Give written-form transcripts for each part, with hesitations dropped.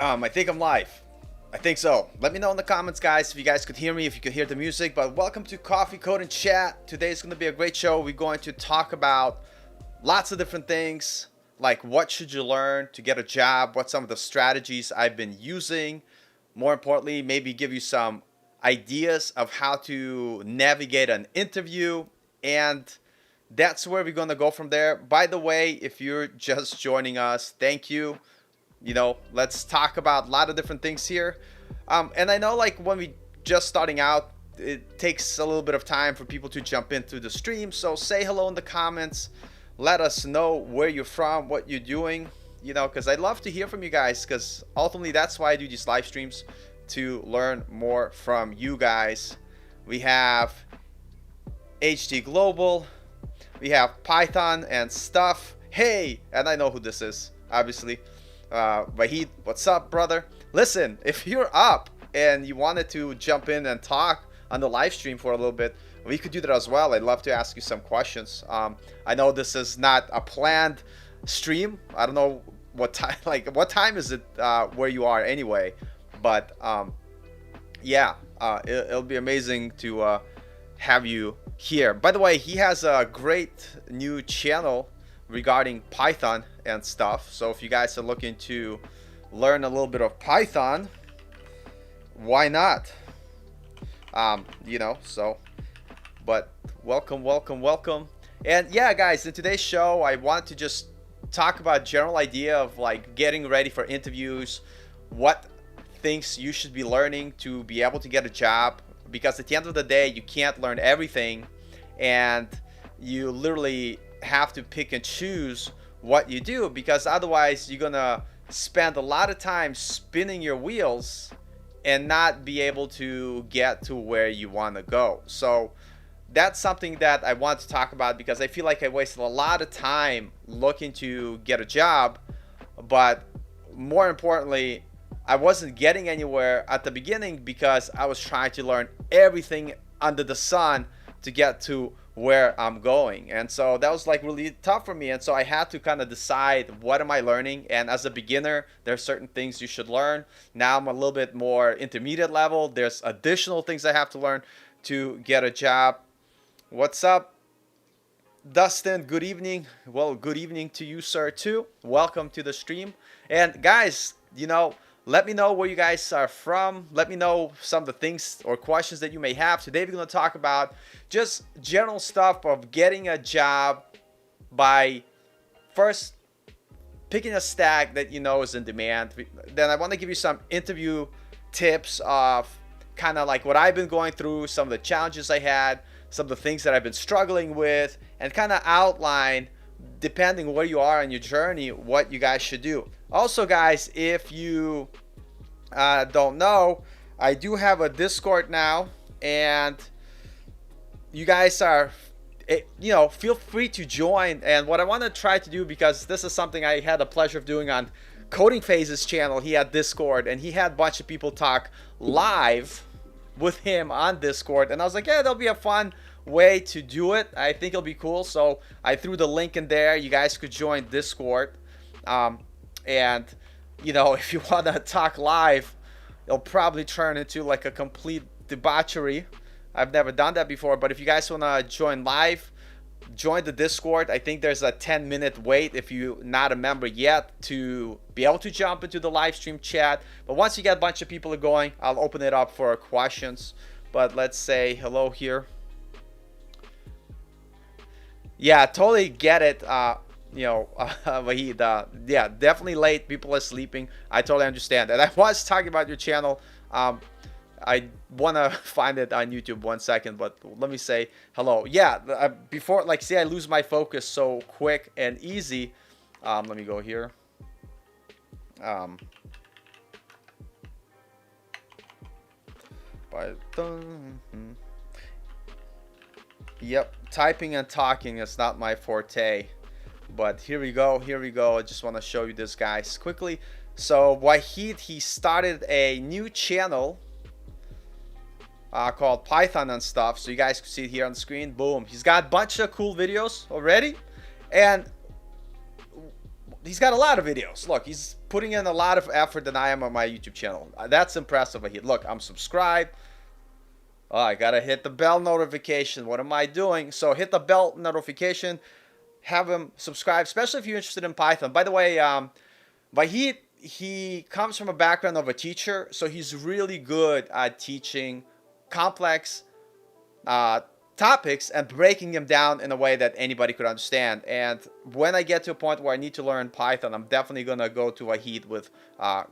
I think I'm live. I think so. Let me know in the comments, guys, if you guys could hear me, if you could hear the music. But welcome to Coffee, Code, and Chat. Today's going to be a great show. We're going to talk about lots of different things, like what should you learn to get a job, what some of the strategies I've been using. More importantly, maybe give you some ideas of how to navigate an interview. And that's where we're going to go from there. By the way, if you're just joining us, thank you. Let's talk about a lot of different things here. And I know, like, when we just starting out, it takes a little bit of time for people to jump into the stream. So say hello in the comments. Let us know where you're from, what you're doing, because I'd love to hear from you guys, because ultimately that's why I do these live streams, to learn more from you guys. We have HD Global. We have Python and stuff. Hey, and I know who this is, obviously. Vahid, what's up, brother? Listen, if you're up and you wanted to jump in and talk on the live stream for a little bit, we could do that as well. I'd love to ask you some questions. I know this is not a planned stream. I don't know what time, what time is it where you are anyway? But it'll be amazing to have you here. By the way, he has a great new channel regarding Python and stuff. So if you guys are looking to learn a little bit of Python, why not? But welcome. And yeah, guys, in today's show, I want to just talk about general idea of like getting ready for interviews, what things you should be learning to be able to get a job, because at the end of the day, you can't learn everything, and you literally have to pick and choose what you do, because otherwise you're gonna spend a lot of time spinning your wheels and not be able to get to where you want to go. So that's something that I want to talk about, because I feel like I wasted a lot of time looking to get a job, but more importantly, I wasn't getting anywhere at the beginning because I was trying to learn everything under the sun to get to where I'm going. And so that was like really tough for me, and so I had to kind of decide, what am I learning? And as a beginner, there are certain things you should learn. Now I'm a little bit more intermediate level. There's additional things I have to learn to get a job. What's up, Dustin? Good evening. Well, good evening to you, sir, too. Welcome to the stream. And guys, let me know where you guys are from. Let me know some of the things or questions that you may have. Today we're going to talk about just general stuff of getting a job by first picking a stack that is in demand. Then I want to give you some interview tips of kind of like what I've been going through, some of the challenges I had, some of the things that I've been struggling with, and kind of outline, depending where you are on your journey, what you guys should do. Also, guys, if you don't know, I do have a Discord now, and you guys are, feel free to join. And what I want to try to do, because this is something I had the pleasure of doing on Coding Phases channel. He had Discord, and he had a bunch of people talk live with him on Discord, and I was like, yeah, that'll be a fun way to do it. I think it'll be cool. So I threw the link in there. You guys could join Discord. And if you want to talk live, it'll probably turn into like a complete debauchery. I've never done that before, but if you guys want to join live, join the Discord. I think there's a 10-minute wait if you're not a member yet to be able to jump into the live stream chat. But once you get a bunch of people going, I'll open it up for questions. But let's say hello here. Yeah, totally get it. Vahid, yeah, definitely late. People are sleeping. I totally understand. And I was talking about your channel. I want to find it on YouTube 1 second, but let me say hello. Yeah, before, see, I lose my focus so quick and easy. Let me go here. Yep, typing and talking is not my forte. But here we go. I just want to show you this, guys, quickly. So Wahid, he started a new channel called Python and stuff. So you guys can see it here on the screen. Boom. He's got a bunch of cool videos already. And he's got a lot of videos. Look, he's putting in a lot of effort than I am on my YouTube channel. That's impressive. Look, I'm subscribed. Oh, I gotta hit the bell notification. What am I doing? So hit the bell notification. Have him subscribe, especially if you're interested in Python. By the way, Vahid, he comes from a background of a teacher, so he's really good at teaching complex topics and breaking them down in a way that anybody could understand. And when I get to a point where I need to learn Python, I'm definitely gonna go to Vahid with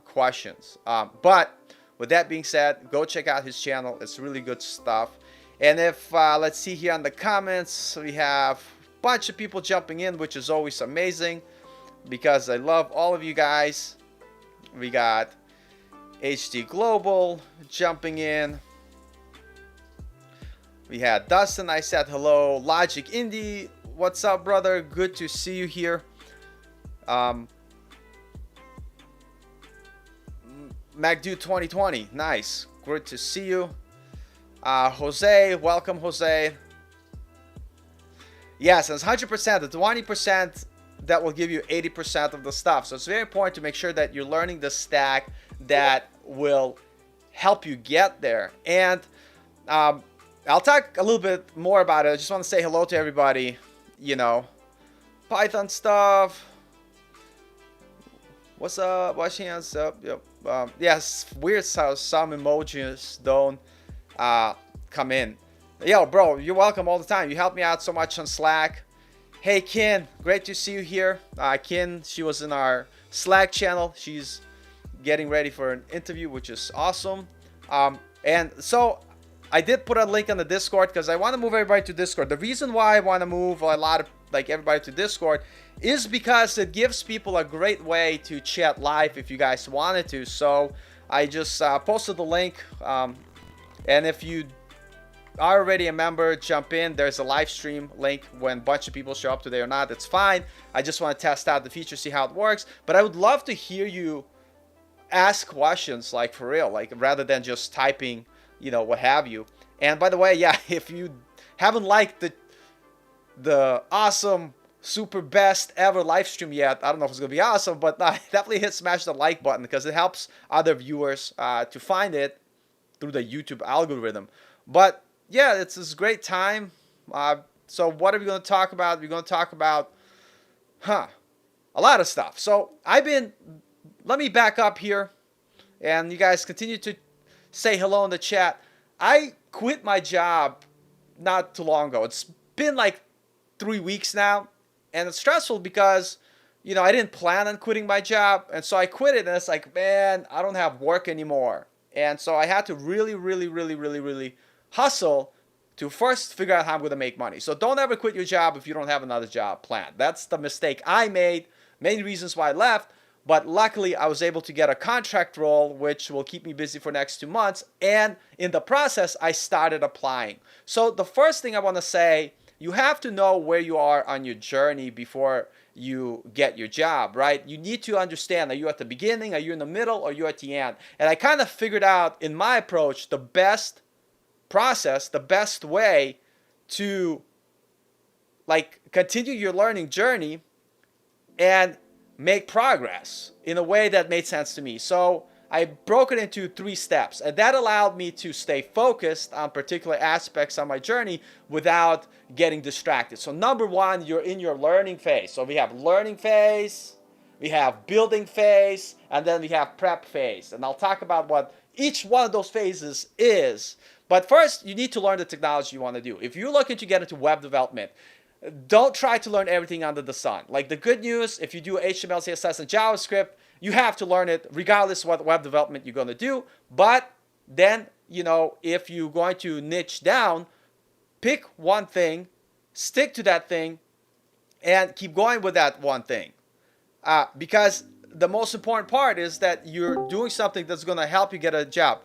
questions. But with that being said, go check out his channel. It's really good stuff. And if let's see here on the comments, we have a bunch of people jumping in, which is always amazing because I love all of you guys. We got HD Global jumping in. We had Dustin. I said hello. Logic Indie, what's up, brother? Good to see you here. MacDude 2020, nice. Good to see you. Jose, welcome, Jose. Yes, it's 100%. The 20% that will give you 80% of the stuff. So it's very important to make sure that you're learning the stack that will help you get there. And I'll talk a little bit more about it. I just want to say hello to everybody. You know, Python stuff. What's up? Wash hands up. Yep. Yes, weird how some emojis don't come in. Yo, bro, you're welcome all the time. You help me out so much on Slack. Hey, Kin, great to see you here. Kin, she was in our Slack channel. She's getting ready for an interview, which is awesome. And so I did put a link on the Discord because I want to move everybody to Discord. The reason why I want to move a lot of everybody to Discord is because it gives people a great way to chat live if you guys wanted to. So I just posted the link, and if you are already a member, jump in. There's a live stream link when a bunch of people show up today or not. That's fine. I just want to test out the feature, see how it works. But I would love to hear you ask questions, like for real, like rather than just typing, you know, what have you. And by the way, yeah, if you haven't liked the awesome super best ever live stream yet, I don't know if it's gonna be awesome, but definitely smash the like button because it helps other viewers to find it through the YouTube algorithm. But yeah, it's this great time. So what are we going to talk about? We're going to talk about a lot of stuff. So let me back up here and you guys continue to say hello in the chat. I quit my job not too long ago. It's been like 3 weeks now, and it's stressful because, you know, I didn't plan on quitting my job, and so I quit it, and it's like, man, I don't have work anymore. And so I had to really hustle to first figure out how I'm going to make money. So don't ever quit your job if you don't have another job planned. That's the mistake I made. Many reasons why I left. But luckily, I was able to get a contract role, which will keep me busy for the next 2 months. And in the process, I started applying. So the first thing I want to say, you have to know where you are on your journey before you get your job, right? You need to understand, are you at the beginning, are you in the middle, or are you at the end? And I kind of figured out in my approach the best process, the best way to continue your learning journey and make progress in a way that made sense to me. So I broke it into 3 steps, and that allowed me to stay focused on particular aspects on my journey without getting distracted. So number 1, you're in your learning phase. So we have learning phase, we have building phase, and then we have prep phase. And I'll talk about what each one of those phases is. But first, you need to learn the technology you want to do. If you're looking to get into web development, don't try to learn everything under the sun. Like the good news, if you do HTML, CSS, and JavaScript, you have to learn it regardless of what web development you're going to do. But then, you know, if you're going to niche down, pick one thing, stick to that thing, and keep going with that one thing. Because the most important part is that you're doing something that's going to help you get a job.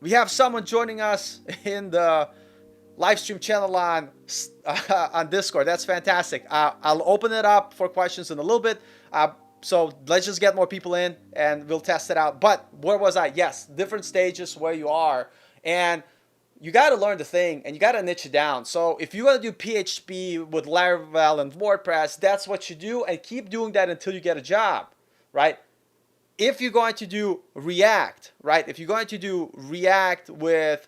We have someone joining us in the live stream channel on Discord. That's fantastic. I'll open it up for questions in a little bit. So let's just get more people in and we'll test it out. But where was I? Yes, different stages where you are. And you got to learn the thing and you got to niche it down. So if you want to do PHP with Laravel and WordPress, that's what you do, and keep doing that until you get a job, right? If you're going to do React, right? If you're going to do React with,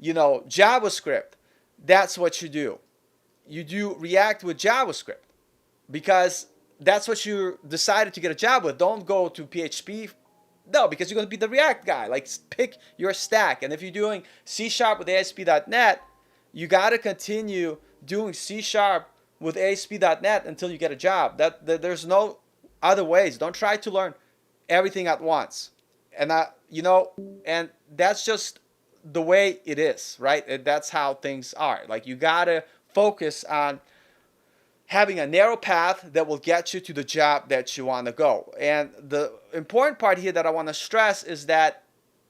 JavaScript, that's what you do. You do React with JavaScript because that's what you decided to get a job with. Don't go to PHP. No, because you're going to be the React guy. Like, pick your stack. And if you're doing C# with ASP.NET, you got to continue doing C# with ASP.NET until you get a job. There's no other ways. Don't try to learn everything at once. And and that's just the way it is, right? That's how things are. Like, you got to focus on having a narrow path that will get you to the job that you want to go. And the important part here that I want to stress is that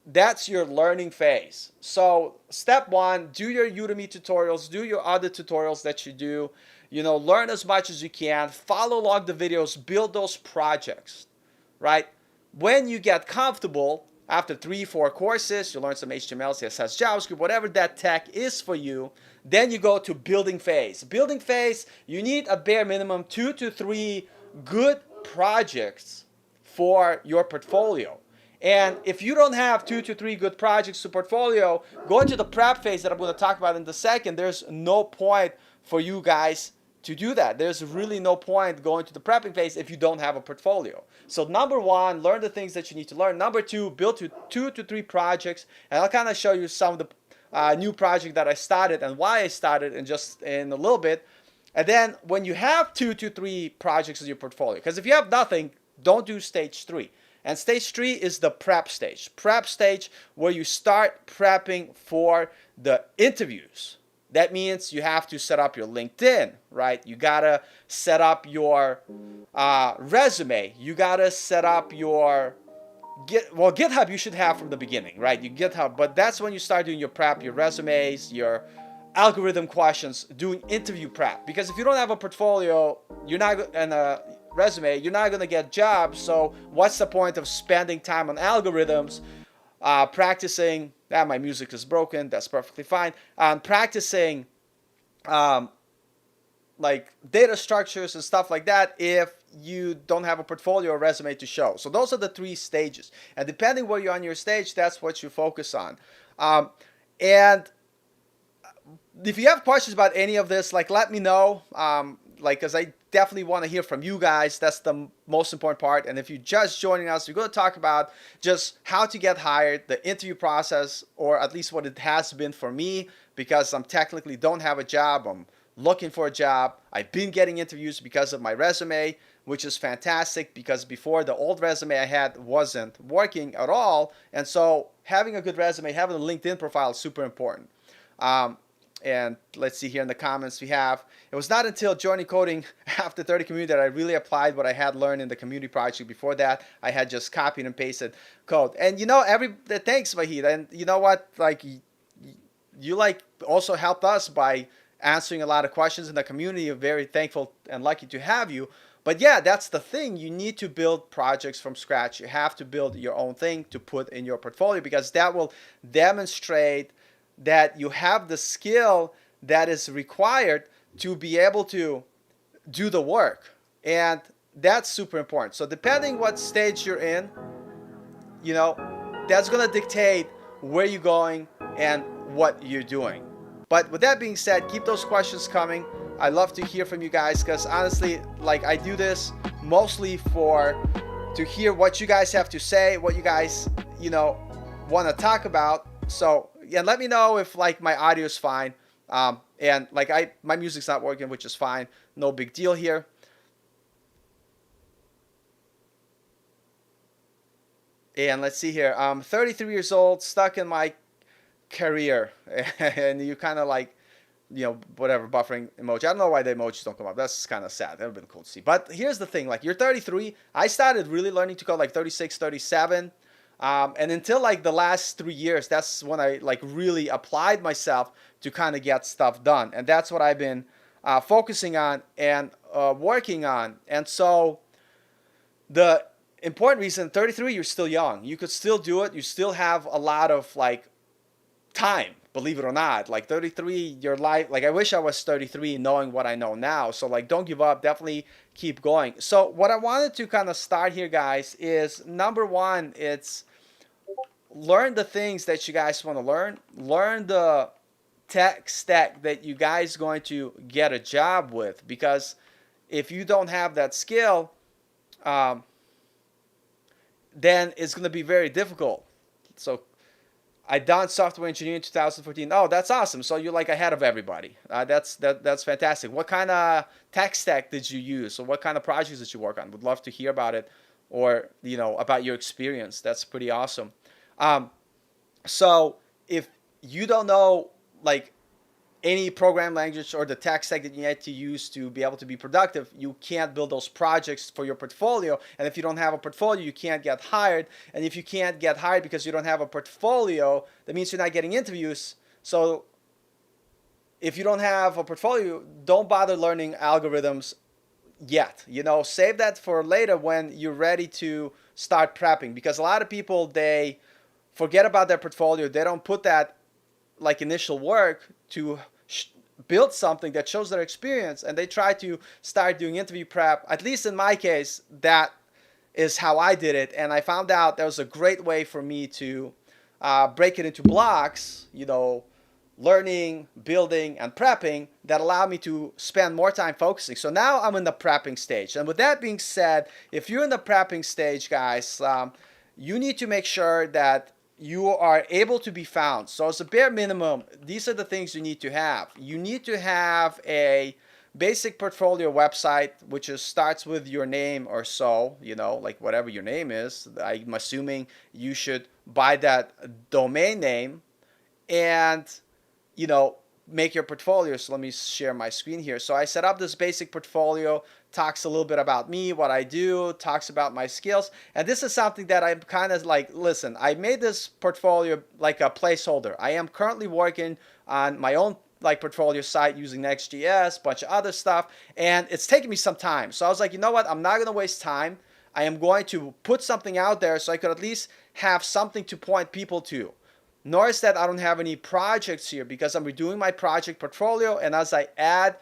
that's your learning phase. So step one, do your Udemy tutorials, do your other tutorials that you do, learn as much as you can, follow along the videos, build those projects, right? When you get comfortable, after 3-4 courses, you learn some HTML, CSS, JavaScript, whatever that tech is for you, then you go to building phase. Building phase, you need a bare minimum 2 to 3 good projects for your portfolio. And if you don't have 2 to 3 good projects to portfolio, go into the prep phase that I'm going to talk about in a second. There's no point for you guys to do that. There's really no point going to the prepping phase if you don't have a portfolio. So number one, learn the things that you need to learn. Number two, build 2 to 3 projects. And I'll kind of show you some of the new project that I started and why I started in a little bit. And then when you have 2 to 3 projects in your portfolio, because if you have nothing, don't do stage 3. And stage 3 is the prep stage. Prep stage where you start prepping for the interviews. That means you have to set up your LinkedIn, right? You gotta set up your resume. You gotta set up your GitHub you should have from the beginning, right? You GitHub, but that's when you start doing your prep, your resumes, your algorithm questions, doing interview prep. Because if you don't have a portfolio, and a resume, you're not gonna get jobs. So what's the point of spending time on algorithms, practicing? My music is broken. That's perfectly fine. Practicing like data structures and stuff like that if you don't have a portfolio or resume to show. So those are the 3 stages. And depending where you're on your stage, that's what you focus on. And if you have questions about any of this, let me know. Because I definitely want to hear from you guys. That's the most important part. And if you're just joining us, we're going to talk about just how to get hired, the interview process, or at least what it has been for me, because I'm technically don't have a job. I'm looking for a job. I've been getting interviews because of my resume, which is fantastic because before the old resume I had wasn't working at all. And so having a good resume, having a LinkedIn profile is super important. And let's see here in the comments we have, it was not until joining coding after 30 community that I really applied what I had learned in the community project. Before that, I had just copied and pasted code. And thanks, Vahid. And you know what, you also helped us by answering a lot of questions in the community. I'm very thankful and lucky to have you. But yeah, that's the thing. You need to build projects from scratch. You have to build your own thing to put in your portfolio because that will demonstrate that you have the skill that is required to be able to do the work. And that's super important. So depending what stage you're in, that's going to dictate where you're going and what you're doing. But with that being said, keep those questions coming. I love to hear from you guys because honestly, I do this mostly to hear what you guys have to say, what you guys, want to talk about. So, and let me know if my audio is fine. And my music's not working, which is fine. No big deal here. And let's see here. I'm 33 years old, stuck in my career. And you kind of whatever, buffering emoji. I don't know why the emojis don't come up. That's kind of sad. That would have been cool to see. But here's the thing. You're 33. I started really learning to code 36, 37. And until the last 3 years, that's when I really applied myself to kind of get stuff done. And that's what I've been focusing on and working on. And so the important reason, 33, you're still young. You could still do it. You still have a lot of time. believe it or not. Like 33, your life, like I wish I was 33 knowing what I know now. So like don't give up, definitely keep going. So what I wanted to kind of start here, guys, is number one, it's learn the things that you guys want to learn. Learn the tech stack that you guys going to get a job with, because if you don't have that skill, um, then it's going to be very difficult. So I done software engineering in 2014. Oh, that's awesome. So you're like ahead of everybody. That's fantastic. What kind of tech stack did you use? Or what kind of projects did you work on? Would love to hear about it, or about your experience. That's pretty awesome. Um, so if you don't know like any program language or the tech stack that you need to use to be able to be productive, you can't build those projects for your portfolio. And if you don't have a portfolio, you can't get hired. And if you can't get hired because you don't have a portfolio, that means you're not getting interviews. So if you don't have a portfolio, don't bother learning algorithms yet. Save that for later when you're ready to start prepping, because a lot of people, they forget about their portfolio. They don't put that like initial work to build something that shows their experience, and they try to start doing interview prep. At least in my case, that is how I did it, and I found out there was a great way for me to break it into blocks, learning, building, and prepping, that allowed me to spend more time focusing. So now I'm in the prepping stage. And with that being said, if you're in the prepping stage, guys, you need to make sure that you are able to be found. So as a bare minimum, these are the things you need to have. You need to have a basic portfolio website, which starts with your name or so, like whatever your name is. I'm assuming you should buy that domain name and, make your portfolio. So let me share my screen here. So I set up this basic portfolio, talks a little bit about me, what I do, talks about my skills. And this is something that I'm kind of like, listen, I made this portfolio like a placeholder. I am currently working on my own like portfolio site using Next.js, bunch of other stuff, and it's taking me some time. So I was like, you know what? I'm not going to waste time. I am going to put something out there so I could at least have something to point people to. Notice that I don't have any projects here because I'm redoing my project portfolio, and as I add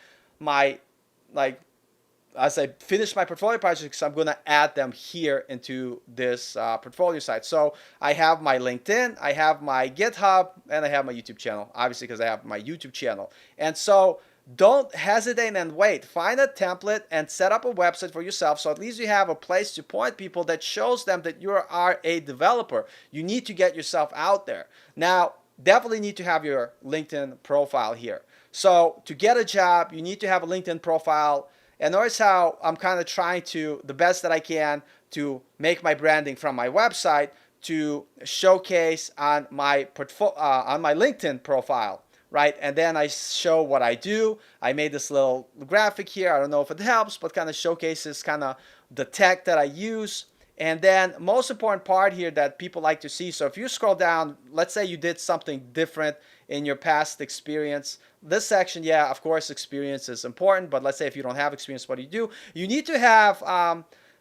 as I finish my portfolio projects, I'm going to add them here into this portfolio site. So I have my LinkedIn, I have my GitHub, and I have my YouTube channel, obviously because I have my YouTube channel. And so don't hesitate and wait. Find a template and set up a website for yourself, so at least you have a place to point people that shows them that you are a developer. You need to get yourself out there. Now, definitely need to have your LinkedIn profile here. So to get a job, you need to have a LinkedIn profile. And notice how I'm kind of trying to, the best that I can, to make my branding from my website to showcase on my LinkedIn profile. Right? And then I show what I do. I made this little graphic here. I don't know if it helps, but kind of showcases kind of the tech that I use. And then most important part here that people like to see. So if you scroll down, let's say you did something different in your past experience. This section, yeah, of course, experience is important. But let's say if you don't have experience, what do? You need to have,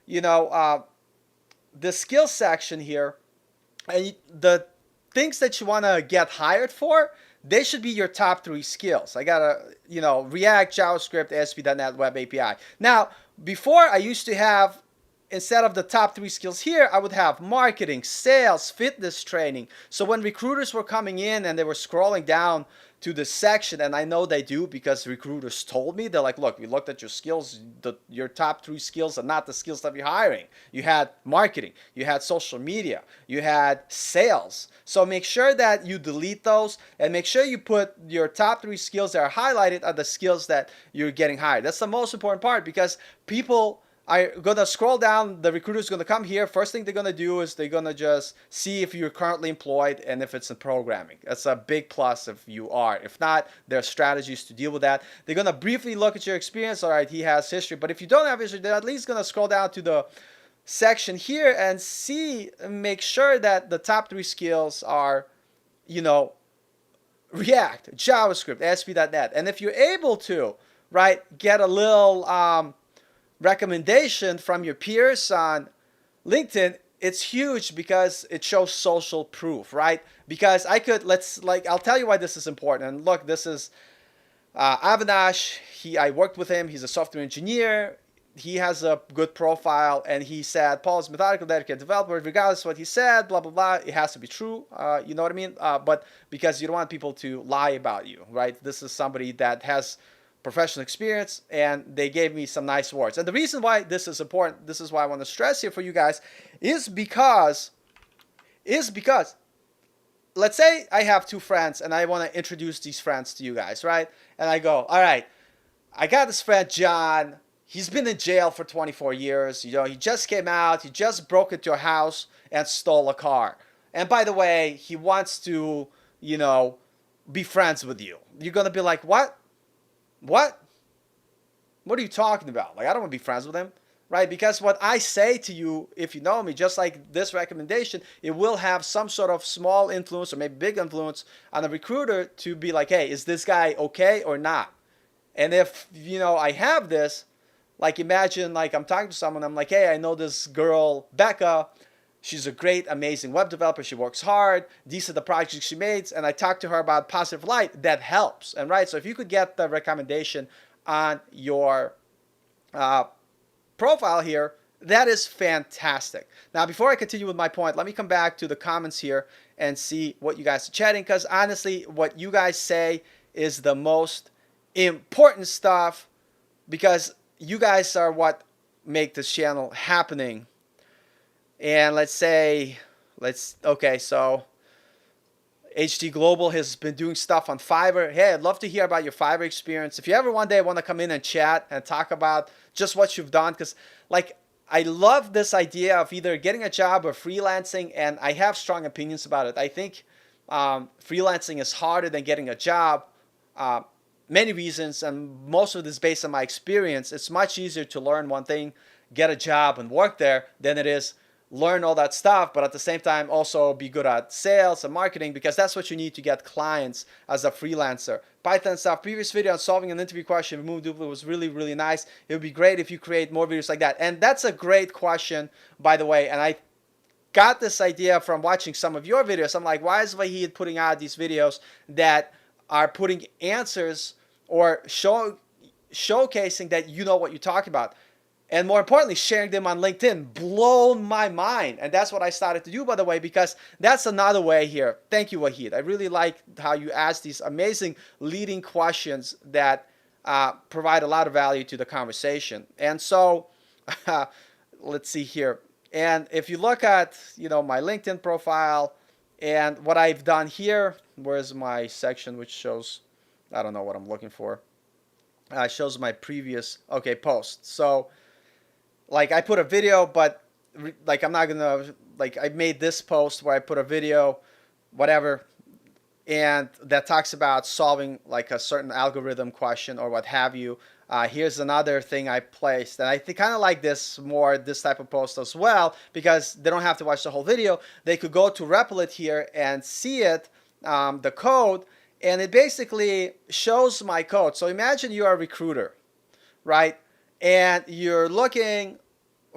the skill section here. And the things that you want to get hired for, they should be your top 3 skills. I got React, JavaScript, ASP.NET Web API. Now, before I used to have, instead of the top 3 skills here, I would have marketing, sales, fitness training. So when recruiters were coming in and they were scrolling down to the section, and I know they do because recruiters told me, they're like, look, we looked at your skills, your top 3 skills are not the skills that you're hiring. You had marketing, you had social media, you had sales. So make sure that you delete those and make sure you put your top 3 skills that are highlighted are the skills that you're getting hired. That's the most important part, because people are going to scroll down. The recruiter is going to come here. First thing they're going to do is they're going to just see if you're currently employed and if it's in programming. That's a big plus if you are. If not, there are strategies to deal with that. They're going to briefly look at your experience. All right, he has history. But if you don't have history, they're at least going to scroll down to the section here and make sure that the top 3 skills are, React, JavaScript, ASP.NET. And if you're able to, right, get a little recommendation from your peers on LinkedIn, it's huge because it shows social proof, right? Because I could, I'll tell you why this is important. And look, this is Avinash. I worked with him. He's a software engineer. He has a good profile, and he said Paul is methodical, dedicated developer. Regardless of what he said, blah blah blah, it has to be true. You know what I mean? But because you don't want people to lie about you, right? This is somebody that has professional experience, and they gave me some nice words. And the reason why this is important, this is why I want to stress here for you guys, is because let's say I have two friends and I want to introduce these friends to you guys, right? And I go, all right, I got this friend John. He's been in jail for 24 years. You know, he just came out. He just broke into your house and stole a car. And by the way, he wants to, you know, be friends with you. You're going to be like, what? What? What are you talking about? Like, I don't want to be friends with him, right? Because what I say to you, if you know me, just like this recommendation, it will have some sort of small influence or maybe big influence on the recruiter to be like, hey, is this guy okay or not? And if, you know, I have this, like imagine like I'm talking to someone, I'm like, hey, I know this girl, Becca. She's a great, amazing web developer. She works hard. These are the projects she makes. And I talked to her about positive light. That helps. And right, so if you could get the recommendation on your profile here, that is fantastic. Now, before I continue with my point, let me come back to the comments here and see what you guys are chatting. Because honestly, what you guys say is the most important stuff, because you guys are what make this channel happening. And okay, so HD Global has been doing stuff on Fiverr. Hey, I'd love to hear about your Fiverr experience. If you ever one day want to come in and chat and talk about just what you've done, because like I love this idea of either getting a job or freelancing, and I have strong opinions about it. I think freelancing is harder than getting a job. Many reasons, and most of this is based on my experience. It's much easier to learn one thing, get a job, and work there than it is learn all that stuff, but at the same time also be good at sales and marketing, because that's what you need to get clients as a freelancer. Python stuff, previous video on solving an interview question, remove duplicate, was really, really nice. It would be great if you create more videos like that. And that's a great question, by the way. And I got this idea from watching some of your videos. I'm like, why is Vahid putting out these videos that are putting answers or showcasing that you know what you're talking about? And more importantly, sharing them on LinkedIn, blown my mind. And that's what I started to do, by the way, because that's another way here. Thank you, Wahid. I really like how you ask these amazing leading questions that provide a lot of value to the conversation. And so let's see here. And if you look at, you know, my LinkedIn profile and what I've done here, where's my section which shows, I don't know what I'm looking for. Shows my previous, okay, post. So like I put a video, but like I'm not gonna, like I made this post where I put a video, whatever, and that talks about solving like a certain algorithm question or what have you. Here's another thing I placed, and I kind of like this type of post as well, because they don't have to watch the whole video. They could go to Replit here and see it, the code, and it basically shows my code. So imagine you're a recruiter, right? And you're looking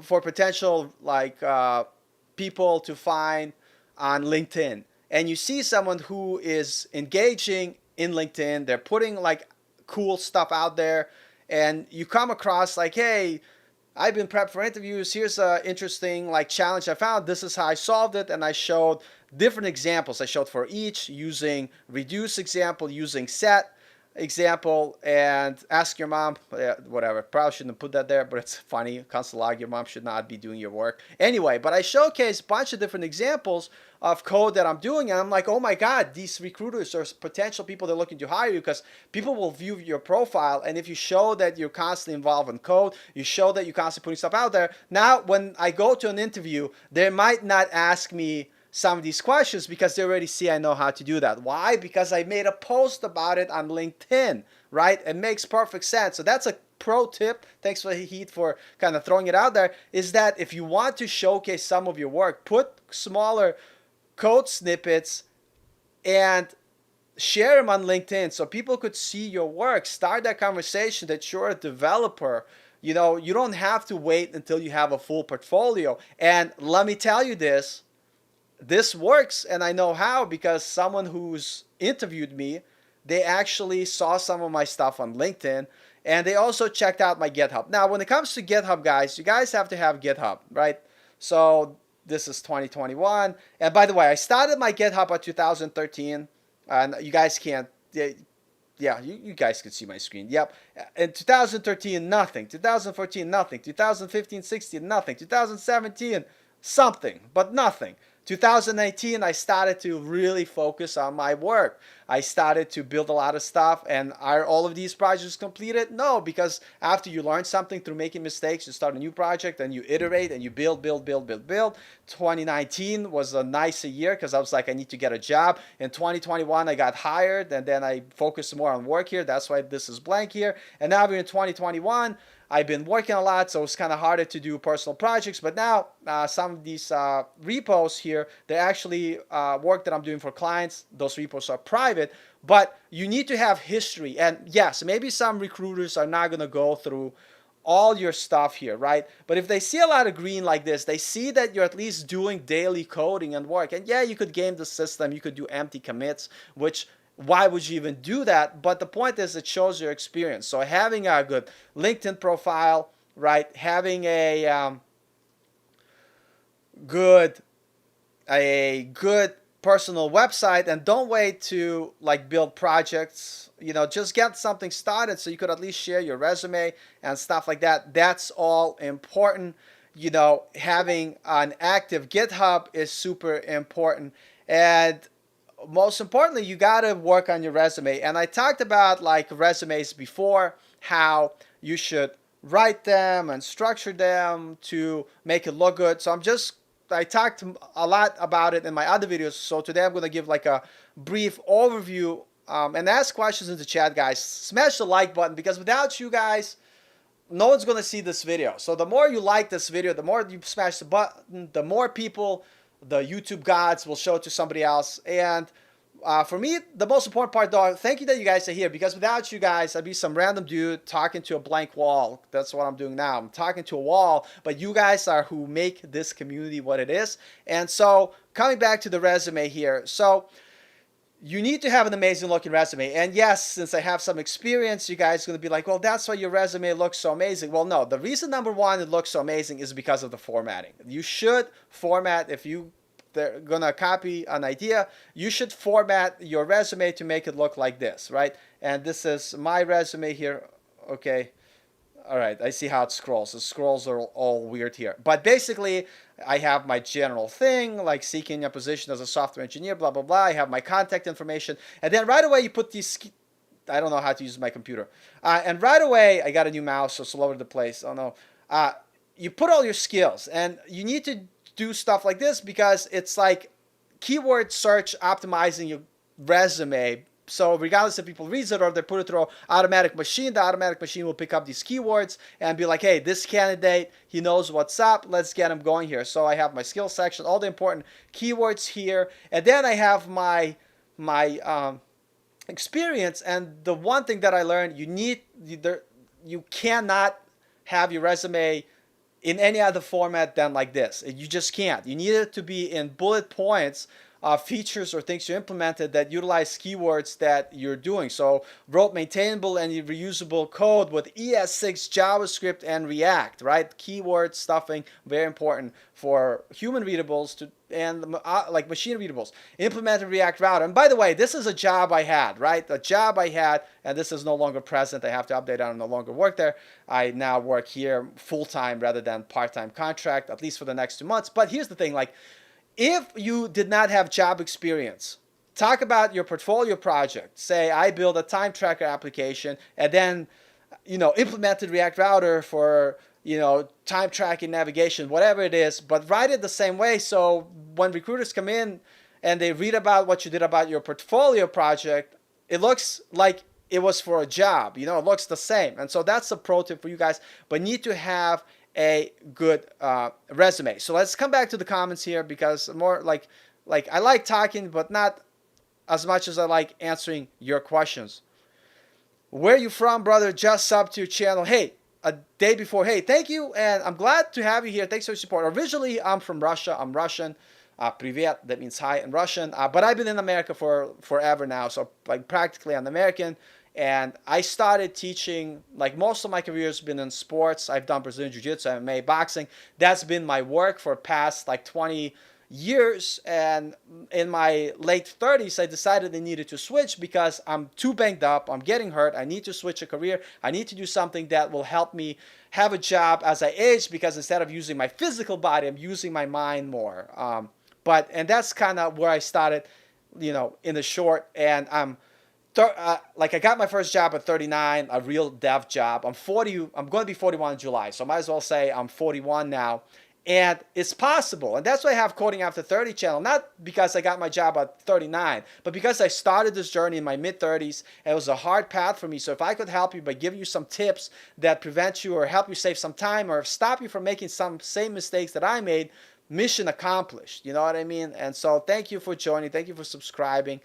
for potential like people to find on LinkedIn, and you see someone who is engaging in LinkedIn. They're putting like cool stuff out there, and you come across like, hey, I've been prepped for interviews. Here's a interesting like challenge I found. This is how I solved it, and I showed different examples. I showed for each using reduce example, using set example, and ask your mom, whatever. Probably shouldn't have put that there, but it's funny. Constant log, your mom should not be doing your work. Anyway, but I showcase a bunch of different examples of code that I'm doing, and I'm like, oh my God, these recruiters are potential people that are looking to hire you, because people will view your profile, and if you show that you're constantly involved in code, you show that you're constantly putting stuff out there, now when I go to an interview, they might not ask me some of these questions because they already see I know how to do that. Why? Because I made a post about it on LinkedIn, right? It makes perfect sense. So that's a pro tip. Thanks for Heath for kind of throwing it out there, is that if you want to showcase some of your work, put smaller code snippets and share them on LinkedIn so people could see your work. Start that conversation that you're a developer. You know, you don't have to wait until you have a full portfolio. And let me tell you this works, and I know how because someone who's interviewed me, they actually saw some of my stuff on LinkedIn, and they also checked out my GitHub. Now, when it comes to GitHub, guys, you guys have to have GitHub, right? So this is 2021, and by the way, I started my GitHub at 2013, and you guys can't. Yeah, you guys can see my screen. Yep. In 2013, nothing. 2014, nothing. 2015, 16, nothing. 2017, something, but nothing. 2019, I started to really focus on my work. I started to build a lot of stuff. And are all of these projects completed? No, because after you learn something through making mistakes, you start a new project and you iterate and you build. 2019 was a nicer year because I was like, I need to get a job. In 2021, I got hired and then I focused more on work here. That's why this is blank here. And now we're in 2021. I've been working a lot, so it's kind of harder to do personal projects. But now some of these repos here, they're actually work that I'm doing for clients. Those repos are private, but you need to have history. And yes, maybe some recruiters are not going to go through all your stuff here, right? But if they see a lot of green like this, they see that you're at least doing daily coding and work. And yeah, you could game the system. You could do empty commits, which why would you even do that? But the point is it shows your experience. So having a good LinkedIn profile, right? Having a good personal website, and don't wait to like build projects. You know, just get something started so you could at least share your resume and stuff like that. That's all important. You know, having an active GitHub is super important. And most importantly, you got to work on your resume. And I talked about like resumes before, how you should write them and structure them to make it look good. So I talked a lot about it in my other videos. So today I'm going to give like a brief overview and ask questions in the chat, guys. Smash the like button because without you guys, no one's going to see this video. So the more you like this video, the more you smash the button, the more people, the YouTube gods will show it to somebody else. And for me, the most important part, though, thank you that you guys are here, because without you guys, I'd be some random dude talking to a blank wall. That's what I'm doing now. I'm talking to a wall, but you guys are who make this community what it is. And so coming back to the resume here. So you need to have an amazing looking resume. And yes, since I have some experience, you guys are going to be like, well, that's why your resume looks so amazing. Well, no, the reason number one it looks so amazing is because of the formatting. You should format, if they're going to copy an idea, you should format your resume to make it look like this, right? And this is my resume here. Okay. All right, I see how it scrolls. The scrolls are all weird here. But basically, I have my general thing, like seeking a position as a software engineer, blah, blah, blah. I have my contact information. And then right away, you put these... I don't know how to use my computer. And right away, I got a new mouse, so it's all over the place. Oh, no. You put all your skills. And you need to do stuff like this because it's like keyword search optimizing your resume. So regardless if people read it or they put it through automatic machine, the automatic machine will pick up these keywords and be like, hey, this candidate, he knows what's up. Let's get him going here. So I have my skills section, all the important keywords here. And then I have my experience. And the one thing that I learned, you cannot have your resume in any other format than like this. You just can't. You need it to be in bullet points, features or things you implemented that utilize keywords that you're doing. So wrote maintainable and reusable code with ES6, JavaScript, and React, right? Keyword stuffing, very important for human readables and like machine readables. Implemented React Router. And by the way, this is a job I had, right? A job I had, and this is no longer present. I have to update. I no longer work there. I now work here full-time rather than part-time contract, at least for the next 2 months. But here's the thing, like, if you did not have job experience, talk about your portfolio project. Say, I built a time tracker application and then, implemented React Router for, time tracking, navigation, whatever it is, but write it the same way. So when recruiters come in and they read about what you did about your portfolio project, it looks like it was for a job. It looks the same. And so that's a pro tip for you guys, but need to have a good resume. So let's come back to the comments here because more like I like talking, but not as much as I like answering your questions. Where you from, brother? Just sub to your channel. Hey, a day before, hey, thank you, and I'm glad to have you here. Thanks for your support. Originally, I'm from Russia. I'm Russian. Privet, that means hi in Russian. But I've been in America for forever now, so like practically I'm American. And I started teaching, like most of my career has been in sports. I've done Brazilian Jiu-Jitsu, MMA, boxing. That's been my work for past like 20 years. And in my late 30s, I decided I needed to switch because I'm too banged up. I'm getting hurt. I need to switch a career. I need to do something that will help me have a job as I age, because instead of using my physical body, I'm using my mind more. And that's kind of where I started, in the short. And like I got my first job at 39, a real dev job. I'm 40. I'm going to be 41 in July, so I might as well say I'm 41 now. And it's possible. And that's why I have Coding After 30 channel. Not because I got my job at 39, but because I started this journey in my mid-30s. And it was a hard path for me. So if I could help you by giving you some tips that prevent you or help you save some time or stop you from making some same mistakes that I made, mission accomplished. You know what I mean? And so thank you for joining. Thank you for subscribing.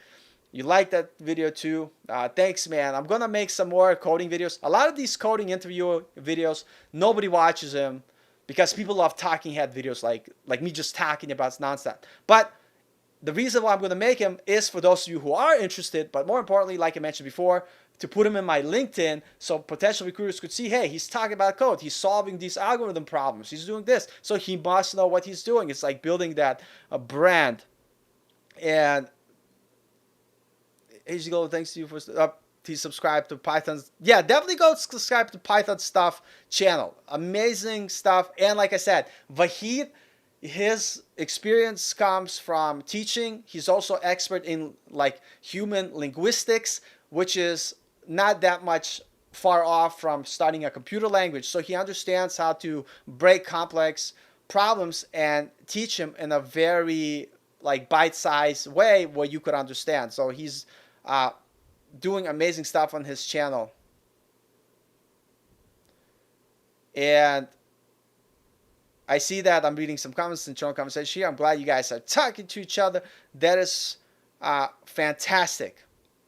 You like that video too? Thanks, man. I'm going to make some more coding videos. A lot of these coding interview videos, nobody watches them, because people love talking head videos like me just talking about nonsense. But the reason why I'm going to make them is for those of you who are interested, but more importantly, like I mentioned before, to put them in my LinkedIn so potential recruiters could see, hey, he's talking about code. He's solving these algorithm problems. He's doing this. So he must know what he's doing. It's like building that brand. And here you go. Thanks to you for subscribe to Python's. Yeah, definitely go subscribe to Python Stuff channel. Amazing stuff. And like I said, Vahid, his experience comes from teaching. He's also expert in like human linguistics, which is not that much far off from studying a computer language. So he understands how to break complex problems and teach them in a very like bite-sized way where you could understand. So he's doing amazing stuff on his channel. And I see that I'm reading some comments in channel conversation here. I'm glad you guys are talking to each other. That is fantastic.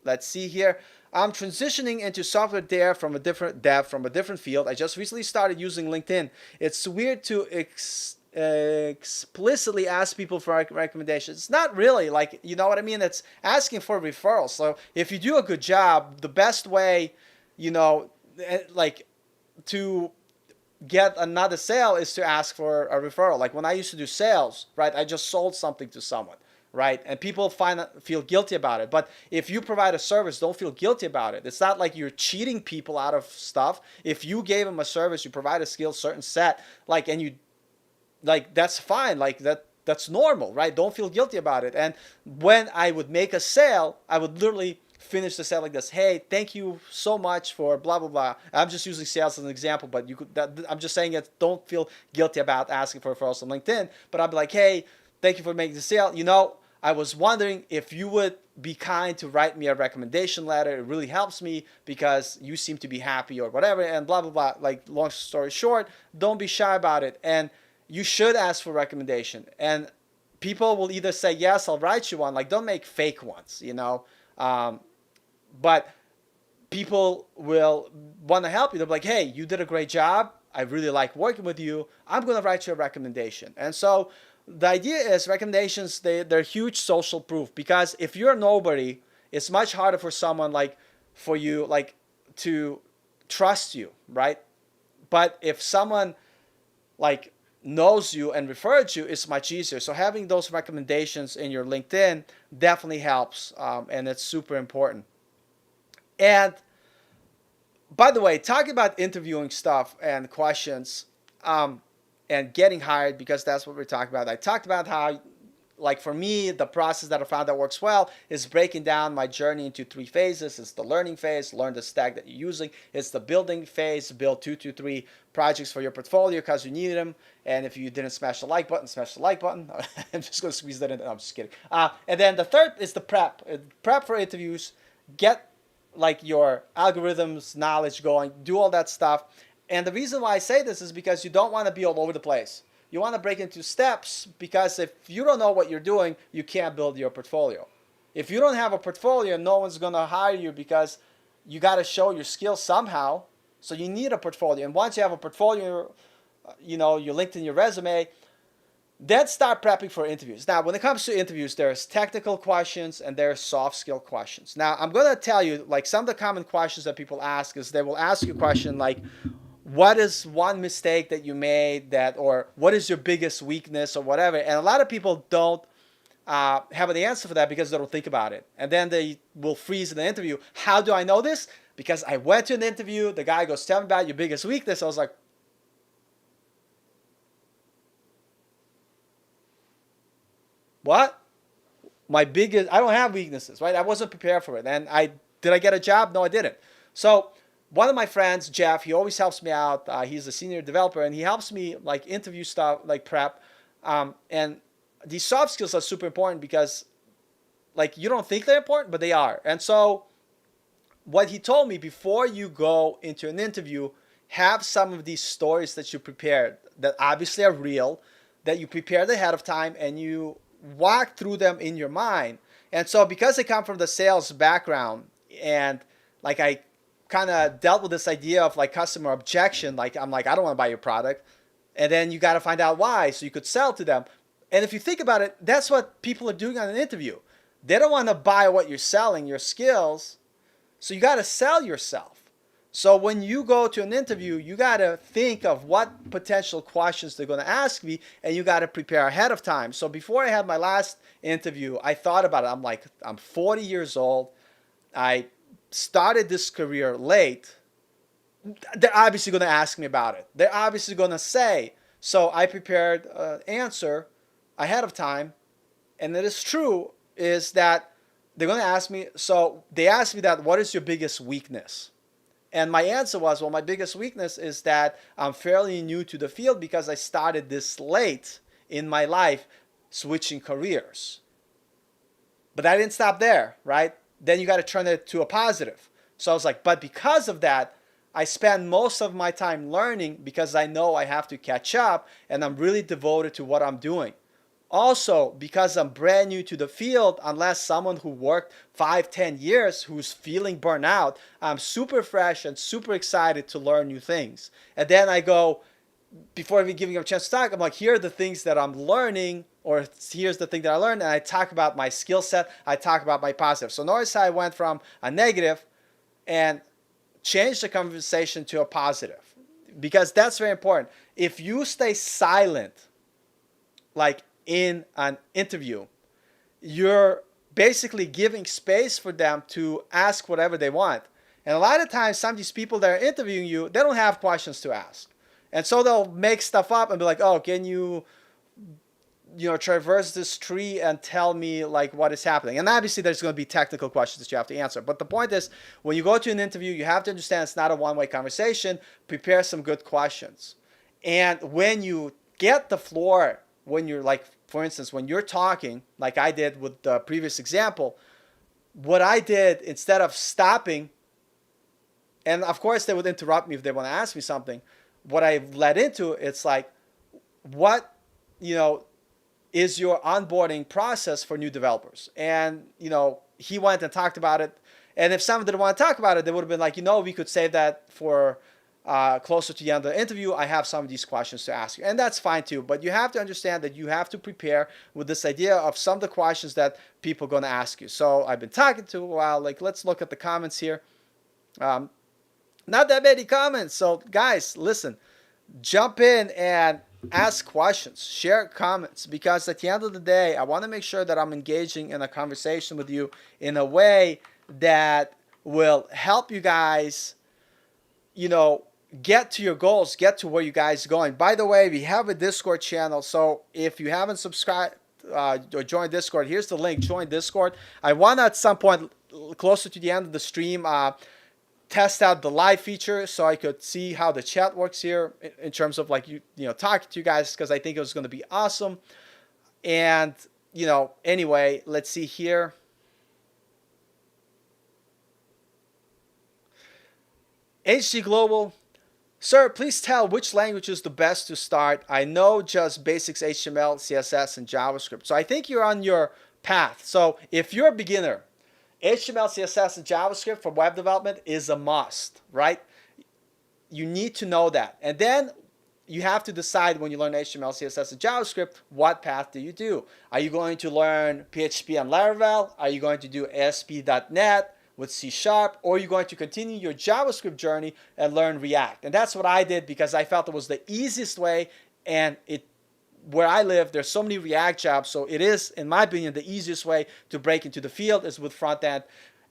Let's see here. I'm transitioning into software dev from a different field. I just recently started using LinkedIn. It's weird to explicitly ask people for recommendations. It's not really, like, you know what I mean? It's asking for referrals. So if you do a good job, the best way, like to get another sale is to ask for a referral. Like when I used to do sales, right? I just sold something to someone, right? And people feel guilty about it. But if you provide a service, don't feel guilty about it. It's not like you're cheating people out of stuff. If you gave them a service, you provide a skill, certain set, and you that's fine. That's normal, right? Don't feel guilty about it. And when I would make a sale, I would literally finish the sale like this. Hey, thank you so much for blah, blah, blah. I'm just using sales as an example, but I'm just saying it. Don't feel guilty about asking for referrals on LinkedIn. But I'd be like, hey, thank you for making the sale. I was wondering if you would be kind to write me a recommendation letter. It really helps me because you seem to be happy or whatever, and blah, blah, blah. Like, long story short, don't be shy about it. And you should ask for recommendation. And people will either say, yes, I'll write you one. Like, don't make fake ones, but people will want to help you. They'll be like, hey, you did a great job. I really like working with you. I'm going to write you a recommendation. And so the idea is recommendations, they're huge social proof, because if you're nobody, it's much harder for someone for you to trust you, right? But if someone knows you and referred you, it's much easier. So having those recommendations in your LinkedIn definitely helps, and it's super important. And by the way, talking about interviewing stuff and questions and getting hired, because that's what we're talking about. I talked about how, for me, the process that I found that works well is breaking down my journey into 3 phases. It's the learning phase, learn the stack that you're using. It's the building phase, build 2 to 3 projects for your portfolio because you need them. And if you didn't smash the like button, smash the like button. I'm just going to squeeze that in. No, I'm just kidding. And then the third is the prep. Prep for interviews. Get your algorithms knowledge going. Do all that stuff. And the reason why I say this is because you don't want to be all over the place. You want to break into steps, because if you don't know what you're doing, you can't build your portfolio. If you don't have a portfolio, no one's going to hire you because you got to show your skills somehow. So you need a portfolio. And once you have a portfolio, your LinkedIn, your resume, then start prepping for interviews. Now, when it comes to interviews, there's technical questions and there's soft skill questions. Now, I'm going to tell you, like, some of the common questions that people ask is they will ask you a question like, what is one mistake that you made or what is your biggest weakness or whatever. And a lot of people don't have an answer for that because they don't think about it. And then they will freeze in the interview. How do I know this? Because I went to an interview. The guy goes, tell me about your biggest weakness. I was like, what? I don't have weaknesses, right? I wasn't prepared for it. And did I get a job? No, I didn't. So one of my friends, Jeff, he always helps me out. He's a senior developer, and he helps me like interview stuff, like prep. And these soft skills are super important because like you don't think they're important, but they are. And so what he told me, before you go into an interview, have some of these stories that you prepared that obviously are real, that you prepared ahead of time, and you walk through them in your mind. And so because I come from the sales background, and like I kind of dealt with this idea of like customer objection, like I'm like, I don't want to buy your product. And then you got to find out why so you could sell to them. And if you think about it, that's what people are doing on an interview. They don't want to buy what you're selling, your skills. So you got to sell yourself. So when you go to an interview, you got to think of what potential questions they're going to ask me, and you got to prepare ahead of time. So before I had my last interview, I thought about it. I'm like, I'm 40 years old. I started this career late. They're obviously going to ask me about it. They're obviously going to say. So I prepared an answer ahead of time. And it is true is that they're going to ask me. So they asked me that, what is your biggest weakness? And my answer was, well, my biggest weakness is that I'm fairly new to the field because I started this late in my life, switching careers. But I didn't stop there, right? Then you got to turn it to a positive. So I was like, but because of that, I spend most of my time learning because I know I have to catch up, and I'm really devoted to what I'm doing. Also, because I'm brand new to the field, unless someone who worked 5-10 years who's feeling burnout, I'm super fresh and super excited to learn new things. And then I go, before even giving them a chance to talk, I'm like, here are the things that I'm learning, or here's the thing that I learned, and I talk about my skill set, I talk about my positive. So notice how I went from a negative and changed the conversation to a positive, because that's very important. If you stay silent, like in an interview, you're basically giving space for them to ask whatever they want. And a lot of times, some of these people that are interviewing you, they don't have questions to ask. And so they'll make stuff up and be like, oh, can you traverse this tree and tell me like what is happening? And obviously there's going to be technical questions that you have to answer. But the point is, when you go to an interview, you have to understand it's not a one-way conversation. Prepare some good questions. And when you get the floor, when you're like, for instance, when you're talking, like I did with the previous example, what I did, instead of stopping, and of course they would interrupt me if they want to ask me something, what I led into, it's like, what, is your onboarding process for new developers? And, he went and talked about it. And if someone didn't want to talk about it, they would have been like, we could save that for closer to the end of the interview. I have some of these questions to ask you. And that's fine too. But you have to understand that you have to prepare with this idea of some of the questions that people are going to ask you. So I've been talking to a while. Like, let's look at the comments here. Not that many comments. So guys, listen, jump in and ask questions, share comments, because at the end of the day, I want to make sure that I'm engaging in a conversation with you in a way that will help you guys, get to your goals, get to where you guys are going. By the way, we have a Discord channel. So if you haven't subscribed or joined Discord, here's the link, join Discord. I want to at some point closer to the end of the stream, test out the live feature so I could see how the chat works here in terms of like, talking to you guys, because I think it was going to be awesome. And, anyway, let's see here. HG Global, sir, please tell which language is the best to start. I know just basics HTML, CSS, and JavaScript. So I think you're on your path. So if you're a beginner, HTML, CSS, and JavaScript for web development is a must, right? you need to know that. And then you have to decide when you learn HTML, CSS, and JavaScript, what path do you do? Are you going to learn PHP and Laravel? Are you going to do ASP.NET with C Sharp? Or are you going to continue your JavaScript journey and learn React? And that's what I did because I felt it was the easiest way, and where I live, there's so many React jobs, so it is, in my opinion, the easiest way to break into the field is with front-end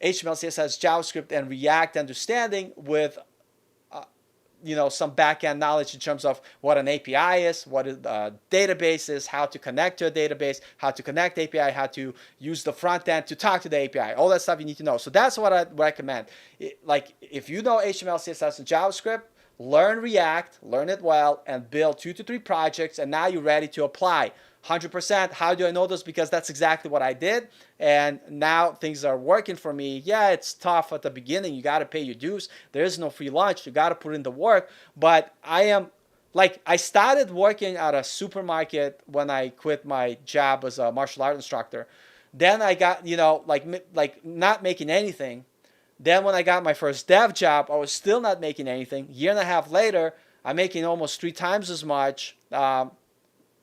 HTML, CSS, JavaScript, and React understanding with some back-end knowledge in terms of what an API is, what a database is, how to connect to a database, how to connect API, how to use the front end to talk to the API. All that stuff you need to know. So that's what I recommend. Like if you know HTML, CSS, and JavaScript, learn React, learn it well, and build 2 to 3 projects, and now you're ready to apply. 100%. How do I know this? Because that's exactly what I did, and now things are working for me. Yeah, it's tough at the beginning. You got to pay your dues. There is no free lunch. You got to put in the work. But I started working at a supermarket when I quit my job as a martial art instructor. Then I got, not making anything. Then when I got my first dev job, I was still not making anything. Year and a half later, I'm making almost 3 times as much,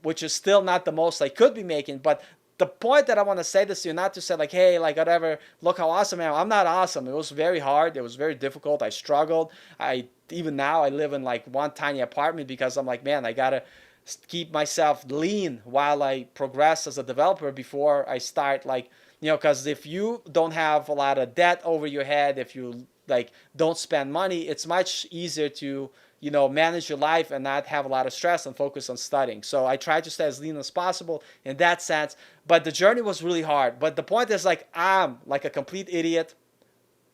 which is still not the most I could be making. But the point that I want to say this to you, not to say like, hey, like whatever, look how awesome I am. I'm not awesome. It was very hard. It was very difficult. I struggled. Even now I live in like one tiny apartment because I'm like, man, I got to keep myself lean while I progress as a developer before I start because if you don't have a lot of debt over your head, if you don't spend money, it's much easier to manage your life and not have a lot of stress and focus on studying. So I try to stay as lean as possible in that sense. But the journey was really hard. But the point is I'm like a complete idiot.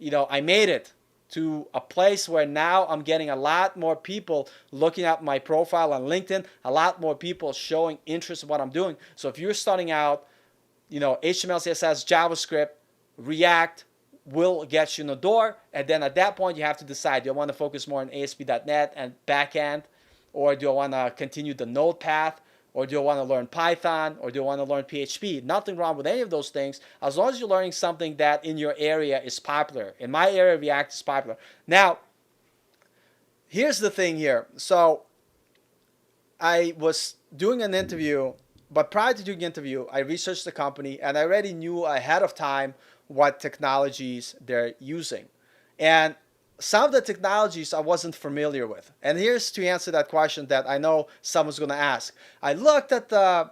I made it to a place where now I'm getting a lot more people looking at my profile on LinkedIn, a lot more people showing interest in what I'm doing. So if you're starting out, HTML, CSS, JavaScript, React will get you in the door. And then at that point, you have to decide, do I want to focus more on ASP.NET and backend? Or do I want to continue the Node path? Or do I want to learn Python? Or do I want to learn PHP? Nothing wrong with any of those things, as long as you're learning something that in your area is popular. In my area, React is popular. Now, here's the thing here. So I was doing an interview, but prior to doing the interview, I researched the company and I already knew ahead of time what technologies they're using. And some of the technologies I wasn't familiar with. And here's to answer that question that I know someone's going to ask. I looked at the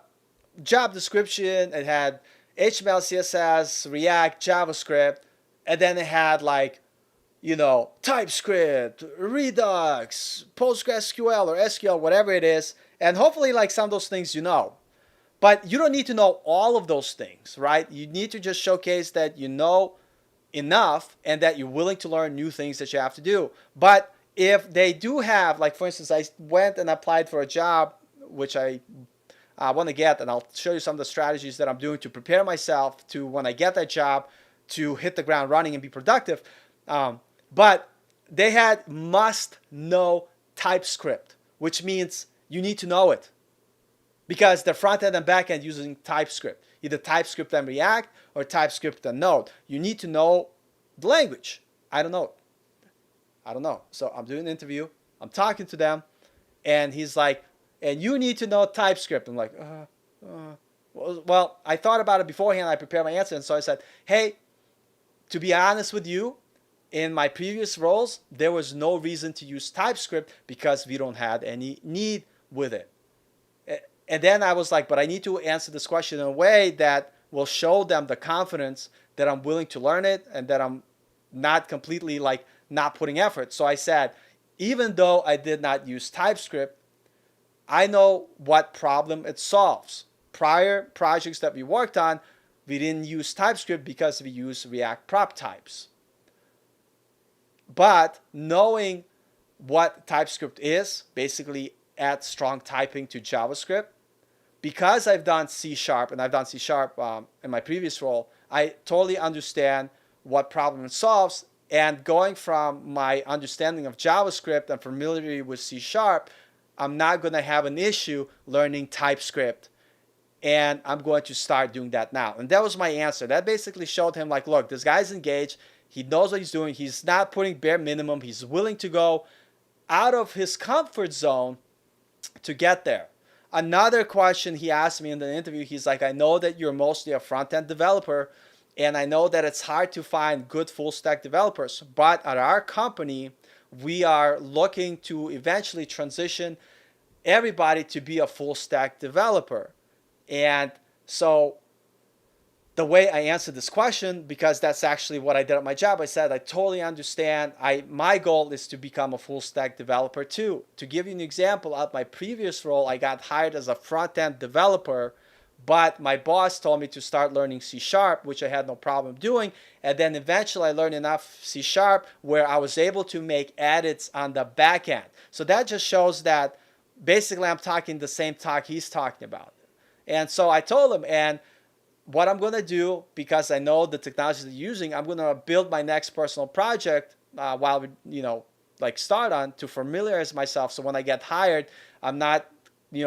job description. It had HTML, CSS, React, JavaScript, and then it had TypeScript, Redux, PostgreSQL or SQL, whatever it is. And hopefully some of those things But you don't need to know all of those things, right? You need to just showcase that you know enough and that you're willing to learn new things that you have to do. But if they do have, for instance, I went and applied for a job, which I want to get, and I'll show you some of the strategies that I'm doing to prepare myself to, when I get that job, to hit the ground running and be productive. But they had must know TypeScript, which means you need to know it, because the front end and back end using TypeScript, either TypeScript and React or TypeScript and Node. You need to know the language. I don't know. So I'm doing an interview. I'm talking to them, and he's like, and you need to know TypeScript. I'm like, well, I thought about it beforehand. I prepared my answer, and so I said, hey, to be honest with you, in my previous roles, there was no reason to use TypeScript because we don't have any need with it. And then I was like, but I need to answer this question in a way that will show them the confidence that I'm willing to learn it and that I'm not completely not putting effort. So I said, even though I did not use TypeScript, I know what problem it solves. Prior projects that we worked on, we didn't use TypeScript because we used React prop types. But knowing what TypeScript is, basically add strong typing to JavaScript, because I've done C# and I've done C# in my previous role, I totally understand what problem it solves. And going from my understanding of JavaScript and familiarity with C#, I'm not going to have an issue learning TypeScript. And I'm going to start doing that now. And that was my answer. That basically showed him look, this guy's engaged. He knows what he's doing. He's not putting bare minimum. He's willing to go out of his comfort zone to get there. Another question he asked me in the interview, he's like, I know that you're mostly a front-end developer, and I know that it's hard to find good full-stack developers, but at our company, we are looking to eventually transition everybody to be a full-stack developer. And so the way I answered this question, because that's actually what I did at my job, I said, I totally understand. My goal is to become a full stack developer too. To give you an example, at my previous role, I got hired as a front-end developer, but my boss told me to start learning C Sharp, which I had no problem doing. And then eventually I learned enough C Sharp where I was able to make edits on the back end. So that just shows that basically I'm talking the same talk he's talking about. And so I told him, and what I'm going to do, because I know the technology they're using, I'm going to build my next personal project while we, start on to familiarize myself. So when I get hired, I'm not,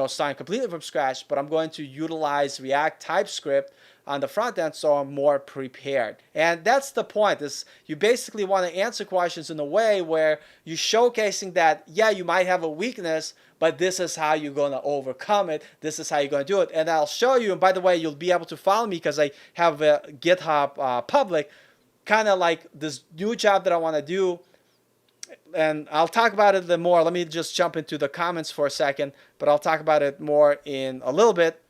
starting completely from scratch, but I'm going to utilize React TypeScript on the front end so I'm more prepared. And that's the point, is you basically want to answer questions in a way where you're showcasing that, yeah, you might have a weakness, but this is how you're going to overcome it. This is how you're going to do it. And I'll show you, and by the way, you'll be able to follow me because I have a GitHub public, kind of like this new job that I want to do. And I'll talk about it a little more. Let me just jump into the comments for a second, but I'll talk about it more in a little bit.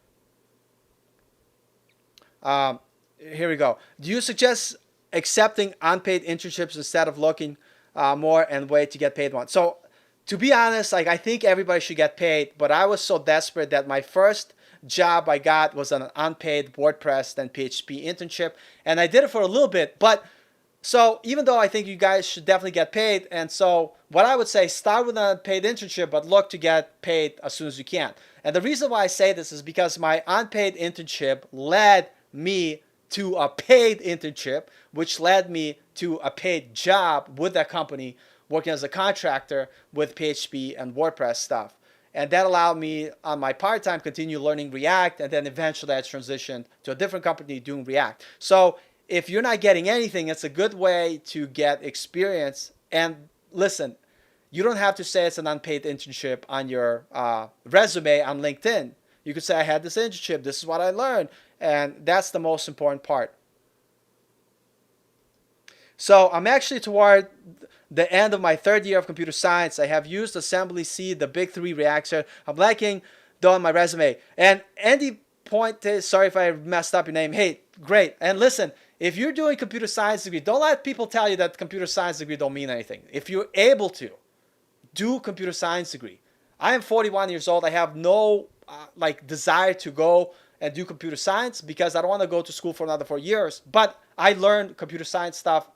Here we go. Do you suggest accepting unpaid internships instead of looking more and wait to get paid one? So to be honest, I think everybody should get paid, but I was so desperate that my first job I got was an unpaid WordPress and PHP internship, and I did it for a little bit. But so even though I think you guys should definitely get paid, and so what I would say, start with an unpaid internship, but look to get paid as soon as you can. And the reason why I say this is because my unpaid internship led me to a paid internship, which led me to a paid job with that company, working as a contractor with PHP and WordPress stuff. And that allowed me on my part-time continue learning React, and then eventually I transitioned to a different company doing React. So if you're not getting anything, it's a good way to get experience. And listen, you don't have to say it's an unpaid internship on your resume on LinkedIn. You could say, I had this internship, this is what I learned. And that's the most important part. So I'm actually toward the end of my third year of computer science. I have used Assembly C, the big three React. I'm lacking though on my resume. And Andy pointed, sorry if I messed up your name. Hey, great. And listen, if you're doing computer science degree, don't let people tell you that computer science degree don't mean anything. If you're able to, do computer science degree. I am 41 years old. I have no desire to go and do computer science because I don't want to go to school for another 4 years. But I learn computer science stuff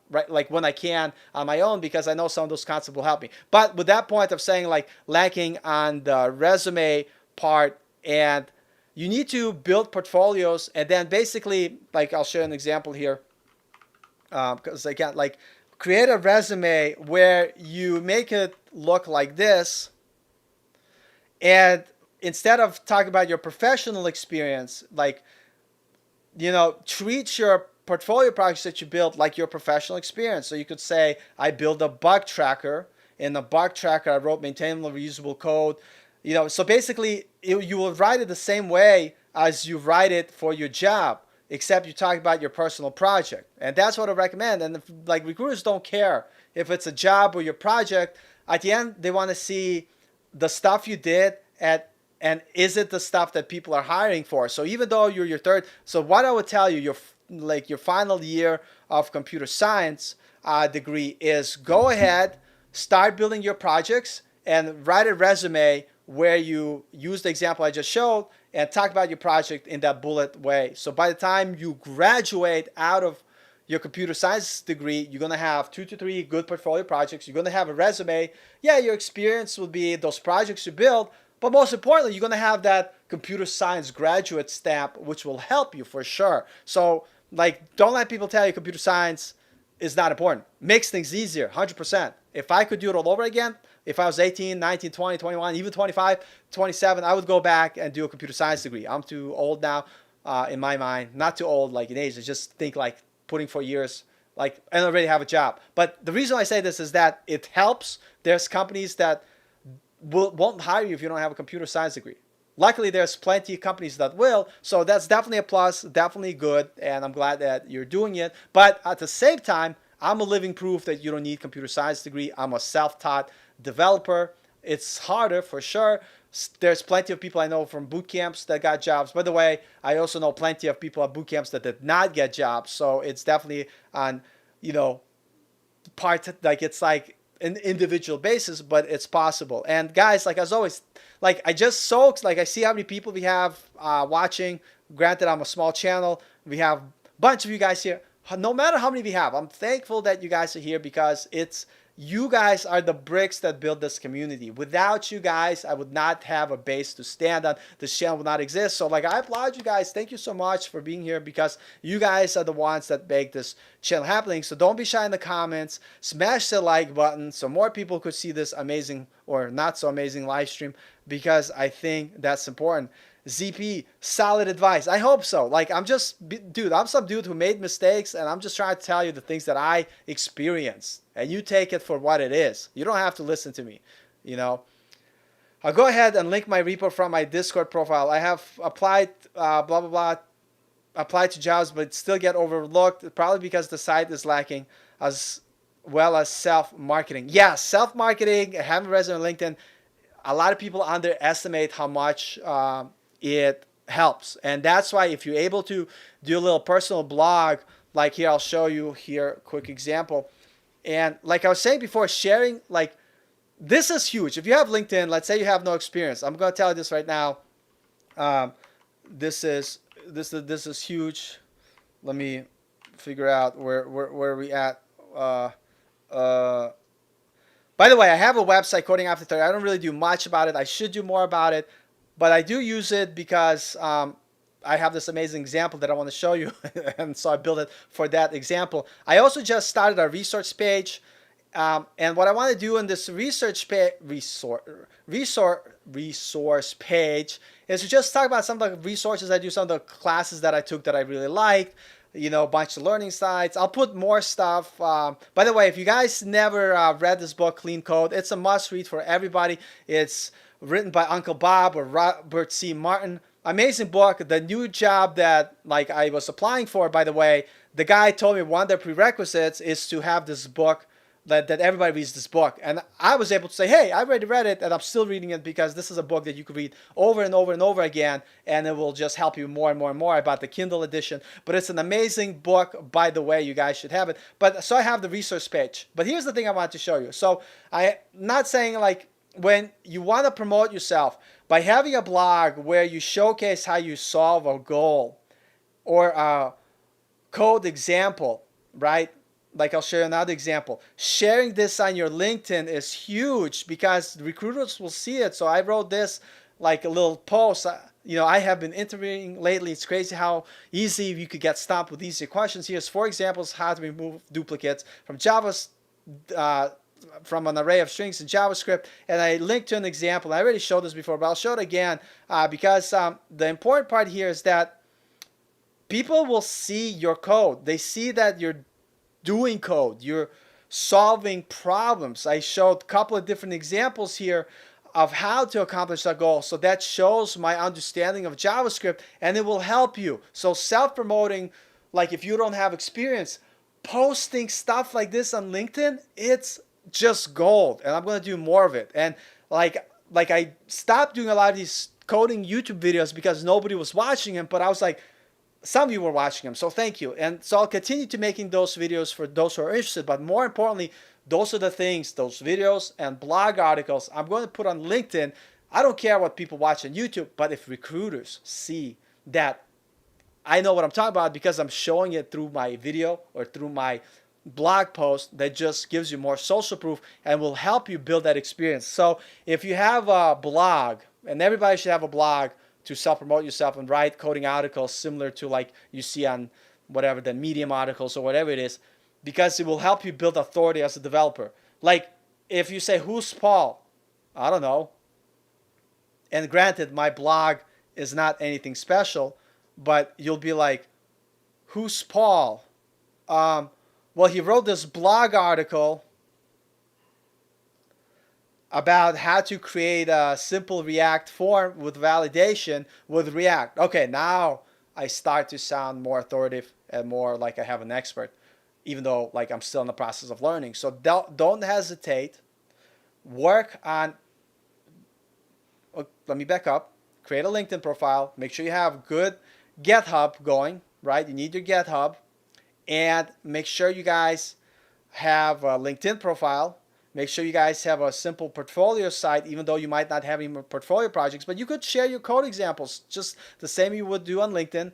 when I can on my own because I know some of those concepts will help me. But with that point of saying lacking on the resume part, and you need to build portfolios, and then basically I'll share an example here because I can't create a resume where you make it look like this, and instead of talking about your professional experience, treat your portfolio projects that you build like your professional experience. So you could say, I built a bug tracker. In the bug tracker, I wrote maintainable, reusable code. So basically, you will write it the same way as you write it for your job, except you talk about your personal project. And that's what I recommend. And recruiters don't care if it's a job or your project. At the end, they want to see the stuff you did and is it the stuff that people are hiring for? So even though you're your third, so what I would tell you, your final year of computer science degree is go ahead, start building your projects, and write a resume where you use the example I just showed and talk about your project in that bullet way. So by the time you graduate out of your computer science degree, you're going to have 2 to 3 good portfolio projects. You're going to have a resume. Yeah, your experience will be those projects you build, but most importantly, you're going to have that computer science graduate stamp, which will help you for sure. So don't let people tell you computer science is not important. Makes things easier, 100%. If I could do it all over again, if I was 18, 19, 20, 21, even 25, 27, I would go back and do a computer science degree. I'm too old now in my mind. Not too old in age. I just think putting 4 years like, and already have a job. But the reason I say this is that it helps. There's companies that won't hire you if you don't have a computer science degree. Luckily, there's plenty of companies that will, so that's definitely a plus, definitely good, and I'm glad that you're doing it. But at the same time, I'm a living proof that you don't need computer science degree. I'm a self-taught developer. It's harder for sure. There's plenty of people I know from boot camps that got jobs. By the way, I also know plenty of people at boot camps that did not get jobs. So it's definitely on, you know, part, like it's like an individual basis, but it's possible. And guys, like as always, like I just soaked, like I see how many people we have watching. Granted, I'm a small channel. We have a bunch of you guys here. No matter how many we have, I'm thankful that you guys are here because it's, you guys are the bricks that build this community. Without you guys, I would not have a base to stand on. This channel would not exist. So like, I applaud you guys. Thank you so much for being here because you guys are the ones that make this channel happening. So don't be shy in the comments. Smash the like button so more people could see this amazing or not so amazing live stream because I think that's important. ZP, solid advice. I hope so. Like, I'm just, dude, I'm some dude who made mistakes, and I'm just trying to tell you the things that I experienced. And you take it for what it is. You don't have to listen to me, you know. I'll go ahead and link my repo from my Discord profile. I have applied, blah, blah, blah, applied to jobs, but still get overlooked, probably because the site is lacking as well as self-marketing. Yeah, self-marketing, having a resume on LinkedIn, a lot of people underestimate how much it helps. And that's why if you're able to do a little personal blog, like here, I'll show you here, quick example. And like I was saying before, sharing, like, this is huge. If you have LinkedIn, let's say you have no experience. I'm going to tell you this right now. This is huge. Let me figure out where we at. By the way, I have a website, Coding After 30. I don't really do much about it. I should do more about it. But I do use it because I have this amazing example that I want to show you. And so I built it for that example. I also just started a resource page. And what I want to do in this resource page is to just talk about some of the resources I do, some of the classes that I took that I really liked, you know, a bunch of learning sites. I'll put more stuff. By the way, if you guys never read this book, Clean Code, it's a must read for everybody. It's written by Uncle Bob or Robert C. Martin. Amazing book. The new job that like I was applying for, by the way, the guy told me one of the prerequisites is to have this book, that everybody reads this book. And I was able to say, hey, I already read it and I'm still reading it because this is a book that you could read over and over and over again and it will just help you more and more and more. I bought the Kindle edition, but it's an amazing book, by the way. You guys should have it. But so I have the resource page. But here's the thing I want to show you. So I'm not saying like, when you want to promote yourself by having a blog where you showcase how you solve a goal or a code example, right? Like I'll show you another example. Sharing this on your LinkedIn is huge because recruiters will see it. So I wrote this like a little post. You know, I have been interviewing lately. It's crazy how easy you could get stumped with easy questions. Here's 4 examples how to remove duplicates from Java's from an array of strings in JavaScript, and I linked to an example. I already showed this before, but I'll show it again because the important part here is that people will see your code. They see that you're doing code, you're solving problems. I showed a couple of different examples here of how to accomplish that goal. So that shows my understanding of JavaScript, and it will help you. So self-promoting, like if you don't have experience, posting stuff like this on LinkedIn, it's just gold, and I'm going to do more of it. And like I stopped doing a lot of these coding YouTube videos because nobody was watching them, but I was like, some of you were watching them, so thank you. And so I'll continue to making those videos for those who are interested, but more importantly, those are the things, those videos and blog articles I'm going to put on LinkedIn. I don't care what people watch on YouTube, but if recruiters see that I know what I'm talking about because I'm showing it through my video or through my blog post, that just gives you more social proof and will help you build that experience. So if you have a blog, and everybody should have a blog to self-promote yourself and write coding articles similar to like you see on whatever, the Medium articles or whatever it is, because it will help you build authority as a developer. Like if you say, who's Paul? I don't know. And granted, my blog is not anything special, but you'll be like, who's Paul? Well, he wrote this blog article about how to create a simple React form with validation with React. Okay, now I start to sound more authoritative and more like I have an expert, even though like I'm still in the process of learning. So don't hesitate. Work on. Let me back up. Create a LinkedIn profile. Make sure you have good GitHub going. Right, you need your GitHub, and make sure you guys have a LinkedIn profile. Make sure you guys have a simple portfolio site, even though you might not have any portfolio projects, but you could share your code examples just the same you would do on LinkedIn,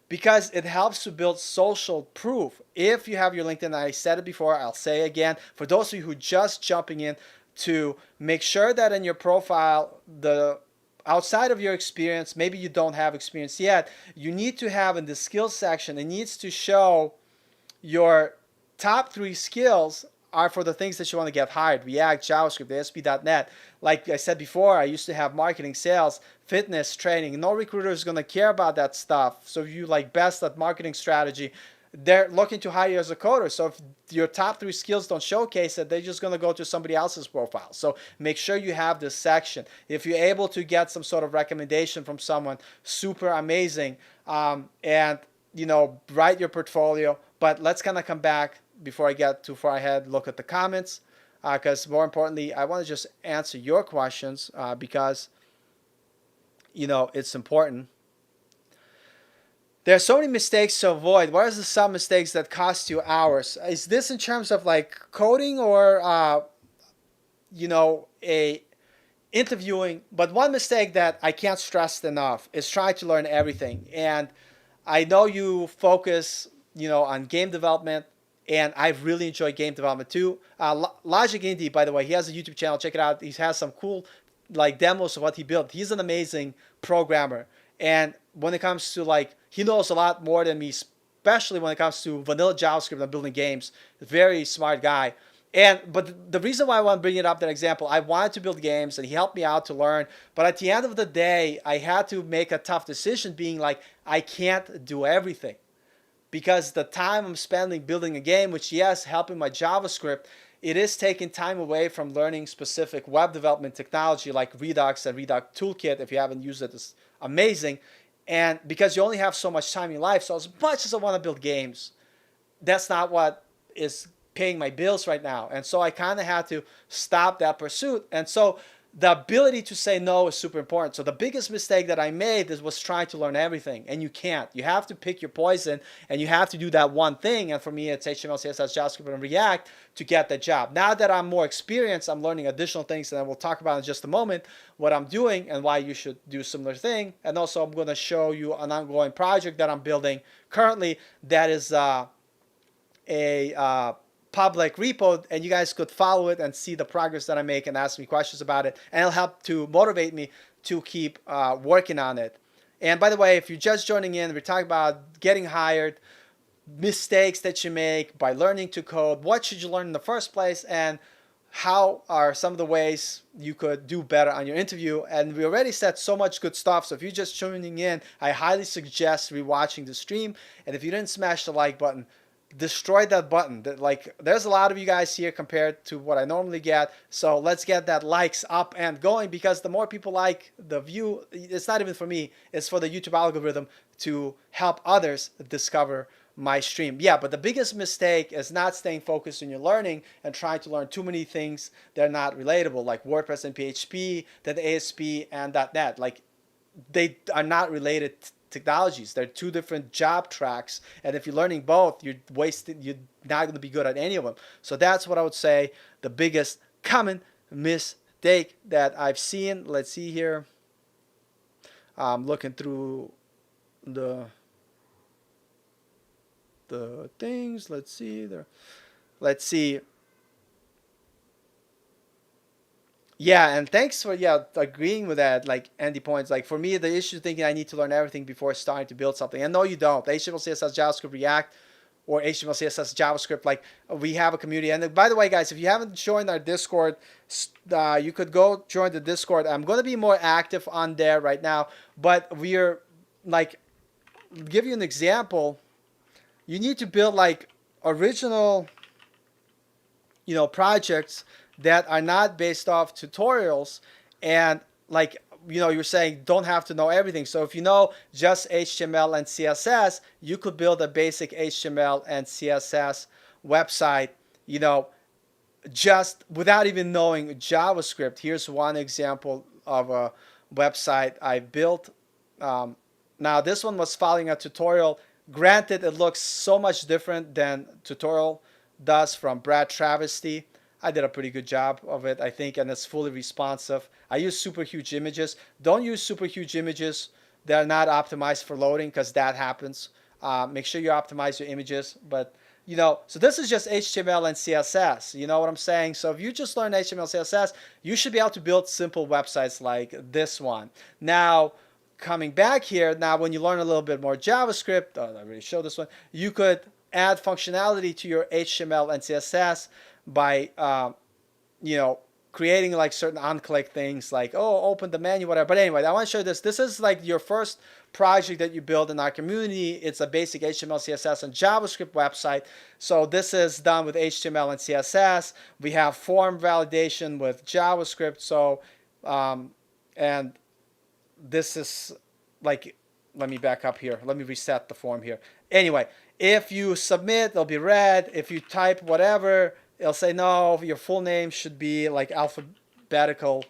because it helps to build social proof. If you have your LinkedIn, I said it before, I'll say again, for those of you who are just jumping in, to make sure that in your profile, the outside of your experience, maybe you don't have experience yet, you need to have in the skills section, it needs to show your top 3 skills are for the things that you want to get hired: React, JavaScript, ASP.NET. Like I said before, I used to have marketing, sales, fitness, training. No recruiter is going to care about that stuff. So if you like best at marketing strategy, they're looking to hire you as a coder. So if your top 3 skills don't showcase it, they're just going to go to somebody else's profile. So make sure you have this section. If you're able to get some sort of recommendation from someone, super amazing. And, write your portfolio. But let's kind of come back before I get too far ahead, look at the comments, because more importantly, I want to just answer your questions because, it's important. There are so many mistakes to avoid. What are some mistakes that cost you hours? Is this in terms of like coding or, a interviewing? But one mistake that I can't stress enough is trying to learn everything. And I know you focus, on game development, and I really enjoy game development too. Logic Indie, by the way, he has a YouTube channel. Check it out. He has some cool like demos of what he built. He's an amazing programmer. And when it comes to like, he knows a lot more than me, especially when it comes to vanilla JavaScript and building games. Very smart guy. But the reason why I want to bring it up, that example, I wanted to build games and he helped me out to learn. But at the end of the day, I had to make a tough decision, being like, I can't do everything. Because the time I'm spending building a game, which yes, helping my JavaScript, it is taking time away from learning specific web development technology like Redux and Redux Toolkit. If you haven't used it, it's amazing. And because you only have so much time in your life, so as much as I want to build games, that's not what is paying my bills right now. And so I kind of had to stop that pursuit. And so the ability to say no is super important. So the biggest mistake that I made was trying to learn everything, and you can't. You have to pick your poison, and you have to do that one thing. And for me, it's HTML, CSS, JavaScript, and React to get the job. Now that I'm more experienced, I'm learning additional things, and we'll talk about in just a moment what I'm doing and why you should do a similar thing. And also, I'm going to show you an ongoing project that I'm building currently that is a public repo, and you guys could follow it and see the progress that I make and ask me questions about it, and it'll help to motivate me to keep working on it. And by the way, if you're just joining in, we're talking about getting hired, mistakes that you make by learning to code, what should you learn in the first place, and how are some of the ways you could do better on your interview. And we already said so much good stuff, so if you're just tuning in, I highly suggest rewatching the stream. And if you didn't smash the like button, destroy that button. Like, there's a lot of you guys here compared to what I normally get, so let's get that likes up and going, because the more people like the view, it's not even for me, it's for the YouTube algorithm to help others discover my stream. Yeah, but the biggest mistake is not staying focused on your learning and trying to learn too many things that are not relatable, like WordPress and PHP, then ASP and .NET. Like, they are not related technologies. They're two different job tracks, and if you're learning both, you're not going to be good at any of them. So that's what I would say the biggest common mistake that I've seen. Let's see here. I'm looking through the things. Let's see there. Let's see. Yeah, and thanks for agreeing with that, like Andy points. Like, for me, the issue is thinking I need to learn everything before starting to build something. And no, you don't. HTML, CSS, JavaScript, React, or HTML, CSS, JavaScript. Like, we have a community. And by the way, guys, if you haven't joined our Discord, you could go join the Discord. I'm going to be more active on there right now. But we're, like, give you an example. You need to build, like, original, projects that are not based off tutorials, and like, you're saying don't have to know everything. So if you know just HTML and CSS, you could build a basic HTML and CSS website, you know, just without even knowing JavaScript. Here's one example of a website I built. Now this one was following a tutorial. Granted, it looks so much different than tutorial does from Brad Travesty. I did a pretty good job of it, I think, and it's fully responsive. I use super huge images. Don't use super huge images that are not optimized for loading, because that happens. Make sure you optimize your images. But, so this is just HTML and CSS. You know what I'm saying? So if you just learn HTML, CSS, you should be able to build simple websites like this one. Now, coming back here, now when you learn a little bit more JavaScript, I already showed this one, you could add functionality to your HTML and CSS by creating like certain on-click things, like, oh, open the menu, whatever. But anyway, I want to show you this. This is like your first project that you build in our community. It's a basic HTML, CSS, and JavaScript website. So this is done with HTML and CSS. We have form validation with JavaScript. So and this is like, let me back up here. Let me reset the form here. Anyway, if you submit, it'll be red. If you type whatever, it'll say no, your full name should be like alphabetical,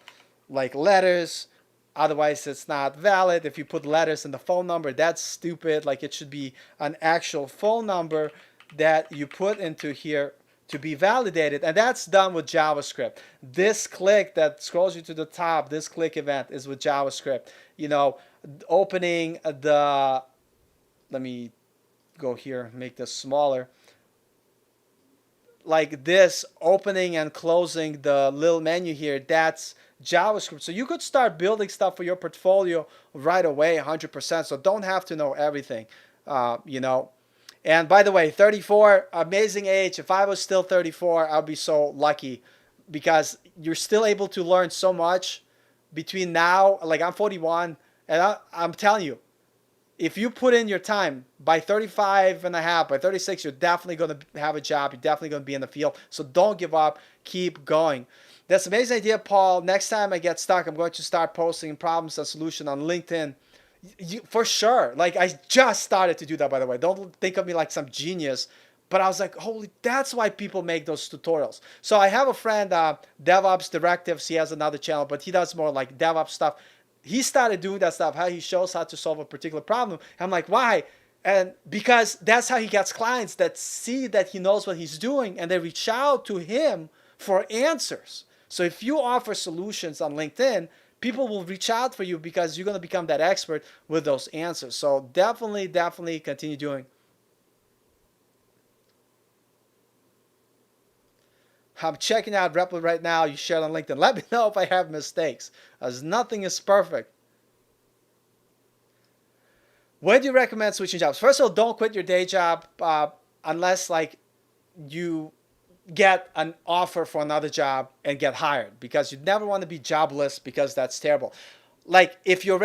like letters. Otherwise, it's not valid. If you put letters in the phone number, that's stupid. Like, it should be an actual phone number that you put into here to be validated. And that's done with JavaScript. This click that scrolls you to the top, this click event is with JavaScript. Opening the, let me go here, make this smaller. Like this, opening and closing the little menu here, that's JavaScript. So you could start building stuff for your portfolio right away, 100%. So don't have to know everything, And by the way, 34, amazing age. If I was still 34, I'd be so lucky, because you're still able to learn so much between now. Like, I'm 41, and I'm telling you, if you put in your time, by 35 and a half, by 36, you're definitely going to have a job. You're definitely going to be in the field. So don't give up. Keep going. That's an amazing idea, Paul. Next time I get stuck, I'm going to start posting problems and solution on LinkedIn. For sure. Like, I just started to do that, by the way. Don't think of me like some genius. But I was like, holy, that's why people make those tutorials. So I have a friend, DevOps Directives. He has another channel, but he does more like DevOps stuff. He started doing that stuff, how he shows how to solve a particular problem. I'm like, why? And because that's how he gets clients that see that he knows what he's doing, and they reach out to him for answers. So if you offer solutions on LinkedIn, people will reach out for you because you're going to become that expert with those answers. So definitely continue doing. I'm checking out Replit right now. You shared on LinkedIn. Let me know if I have mistakes, as nothing is perfect. When do you recommend switching jobs? First of all, don't quit your day job unless like you get an offer for another job and get hired, because you never want to be jobless, because that's terrible. Like, if you're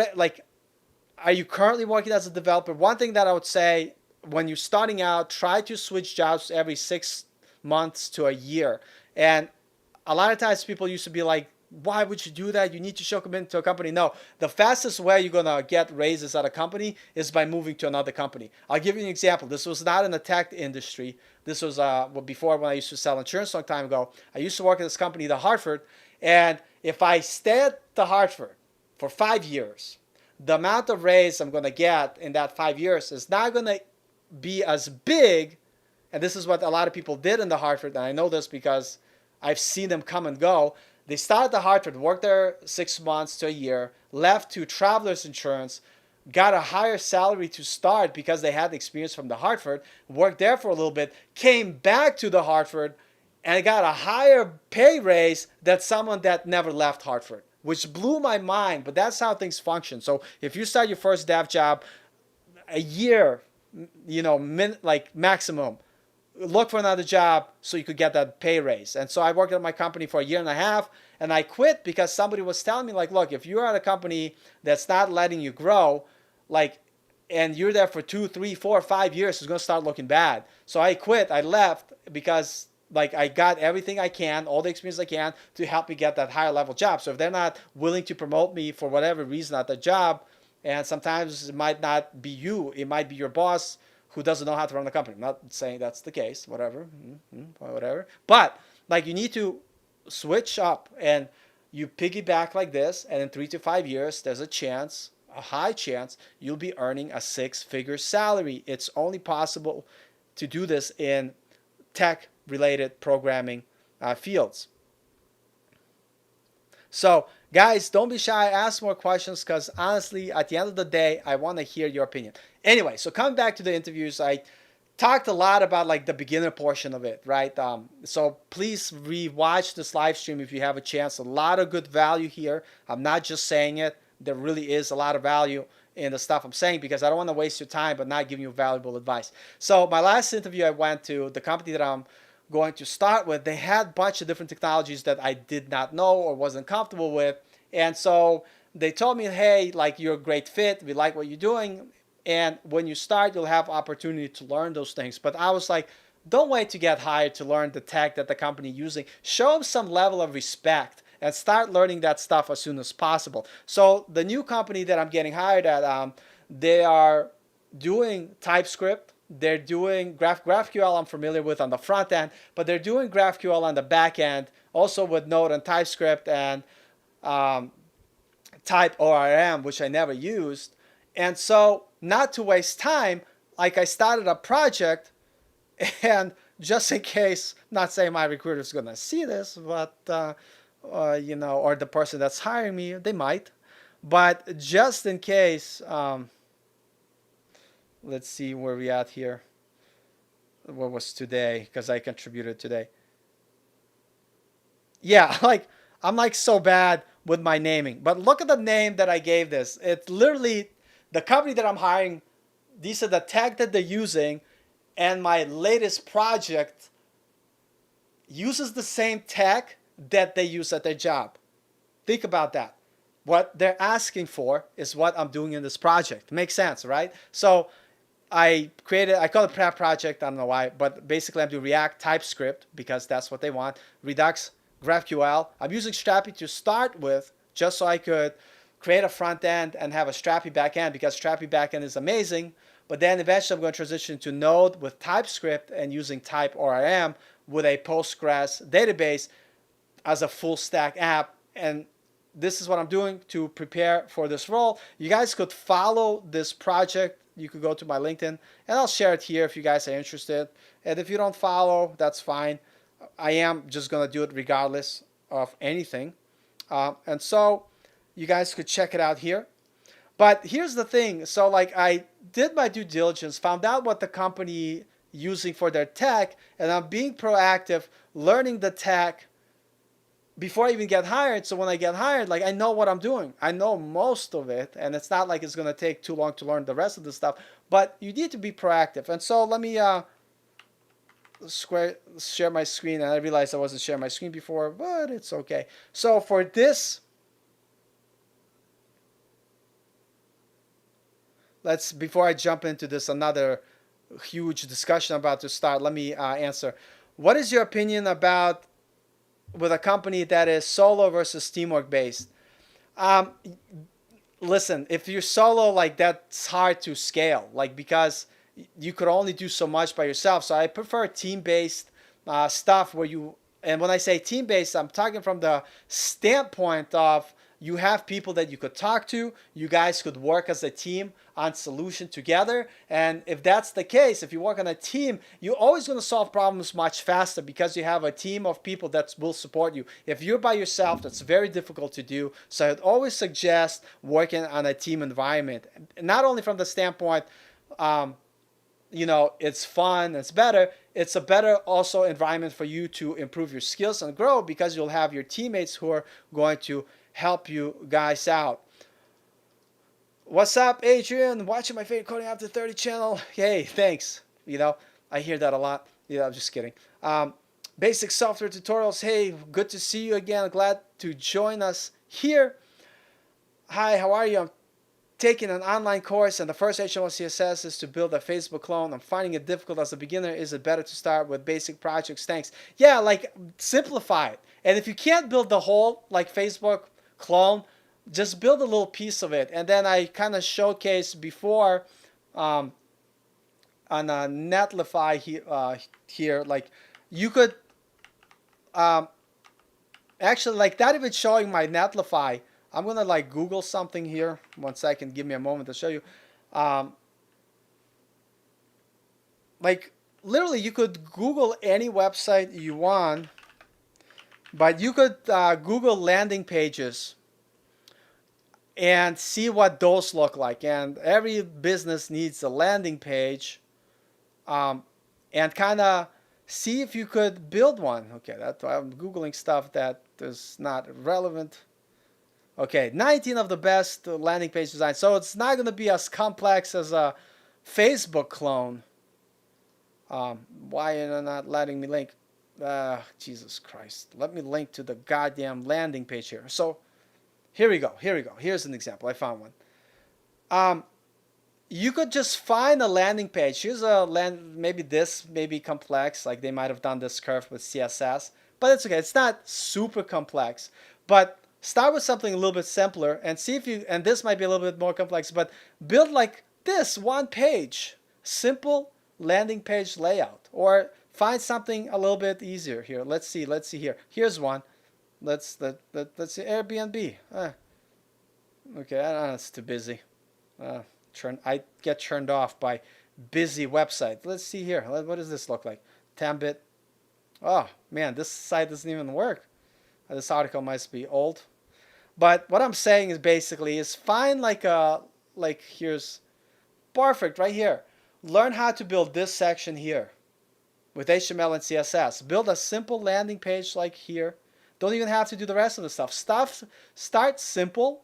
are you currently working as a developer? One thing that I would say, when you're starting out, try to switch jobs every 6 months to a year. And a lot of times people used to be like, why would you do that? You need to show commitment to a company. No, the fastest way you're going to get raises at a company is by moving to another company. I'll give you an example. This was not in the tech industry. This was before, when I used to sell insurance a long time ago. I used to work at this company, The Hartford. And if I stay at The Hartford for 5 years, the amount of raise I'm going to get in that 5 years is not going to be as big. And this is what a lot of people did in The Hartford. And I know this because I've seen them come and go. They started at Hartford, worked there 6 months to a year, left to Travelers Insurance, got a higher salary to start because they had experience from the Hartford, worked there for a little bit, came back to the Hartford, and got a higher pay raise than someone that never left Hartford, which blew my mind. But that's how things function. So if you start your first dev job, a year, maximum, look for another job so you could get that pay raise. And so I worked at my company for a year and a half, and I quit because somebody was telling me, like, look, if you're at a company that's not letting you grow, like, and you're there for 2, 3, 4, 5 years, it's going to start looking bad. So I quit. I left because like I got everything I can, all the experience I can to help me get that higher level job. So if they're not willing to promote me for whatever reason at the job, and sometimes it might not be you, it might be your boss who doesn't know how to run the company. I'm not saying that's the case, whatever, whatever. But like you need to switch up and you piggyback like this, and in 3 to 5 years, there's a chance, a high chance, you'll be earning a six-figure salary. It's only possible to do this in tech-related programming fields. So, guys, don't be shy. Ask more questions because honestly, at the end of the day, I want to hear your opinion. Anyway, so coming back to the interviews, I talked a lot about like the beginner portion of it, right? So please re-watch this live stream if you have a chance. A lot of good value here. I'm not just saying it. There really is a lot of value in the stuff I'm saying because I don't want to waste your time but not giving you valuable advice. So my last interview I went to, the company that I'm going to start with, they had a bunch of different technologies that I did not know or wasn't comfortable with. And so they told me, hey, like you're a great fit. We like what you're doing. And when you start, you'll have opportunity to learn those things. But I was like, don't wait to get hired to learn the tech that the company is using. Show them some level of respect and start learning that stuff as soon as possible. So the new company that I'm getting hired at, they are doing TypeScript. They're doing GraphQL I'm familiar with on the front end, but they're doing GraphQL on the back end, also with Node and TypeScript and Type ORM, which I never used. And so, not to waste time, like I started a project, and just in case, not saying my recruiter is gonna see this, but or the person that's hiring me, they might. But just in case, let's see where we at here. What was today? Because I contributed today. Yeah, like I'm like so bad with my naming. But look at the name that I gave this. It's literally the company that I'm hiring. These are the tag that they're using, and my latest project uses the same tag that they use at their job. Think about that. What they're asking for is what I'm doing in this project. Makes sense, right? So I call it Prep Project, I don't know why, but basically I'm doing React TypeScript because that's what they want. Redux, GraphQL. I'm using Strapi to start with just so I could create a front end and have a Strapi back end because Strapi back end is amazing. But then eventually I'm going to transition to Node with TypeScript and using Type ORM with a Postgres database as a full stack app. And this is what I'm doing to prepare for this role. You guys could follow this project. You could go to my LinkedIn and I'll share it here if you guys are interested. And if you don't follow, that's fine. I am just going to do it regardless of anything. And so you guys could check it out here. But here's the thing. So like I did my due diligence, found out what the company using for their tech, and I'm being proactive, learning the tech before I even get hired. So when I get hired, like I know what I'm doing. I know most of it, and it's not like it's going to take too long to learn the rest of the stuff, but you need to be proactive. And so let me share my screen, and I realized I wasn't sharing my screen before, but it's okay. So for this, before I jump into this another huge discussion about to start, let me answer. What is your opinion about with a company that is solo versus teamwork based? Listen, if you're solo, like that's hard to scale, like because you could only do so much by yourself. So I prefer team based stuff where you, and when I say team based, I'm talking from the standpoint of you have people that you could talk to. You guys could work as a team on solution together. And if that's the case, if you work on a team, you're always going to solve problems much faster because you have a team of people that will support you. If you're by yourself, that's very difficult to do. So I'd always suggest working on a team environment. Not only from the standpoint, it's fun, it's better. It's a better also environment for you to improve your skills and grow because you'll have your teammates who are going to help you guys out. What's up, Adrian? Watching my favorite coding after 30 channel. Hey, thanks. I hear that a lot. I'm just kidding. Basic software tutorials. Hey, good to see you again. Glad to join us here. Hi, how are you? taking an online course and the first HTML CSS is to build a Facebook clone. I'm finding it difficult as a beginner. Is it better to start with basic projects? Thanks. Yeah, like simplify it. And if you can't build the whole like Facebook clone, just build a little piece of it. And then I kind of showcased before um, on Netlify here, like you could actually like not even showing my Netlify. I'm gonna like Google something here. 1 second, give me a moment to show you. Um, like literally, you could Google any website you want, but you could Google landing pages and see what those look like. And every business needs a landing page, um, and kind of see if you could build one. Okay, that I'm Googling stuff that is not relevant. Okay, 19 of the best landing page designs. So it's not going to be as complex as a Facebook clone. Why are you not letting me link? Jesus Christ. Let me link to the goddamn landing page here. So here we go. Here we go. Here's an example. I found one. You could just find a landing page. Here's a maybe this may be complex. Like they might have done this curve with CSS. But it's okay. It's not super complex. But start with something a little bit simpler and see if you, and this might be a little bit more complex, but build like this one page. Simple landing page layout. Or find something a little bit easier here. Let's see here. Here's one. Let's see Airbnb. Okay, I don't know, it's too busy. I get turned off by busy website. Let's see here. What does this look like? 10-bit. Oh man, this site doesn't even work. This article must be old. But what I'm saying is basically is find like here's perfect right here. Learn how to build this section here with HTML and CSS. Build a simple landing page like here. Don't even have to do the rest of the stuff. Start simple.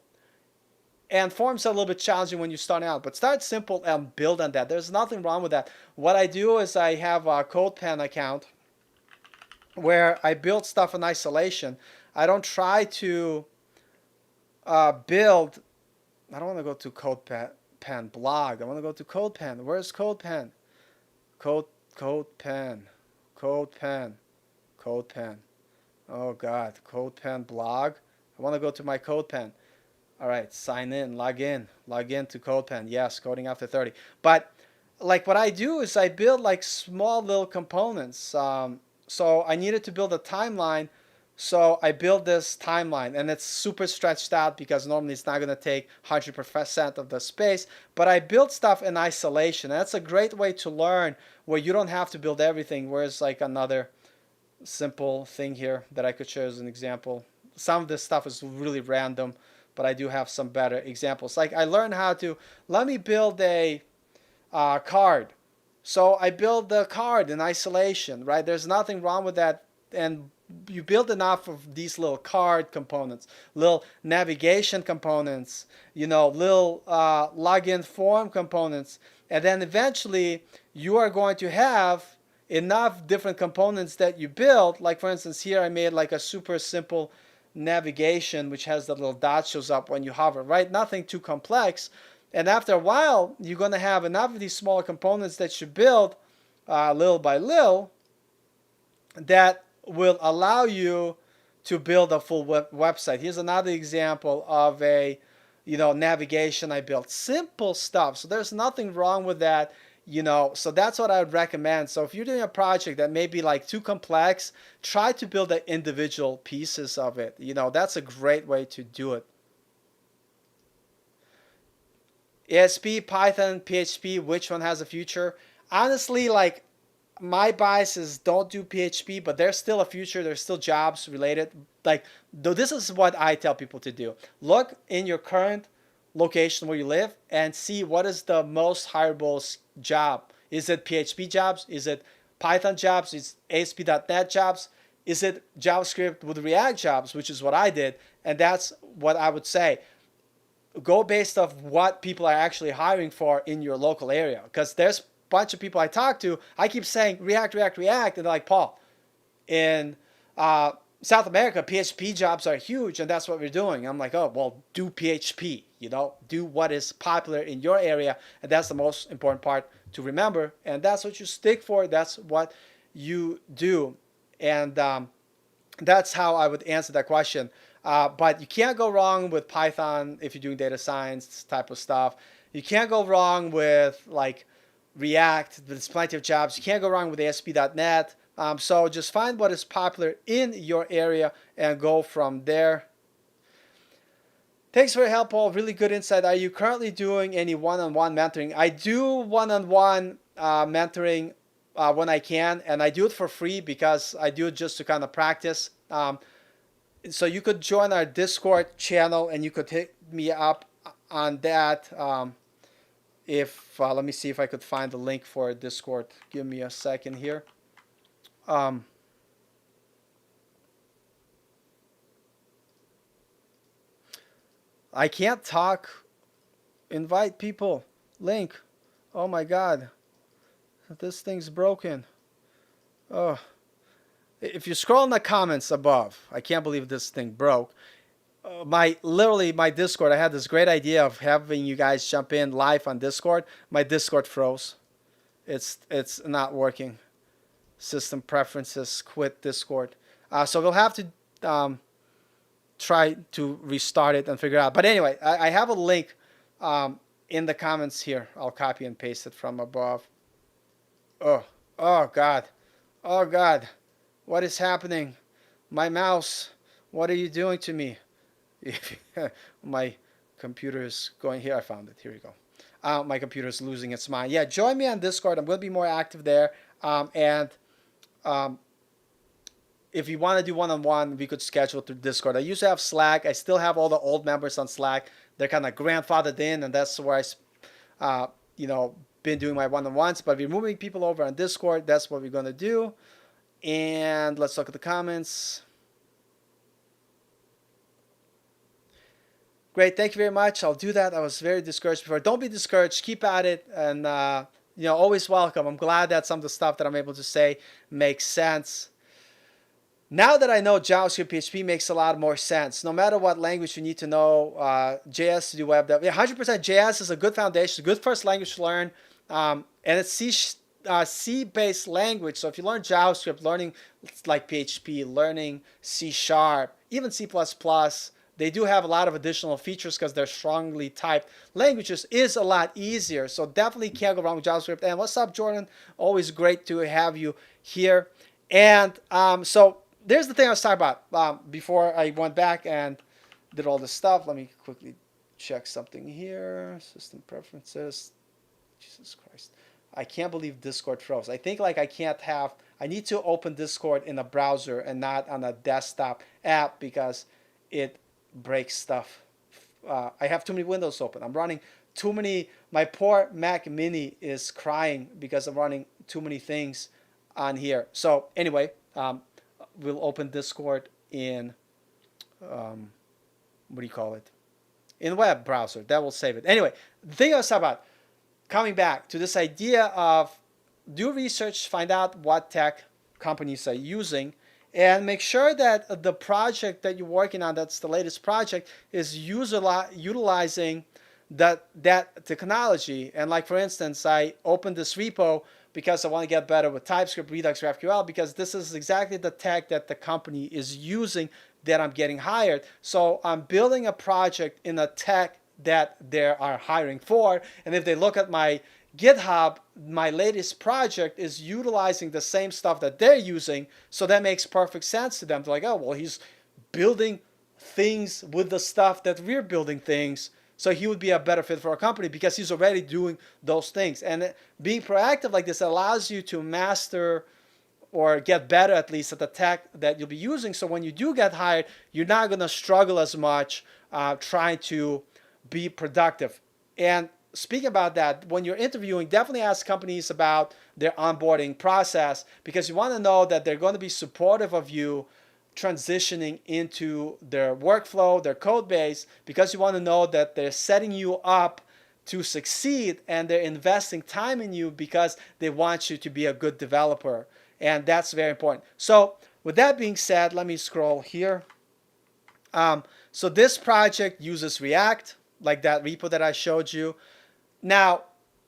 And forms are a little bit challenging when you're starting out, but start simple and build on that. There's nothing wrong with that. What I do is I have a CodePen account where I build stuff in isolation. I don't try to build. I don't want to go to CodePen blog. I want to go to CodePen. Where's CodePen? CodePen. Oh God, CodePen blog. I want to go to my CodePen. All right, sign in, log in to CodePen. Yes, coding after 30. But like what I do is I build like small little components. So I needed to build a timeline. So I build this timeline, and it's super stretched out because normally it's not going to take 100% of the space. But I build stuff in isolation. And that's a great way to learn where you don't have to build everything. Whereas like another simple thing here that I could show as an example. Some of this stuff is really random, but I do have some better examples. Like I learned how to, let me build a card. So I build the card in isolation, right? There's nothing wrong with that. And you build enough of these little card components, little navigation components, little login form components. And then eventually you are going to have enough different components that you build. Like for instance, here I made like a super simple navigation which has the little dot shows up when you hover, right? Nothing too complex. And after a while you're going to have enough of these smaller components that you build little by little that will allow you to build a full website. Here's another example of a navigation I built. Simple stuff. So there's nothing wrong with that. So that's what I would recommend. So if you're doing a project that may be like too complex, try to build the individual pieces of it. That's a great way to do it. ASP, Python, PHP, which one has a future? Honestly, like my bias is don't do PHP, but there's still a future. There's still jobs related. Like, this is what I tell people to do. Look in your current location where you live and see what is the most hireable job. Is it PHP jobs? Is it Python jobs? Is it ASP.NET jobs? Is it JavaScript with React jobs, which is what I did? And that's what I would say. Go based off what people are actually hiring for in your local area. Because there's a bunch of people I talk to, I keep saying React, React, React. And they're like, Paul, in South America, PHP jobs are huge, and that's what we're doing. I'm like, oh, well, do PHP. do what is popular in your area, and that's the most important part to remember. And that's what you stick for. That's what you do, and that's how I would answer that question. But you can't go wrong with Python if you're doing data science type of stuff. You can't go wrong with like React. There's plenty of jobs. You can't go wrong with ASP.NET. So just find what is popular in your area and go from there. Thanks for your help, Paul. Really good insight. Are you currently doing any one-on-one mentoring? I do one-on-one mentoring when I can, and I do it for free because I do it just to kind of practice. So you could join our Discord channel and you could hit me up on that. If let me see if I could find the link for Discord. Give me a second here. I can't talk. Invite people. Link. Oh my God. This thing's broken. Oh. If you scroll in the comments above, I can't believe this thing broke. My Discord, I had this great idea of having you guys jump in live on Discord. My Discord froze. It's not working. System preferences, quit Discord. So we'll have to try to restart it and figure it out. But anyway, I have a link in the comments here. I'll copy and paste it from above. Oh God. Oh God. What is happening? My mouse. What are you doing to me? My computer is going here. I found it. Here you go. My computer is losing its mind. Yeah, join me on Discord. I'm going to be more active there. And if you want to do one-on-one, we could schedule through Discord. I used to have Slack. I still have all the old members on Slack. They're kind of grandfathered in, and that's where I, been doing my one-on-ones. But we're moving people over on Discord. That's what we're going to do. And let's look at the comments. Great, thank you very much. I'll do that. I was very discouraged before. Don't be discouraged. Keep at it, and always welcome. I'm glad that some of the stuff that I'm able to say makes sense. Now that I know JavaScript, PHP makes a lot more sense. No matter what language you need to know, JS to do web dev. 100% JS is a good foundation, a good first language to learn, and it's C-based language. So if you learn JavaScript, learning like PHP, learning C#, even C++, they do have a lot of additional features because they're strongly typed languages, is a lot easier. So definitely can't go wrong with JavaScript. And what's up, Jordan? Always great to have you here. And so there's the thing I was talking about before I went back and did all this stuff. Let me quickly check something here. System preferences. Jesus Christ. I can't believe Discord froze. I think like I need to open Discord in a browser and not on a desktop app because it breaks stuff. I have too many windows open. I'm running too many. My poor Mac Mini is crying because I'm running too many things on here. So anyway, we'll open Discord in, in web browser. That will save it. Anyway, the thing I was talking about, coming back to this idea of do research, find out what tech companies are using, and make sure that the project that you're working on, that's the latest project, is utilizing that technology. And like, for instance, I opened this repo because I want to get better with TypeScript, Redux, GraphQL, because this is exactly the tech that the company is using that I'm getting hired. So I'm building a project in a tech that they are hiring for. And if they look at my GitHub, my latest project is utilizing the same stuff that they're using. So that makes perfect sense to them. They're like, oh, well, he's building things with the stuff that we're building things. So he would be a better fit for our company because he's already doing those things. And being proactive like this allows you to master or get better at least at the tech that you'll be using. So when you do get hired, you're not going to struggle as much trying to be productive. And speaking about that, when you're interviewing, definitely ask companies about their onboarding process because you want to know that they're going to be supportive of you transitioning into their workflow, their code base, because you want to know that they're setting you up to succeed and they're investing time in you because they want you to be a good developer. And that's very important. So with that being said, let me scroll here. So this project uses React. like that repo that I showed you. Now,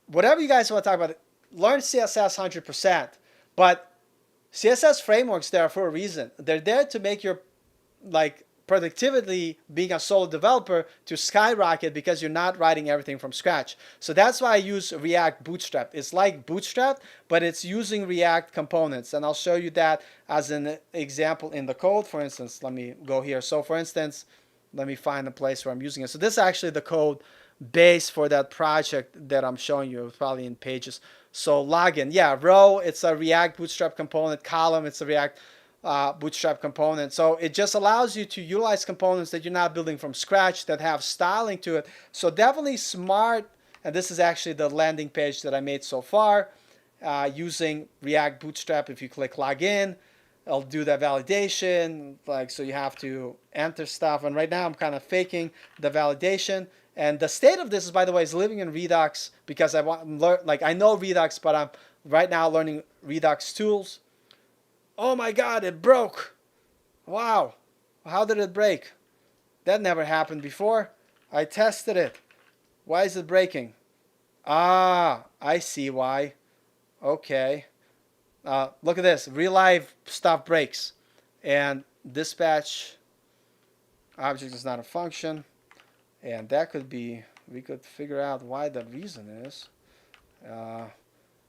whatever you guys want to talk about, learn CSS 100%. But CSS frameworks there for a reason. They're there to make your like productivity being a solo developer to skyrocket because you're not writing everything from scratch. So that's why I use React Bootstrap. It's like Bootstrap, but it's using React components. And I'll show you that as an example in the code. For instance, let me go here. So for instance, let me find a place where I'm using it. So this is actually the code base for that project that I'm showing you. It's probably in pages. So login, yeah, row, it's a React Bootstrap component. Column, it's a React Bootstrap component. So it just allows you to utilize components that you're not building from scratch that have styling to it. So definitely smart. And this is actually the landing page that I made so far using React Bootstrap. If you click login, it'll do that validation. Like, so you have to enter stuff. And right now I'm kind of faking the validation. And the state of this is, by the way, is living in Redux because I want like I know Redux, but I'm right now learning Redux tools. Oh my God, it broke. Wow. How did it break? That never happened before. I tested it. Why is it breaking? Ah, I see why. Okay. Look at this. Real life stuff breaks. And dispatch object is not a function. And that could be, we could figure out why the reason is.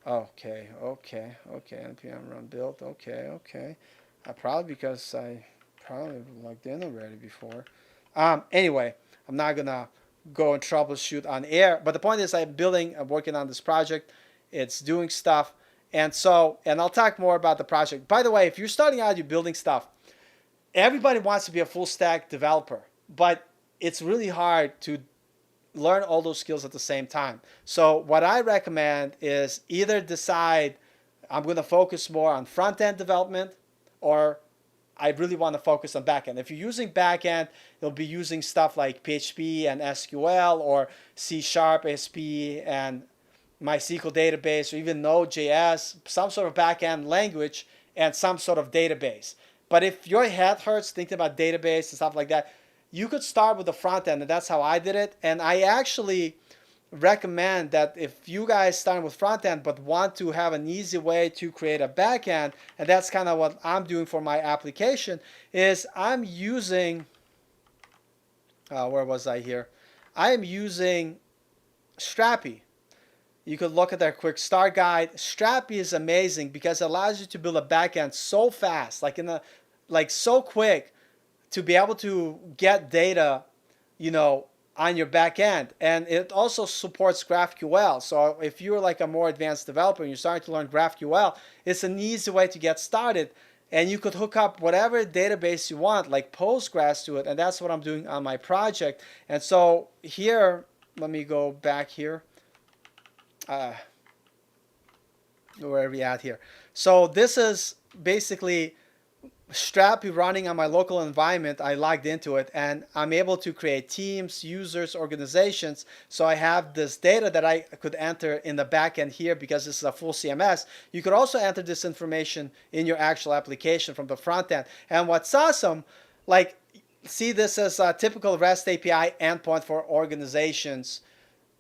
Okay, npm run build, okay. Probably because I probably logged in already before. Anyway, I'm not gonna go and troubleshoot on air, but the point is I'm working on this project. It's doing stuff. And I'll talk more about the project. By the way, if you're starting out, you're building stuff, everybody wants to be a full stack developer, but it's really hard to learn all those skills at the same time. So what I recommend is either decide I'm going to focus more on front-end development, or I really want to focus on back-end. If you're using back-end, you'll be using stuff like PHP and SQL or C#, ASP, and MySQL database, or even Node.js, some sort of back-end language and some sort of database. But if your head hurts thinking about database and stuff like that, you could start with the front end, and that's how I did it. And I actually recommend that if you guys start with front end but want to have an easy way to create a back end, and that's kind of what I'm doing for my application, is I'm using, where was I here? I am using Strappy. You could look at their quick start guide. Strappy is amazing because it allows you to build a backend so fast, like so quick, to be able to get data, on your back end. And it also supports GraphQL. So if you're like a more advanced developer and you're starting to learn GraphQL, it's an easy way to get started. And you could hook up whatever database you want, like Postgres, to it. And that's what I'm doing on my project. And so here, let me go back here. Where are we at here? So this is basically Strappy running on my local environment. I logged into it and I'm able to create teams, users, organizations. So I have this data that I could enter in the back end here because this is a full CMS. You could also enter this information in your actual application from the front end. And what's awesome, like, see this as a typical REST API endpoint for organizations,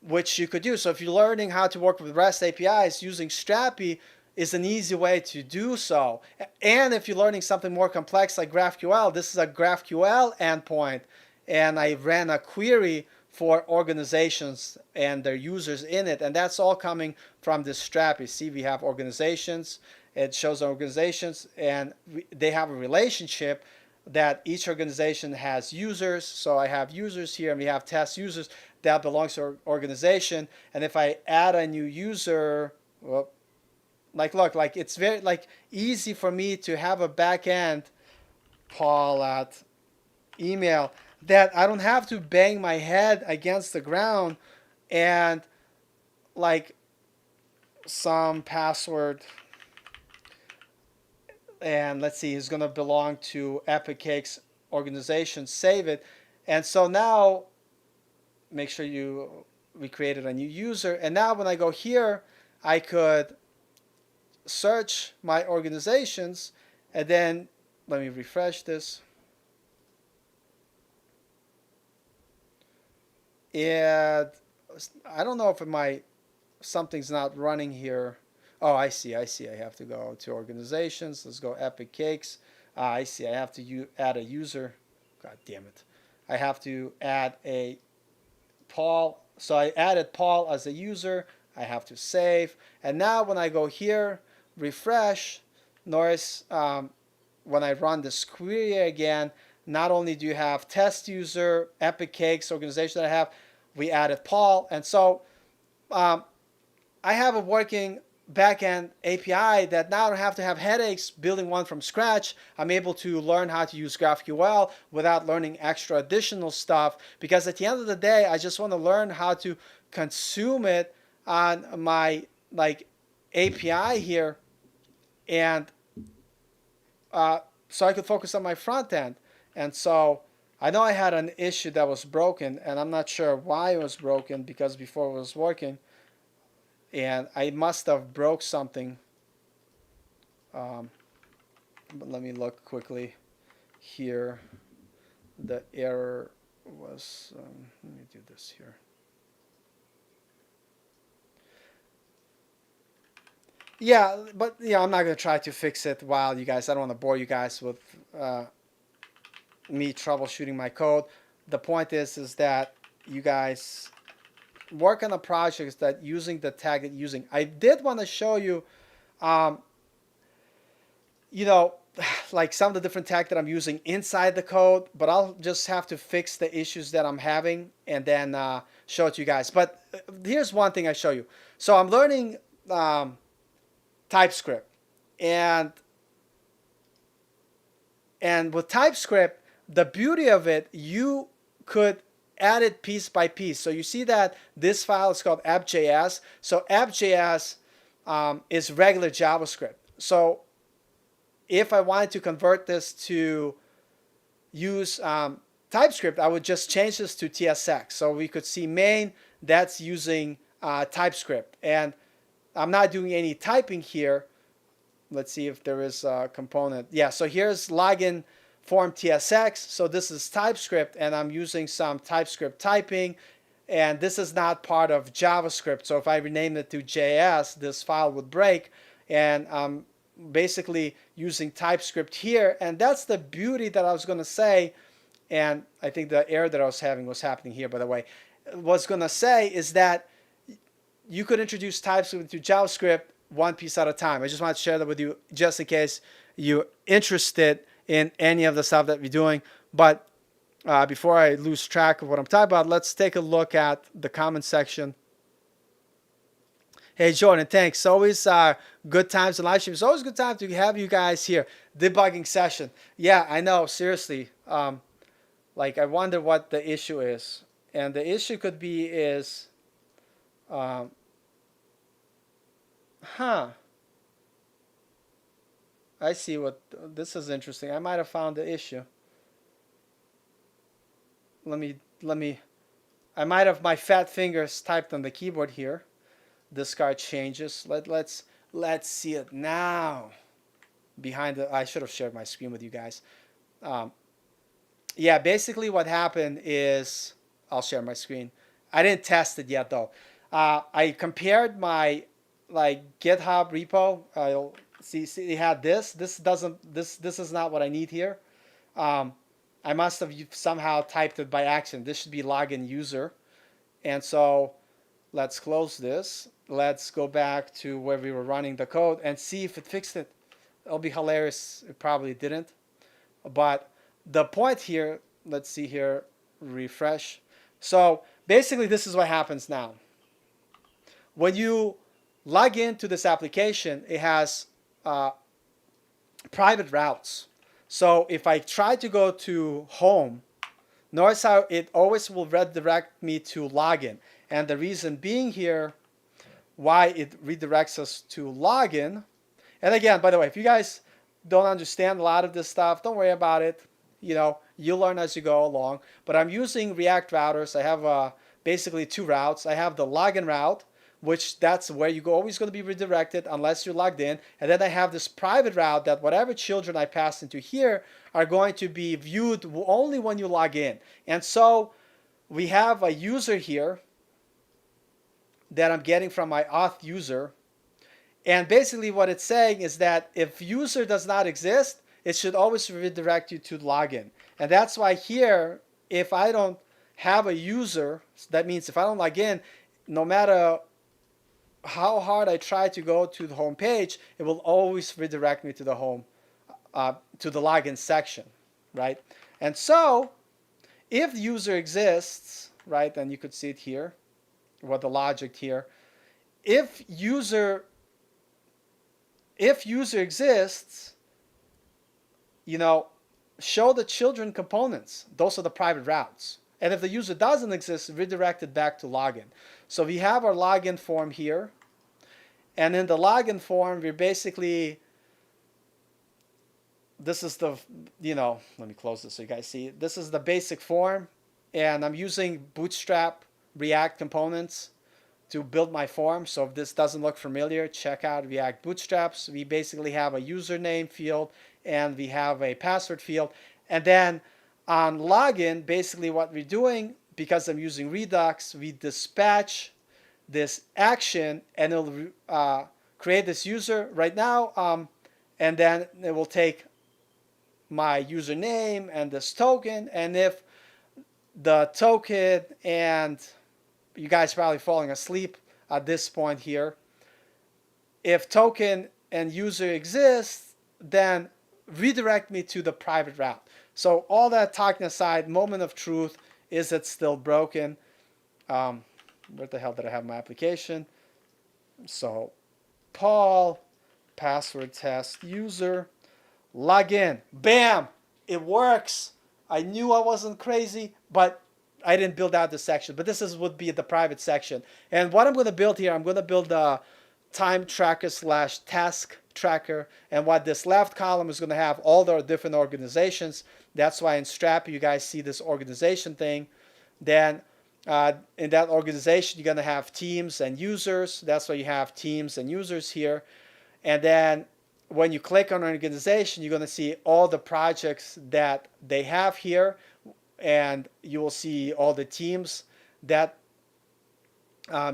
which you could use. So if you're learning how to work with REST APIs, using Strappy is an easy way to do so. And if you're learning something more complex like GraphQL, this is a GraphQL endpoint, and I ran a query for organizations and their users in it, and that's all coming from this Strappy. See, we have organizations. It shows organizations, and they have a relationship that each organization has users. So I have users here, and we have test users that belongs to our organization. And if I add a new user, well, look, it's very easy for me to have a back end, Paul at email, that I don't have to bang my head against the ground and some password. And let's see, it's going to belong to Epic Cakes organization, save it. And so now make sure we created a new user. And now when I go here, I could search my organizations, and then let me refresh this. And I don't know if something's not running here. Oh, I see. I see. I have to go to organizations. Let's go Epic Cakes. I see. I have to add a user. God damn it. I have to add a Paul. So I added Paul as a user. I have to save. And now when I go here, refresh, notice when I run this query again, not only do you have test user, Epic Cakes, organization that I have, we added Paul. And so um, I have a working backend API that now I don't have to have headaches building one from scratch. I'm able to learn how to use GraphQL without learning extra additional stuff, because at the end of the day, I just want to learn how to consume it on my API here, and so I could focus on my front end. And so I know I had an issue that was broken, and I'm not sure why it was broken, because before it was working. And I must have broke something. But let me look quickly here. The error was, let me do this here. Yeah, but I'm not going to try to fix it while you guys, I don't want to bore you guys with me troubleshooting my code. The point is that you guys work on the projects that using the tag that you're using. I did want to show you, like some of the different tag that I'm using inside the code, but I'll just have to fix the issues that I'm having and then show it to you guys. But here's one thing I show you. So I'm learning TypeScript, and with TypeScript, the beauty of it, you could add it piece by piece. So you see that this file is called app.js. So app.js is regular JavaScript. So if I wanted to convert this to use TypeScript, I would just change this to TSX. So we could see main, that's using TypeScript. And I'm not doing any typing here. Let's see if there is a component. Yeah, so here's login form TSX. So this is TypeScript, and I'm using some TypeScript typing, and this is not part of JavaScript. So if I renamed it to JS, this file would break, and I'm basically using TypeScript here. And that's the beauty that I was going to say, and I think the error that I was having was happening here, by the way. What I was going to say is that you could introduce TypeScript to JavaScript one piece at a time. I just want to share that with you just in case you're interested in any of the stuff that we're doing. But before I lose track of what I'm talking about, let's take a look at the comment section. Hey, Jordan, thanks. Always good times in live stream. It's always a good time to have you guys here. Debugging session. Yeah, I know, seriously. Like, I wonder what the issue is. And the issue could be is, I see what, this is interesting. I might have found the issue. Let me, I might have my fat fingers typed on the keyboard here. Discard changes. Let's see it now. Behind the, I should have shared my screen with you guys. Yeah, basically what happened is, I'll share my screen. I didn't test it yet though. I compared my GitHub repo. I'll see it had this. This is not what I need here. I must have somehow typed it by accident. This should be login user. And so let's close this. Let's go back to where we were running the code and see if it fixed it. It'll be hilarious. It probably didn't. But the point here, let's see here, refresh. So basically this is what happens now. When you log into this application, it has private routes. So if I try to go to home, notice how it always will redirect me to login. And the reason being here, why it redirects us to login. And again, by the way, if you guys don't understand a lot of this stuff, don't worry about it. You'll learn as you go along. But I'm using React routers. I have basically two routes. I have the login route, which that's where you're always going to be redirected unless you're logged in. And then I have this private route that whatever children I pass into here are going to be viewed only when you log in. And so we have a user here that I'm getting from my auth user. And basically what it's saying is that if user does not exist, it should always redirect you to login. And that's why here, if I don't have a user, that means if I don't log in, no matter how hard I try to go to the home page, it will always redirect me to the home, to the login section, right? And so if the user exists, right, and you could see it here, what the logic here, if user exists, show the children components. Those are the private routes. And if the user doesn't exist, redirect it back to login. So we have our login form here. And in the login form, we're basically, this is the, let me close this so you guys see. This is the basic form. And I'm using Bootstrap React components to build my form. So if this doesn't look familiar, check out React Bootstraps. We basically have a username field and we have a password field. And then on login, basically what we're doing, because I'm using Redux, we dispatch this action and it'll create this user right now. And then it will take my username and this token. And if the token, and you guys are probably falling asleep at this point here, if token and user exists, then redirect me to the private route. So all that talking aside, moment of truth, is it still broken? Where the hell did I have my application? So Paul, password test, user, login. Bam! It works. I knew I wasn't crazy, but I didn't build out the section. But this would be the private section. And what I'm going to build here, I'm going to build a time tracker / task tracker. And what this left column is going to have all the different organizations. That's why in Strapi you guys see this organization thing. Then in that organization you're going to have teams and users. That's why you have teams and users here. And then when you click on an organization, you're going to see all the projects that they have here. And you will see all the teams that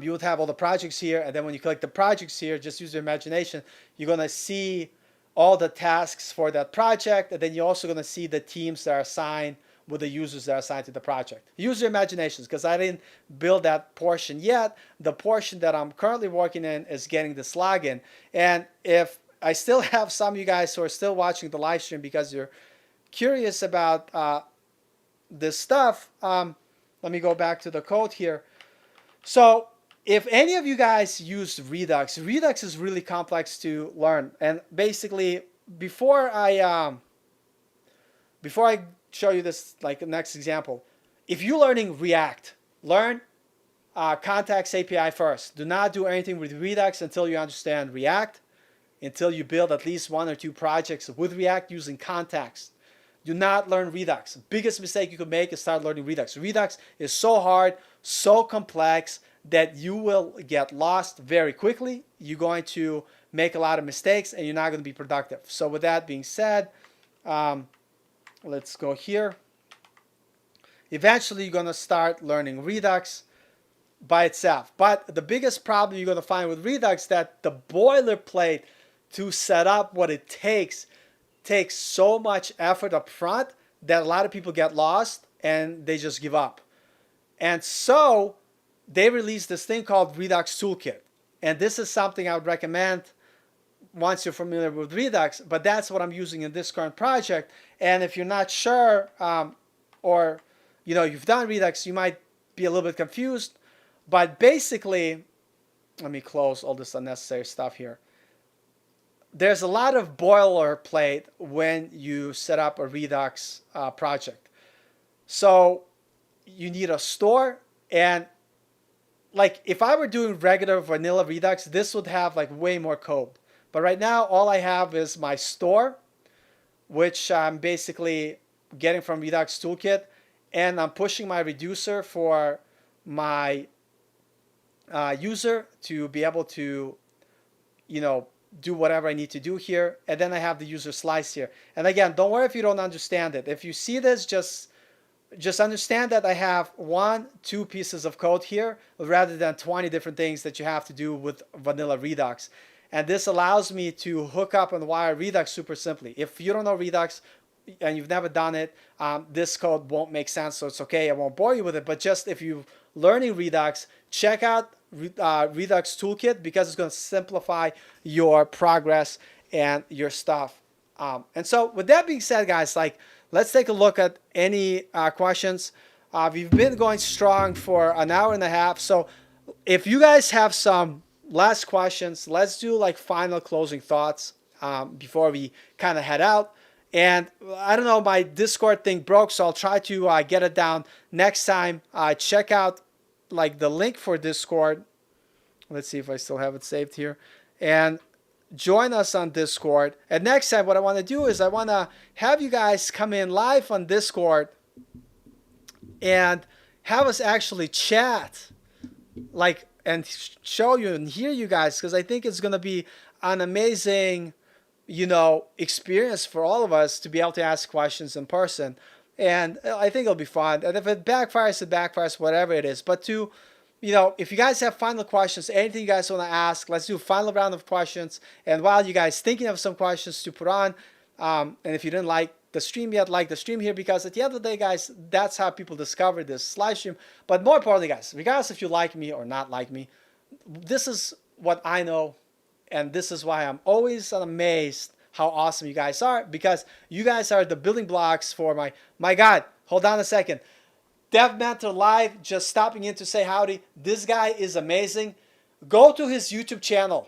you would have all the projects here. And then when you click the projects here, just use your imagination, you're going to see all the tasks for that project. And then you're also going to see the teams that are assigned with the users that are assigned to the project. Use your imaginations, because I didn't build that portion yet. The portion that I'm currently working in is getting this login. And if I still have some of you guys who are still watching the live stream because you're curious about this stuff, let me go back to the code here. So if any of you guys use Redux, Redux is really complex to learn. And basically, before I show you this, like the next example, if you're learning React, learn Contacts API first. Do not do anything with Redux until you understand React, until you build at least 1 or 2 projects with React using Contacts. Do not learn Redux. Biggest mistake you could make is start learning Redux. Redux is so hard, so complex that you will get lost very quickly. You're going to make a lot of mistakes and you're not going to be productive. So with that being said, let's go here. Eventually you're going to start learning Redux by itself. But the biggest problem you're going to find with Redux is that the boilerplate to set up what it takes so much effort up front that a lot of people get lost and they just give up. And so they released this thing called Redux Toolkit. And this is something I would recommend once you're familiar with Redux, but that's what I'm using in this current project. And if you're not sure, or you've done Redux, you might be a little bit confused. But basically, let me close all this unnecessary stuff here. There's a lot of boilerplate when you set up a Redux project. So you need a store, and like if I were doing regular vanilla Redux, this would have like way more code. But right now, all I have is my store, which I'm basically getting from Redux Toolkit, and I'm pushing my reducer for my user to be able to, do whatever I need to do here. And then I have the user slice here. And again, don't worry if you don't understand it. If you see this, just just understand that I have 1, 2 pieces of code here rather than 20 different things that you have to do with vanilla Redux. And this allows me to hook up and wire Redux super simply. If you don't know Redux and you've never done it, this code won't make sense, so it's okay. I won't bore you with it. But just if you're learning Redux, check out Redux Toolkit because it's going to simplify your progress and your stuff. And so with that being said, guys, like, let's take a look at any questions. We've been going strong for an hour and a half. So if you guys have some last questions, let's do like final closing thoughts before we kind of head out. And I don't know, my Discord thing broke, so I'll try to get it down next time. Check out like the link for Discord. Let's see if I still have it saved here. And join us on Discord. And next time, what I want to do is I want to have you guys come in live on Discord and have us actually chat, like, and show you and hear you guys, because I think it's going to be an amazing, experience for all of us to be able to ask questions in person. And I think it'll be fun. And if it backfires, whatever it is. But if you guys have final questions, anything you guys want to ask, let's do a final round of questions. And while you guys thinking of some questions to put on, and if you didn't like the stream yet, like the stream here, because at the end of the day, guys, that's how people discover this live stream. But more importantly, guys, regardless if you like me or not like me, this is what I know, and this is why I'm always amazed how awesome you guys are, because you guys are the building blocks for my God, hold on a second. Dev Mentor Live, just stopping in to say howdy. This guy is amazing. Go to his YouTube channel.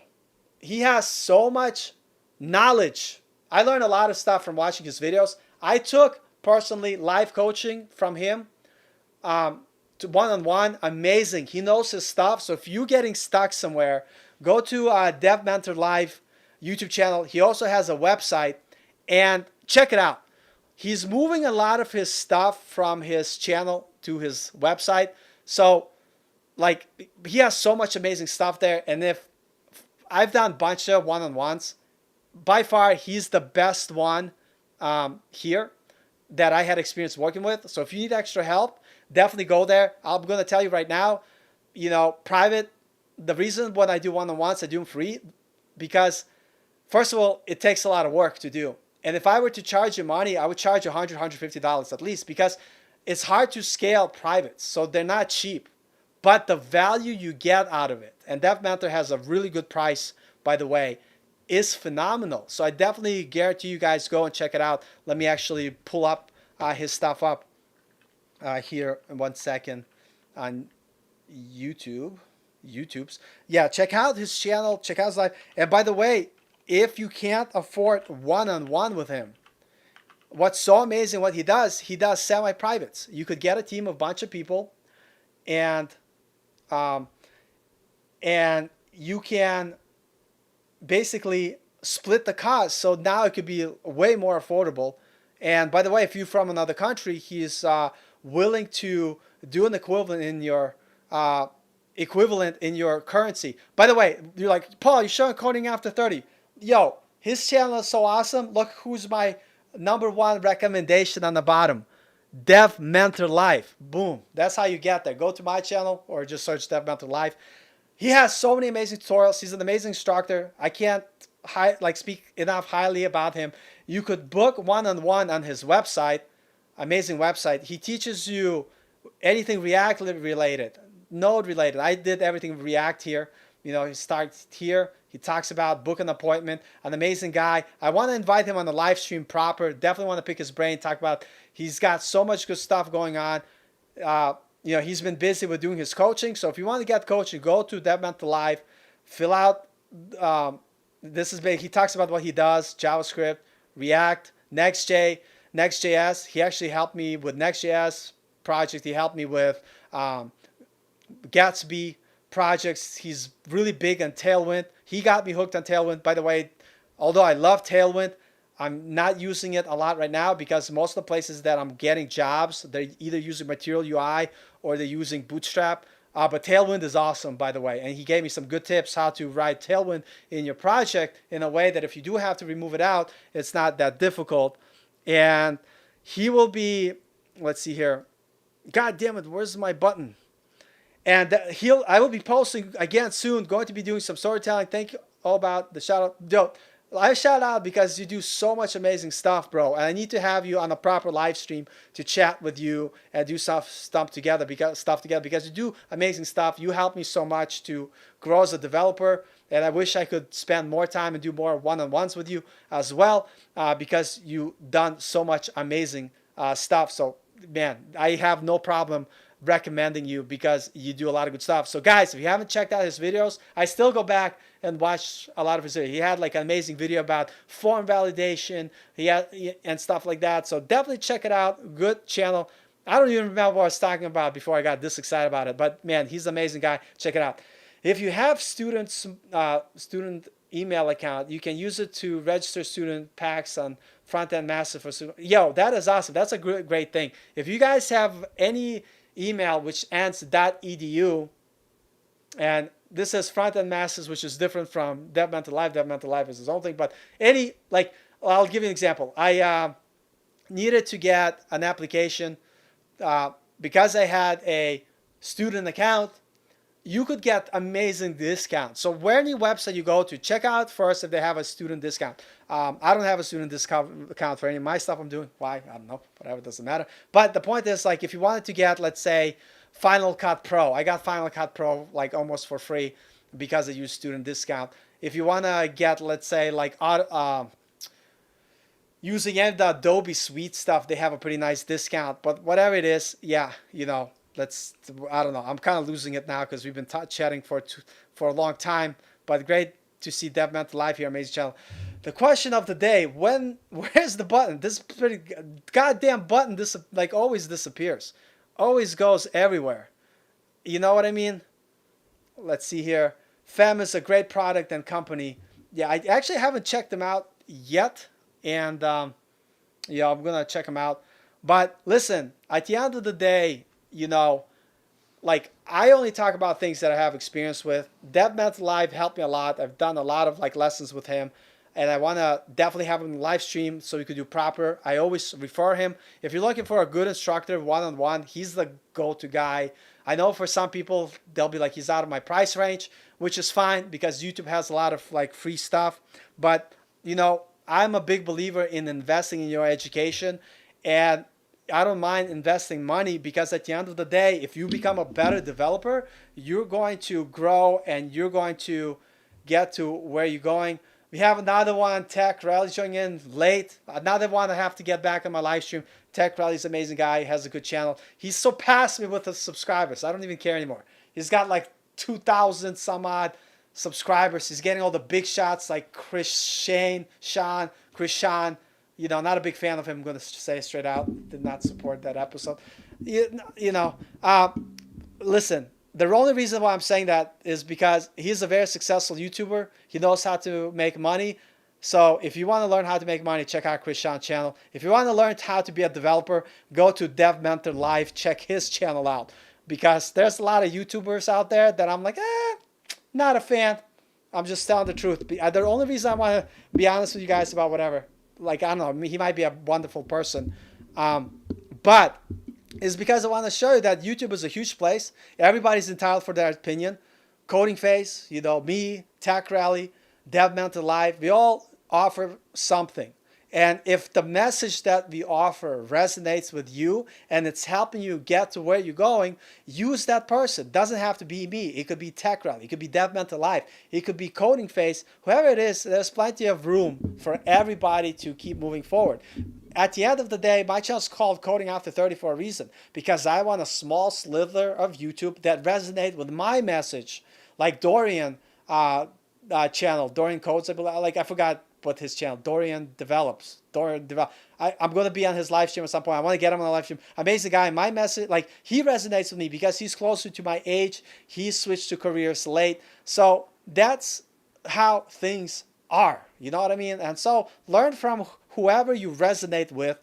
He has so much knowledge. I learned a lot of stuff from watching his videos. I took personally live coaching from him to one-on-one. Amazing. He knows his stuff. So if you're getting stuck somewhere, go to Dev Mentor Live YouTube channel. He also has a website, and check it out. He's moving a lot of his stuff from his channel to his website. So, like, he has so much amazing stuff there. And if I've done a bunch of one-on-ones, by far, he's the best one here that I had experience working with. So if you need extra help, definitely go there. I'm going to tell you right now, private, the reason when I do one-on-ones, I do them free because, first of all, it takes a lot of work to do. And if I were to charge you money, I would charge you $100, $150 at least, because it's hard to scale privates. So they're not cheap, but the value you get out of it, and Dev Mentor has a really good price, by the way, is phenomenal. So I definitely guarantee you guys go and check it out. Let me actually pull up his stuff up here in 1 second on YouTube's. Yeah, check out his channel, check out his live. And by the way, if you can't afford one-on-one with him, what's so amazing what he does semi-privates. You could get a team of a bunch of people, and you can basically split the cost. So now it could be way more affordable. And by the way, if you're from another country, he's willing to do an equivalent in your currency. By the way, you're like, Paul, you're showing coding after 30. Yo, his channel is so awesome. Look who's my #1 recommendation on the bottom. Dev Mentor Live. Boom. That's how you get there. Go to my channel or just search Dev Mentor Live. He has so many amazing tutorials. He's an amazing instructor. I can't speak enough highly about him. You could book one-on-one on his website. Amazing website. He teaches you anything React related, Node related. I did everything React here. He starts here. He talks about book an appointment. An amazing guy. I want to invite him on the live stream proper. Definitely want to pick his brain. Talk about, he's got so much good stuff going on. He's been busy with doing his coaching. So if you want to get coaching, go to Dev Mentor Live. Fill out. This is big. He talks about what he does: JavaScript, React, Next.js. He actually helped me with Next.js project. He helped me with Gatsby projects. He's really big on Tailwind. He got me hooked on Tailwind. By the way, although I love Tailwind, I'm not using it a lot right now because most of the places that I'm getting jobs, they're either using Material UI or they're using Bootstrap. But Tailwind is awesome, by the way. And he gave me some good tips how to write Tailwind in your project in a way that if you do have to remove it out, it's not that difficult. And he will be, let's see here. God damn it, where's my button? And I will be posting again soon. Going to be doing some storytelling. Thank you all about the shout out. Yo, I shout out because you do so much amazing stuff, bro. And I need to have you on a proper live stream to chat with you and do stuff together because you do amazing stuff. You help me so much to grow as a developer, and I wish I could spend more time and do more one-on-ones with you as well because you done so much amazing stuff. So man, I have no problem recommending you because you do a lot of good stuff. So guys, if you haven't checked out his videos, I still go back and watch a lot of his videos. He had like an amazing video about form validation and stuff like that. So definitely check it out. Good channel. I don't even remember what I was talking about before I got this excited about it. But man, he's an amazing guy. Check it out. If you have student email account, you can use it to register student packs on front-end master for student. Yo, that is awesome. That's a great thing. If you guys have any email which ends .edu, and this is front-end masters, which is different from Dev Mentor Live. Dev Mentor Live is his own thing, but I'll give you an example. I needed to get an application because I had a student account. You could get amazing discounts. So where any website you go to, check out first if they have a student discount. I don't have a student discount account for any of my stuff I'm doing. Why? I don't know. Whatever, doesn't matter. But the point is, like, if you wanted to get, let's say, Final Cut Pro, I got Final Cut Pro like almost for free because I use student discount. If you want to get, let's say, like using any of the Adobe Suite stuff, they have a pretty nice discount. But whatever it is, yeah, I don't know. I'm kind of losing it now because we've been chatting for a long time. But great to see Dev Mentor Live here, amazing channel. The question of the day: where's the button? This pretty goddamn button. This like always disappears, always goes everywhere. You know what I mean? Let's see here. Fem is a great product and company. Yeah, I actually haven't checked them out yet, and yeah, I'm gonna check them out. But listen, at the end of the day, like I only talk about things that I have experience with. Dev Mentor Live helped me a lot. I've done a lot of like lessons with him, and I want to definitely have him live stream so we could do proper. I always refer him. If you're looking for a good instructor one-on-one, he's the go-to guy. I know for some people they'll be like, he's out of my price range, which is fine because YouTube has a lot of like free stuff. But I'm a big believer in investing in your education, and I don't mind investing money because at the end of the day, if you become a better developer, you're going to grow and you're going to get to where you're going. We have another one, Tech Rally, showing in late. Another one I have to get back on my live stream. Tech Rally's an amazing guy. He has a good channel. He's surpassed me with the subscribers. I don't even care anymore. He's got like 2,000 some odd subscribers. He's getting all the big shots like Chris Sean. Not a big fan of him. I'm going to say straight out. Did not support that episode. Listen, the only reason why I'm saying that is because he's a very successful YouTuber. He knows how to make money. So if you want to learn how to make money, check out Chris Sean's channel. If you want to learn how to be a developer, go to Dev Mentor Live. Check his channel out. Because there's a lot of YouTubers out there that I'm like, not a fan. I'm just telling the truth. The only reason I want to be honest with you guys about whatever, like, I don't know, he might be a wonderful person. But is because I want to show you that YouTube is a huge place. Everybody's entitled for their opinion. Coding Phase, me, Tech Rally, Dev Mentor Live, we all offer something. And if the message that we offer resonates with you and it's helping you get to where you're going, use that person. It doesn't have to be me. It could be Tech Rally. It could be Dev Mentor Live. It could be Coding Phase. Whoever it is, there's plenty of room for everybody to keep moving forward. At the end of the day, my channel is called Coding After 30 for a reason. Because I want a small slither of YouTube that resonate with my message. Like Dorian channel, Dorian Codes, I forgot what his channel, Dorian Develops. I'm going to be on his live stream at some point. I want to get him on the live stream. Amazing guy. My message, like, he resonates with me because he's closer to my age. He switched to careers late. So that's how things are. You know what I mean? And so learn from whoever you resonate with.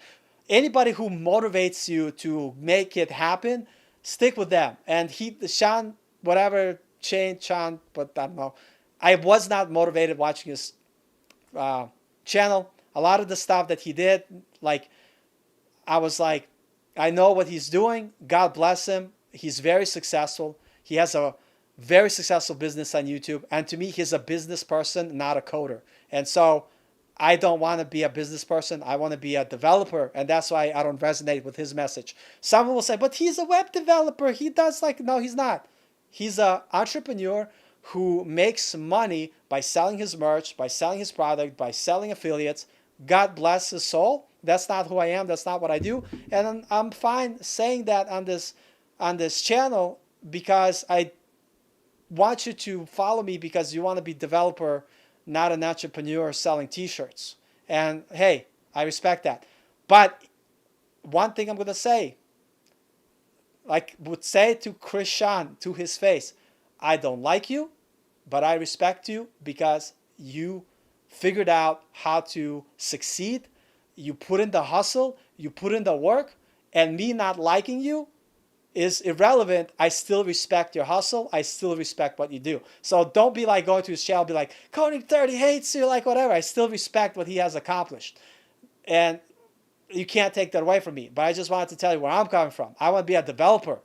Anybody who motivates you to make it happen, stick with them. And Sean, whatever, Sean, but I don't know. I was not motivated watching his channel. A lot of the stuff that he did, like, I was like, I know what he's doing. God bless him. He's very successful. He has a very successful business on YouTube. And to me, he's a business person, not a coder. And so I don't want to be a business person. I want to be a developer. And that's why I don't resonate with his message. Someone will say, but he's a web developer. He does like, no, he's not. He's an entrepreneur who makes money by selling his merch, by selling his product, by selling affiliates. God bless his soul. That's not who I am. That's not what I do. And I'm fine saying that on this channel because I want you to follow me because you want to be a developer, not an entrepreneur selling t-shirts. And hey, I respect that. But one thing I'm going to say, like would say to Krishan to his face, I don't like you, but I respect you because you figured out how to succeed. You put in the hustle, you put in the work, and me not liking you is irrelevant. I still respect your hustle. I still respect what you do. So don't be like going to his channel, be like, Coding 30 hates you, like whatever. I still respect what he has accomplished. And you can't take that away from me. But I just wanted to tell you where I'm coming from. I want to be a developer.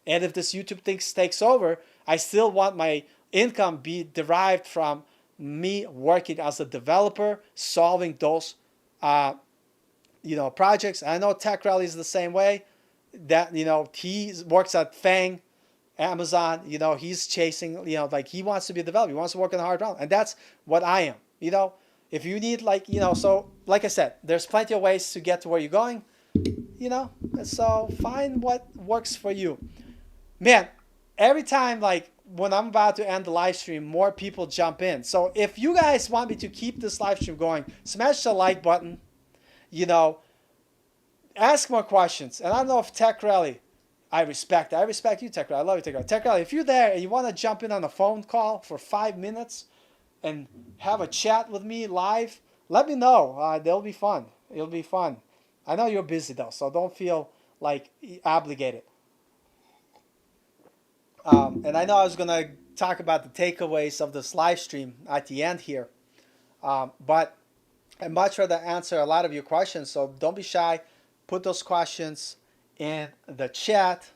And if this YouTube thing takes over, I still want my income be derived from me working as a developer, solving those projects. I know Tech Rally is the same way. That he works at Fang, Amazon. He's chasing. Like he wants to be a developer. He wants to work on the hard problem, and that's what I am. If you need so like I said, there's plenty of ways to get to where you're going. So find what works for you. Man, every time like when I'm about to end the live stream, more people jump in. So if you guys want me to keep this live stream going, smash the like button. Ask more questions. And I don't know if Tech Rally, I respect you, Tech Rally. I love you, Tech Rally. Tech Rally, if you're there and you want to jump in on a phone call for 5 minutes and have a chat with me live, let me know. It'll be fun. It'll be fun. I know you're busy though, so don't feel like obligated. And I know I was going to talk about the takeaways of this live stream at the end here. But I'd much rather answer a lot of your questions, so don't be shy. Put those questions in the chat.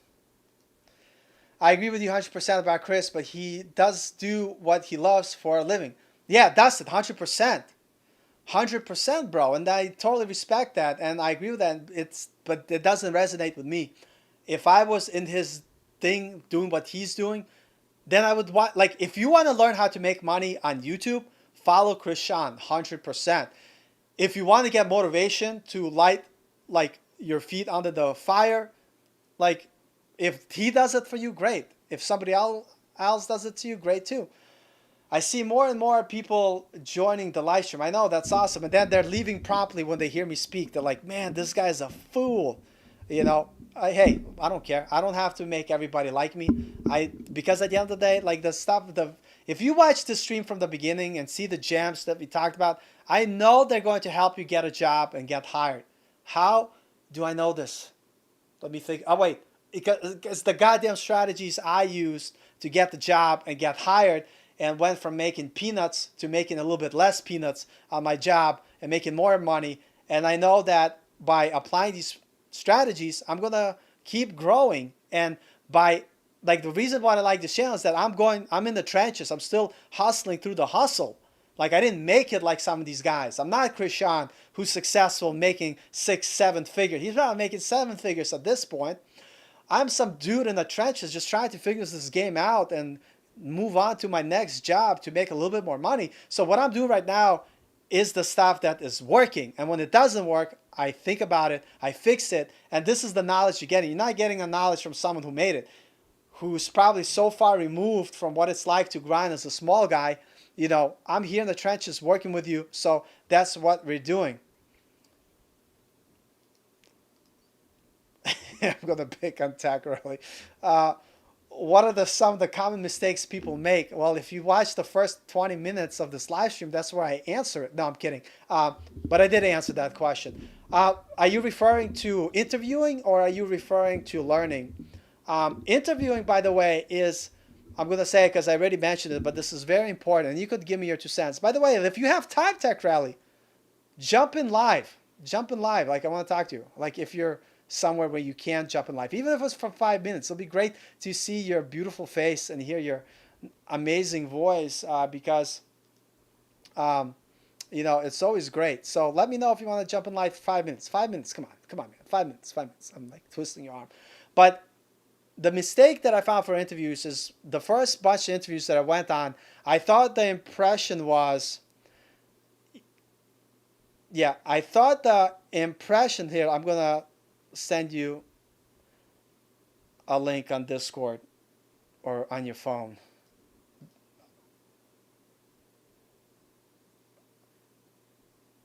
I agree with you 100% about Chris, but he does do what he loves for a living. Yeah, that's it, 100%. 100%, bro. And I totally respect that, and I agree with that. But it doesn't resonate with me. If I was in his thing doing what he's doing, then I would want, like, if you want to learn how to make money on YouTube, follow Krishan 100%. If you want to get motivation to light like your feet under the fire, like if he does it for you, great. If somebody else does it to you, great too. I see more and more people joining the live stream. I know, that's awesome. And then they're leaving promptly when they hear me speak. They're like, man, this guy's a fool. Hey, I don't care. I don't have to make everybody like me. Because at the end of the day, like if you watch the stream from the beginning and see the gems that we talked about, I know they're going to help you get a job and get hired. How do I know this? Let me think. Oh, wait. It's the goddamn strategies I used to get the job and get hired and went from making peanuts to making a little bit less peanuts on my job and making more money. And I know that by applying these strategies, I'm going to keep growing. And by like the reason why I like this channel is that I'm in the trenches. I'm still hustling through the hustle. Like I didn't make it like some of these guys. I'm not Krishan who's successful making 6-7 figures. He's not making 7 figures at this point. I'm some dude in the trenches just trying to figure this game out and move on to my next job to make a little bit more money. So what I'm doing right now is the stuff that is working. And when it doesn't work, I think about it, I fix it, and this is the knowledge you're getting. You're not getting the knowledge from someone who made it, who's probably so far removed from what it's like to grind as a small guy. I'm here in the trenches working with you, so that's what we're doing. I'm going to pick on Tech Rally. What are some of the common mistakes people make? Well, if you watch the first 20 minutes of this live stream, that's where I answer it. No, I'm kidding. But I did answer that question. Are you referring to interviewing or are you referring to learning? Interviewing, by the way, is, I'm going to say it because I already mentioned it, but this is very important. And you could give me your 2 cents. By the way, if you have time, Tech Rally, jump in live. Jump in live. Like, I want to talk to you. Like, if you're somewhere where you can jump in live, even if it's for 5 minutes. It'll be great to see your beautiful face and hear your amazing voice because um, it's always great. So let me know if you want to jump in live 5 minutes. 5 minutes, come on, man. 5 minutes, 5 minutes. I'm like twisting your arm, but the mistake that I found for interviews is the first bunch of interviews that I went on, I thought the impression was, yeah, I thought the impression here, I'm going to send you a link on Discord or on your phone.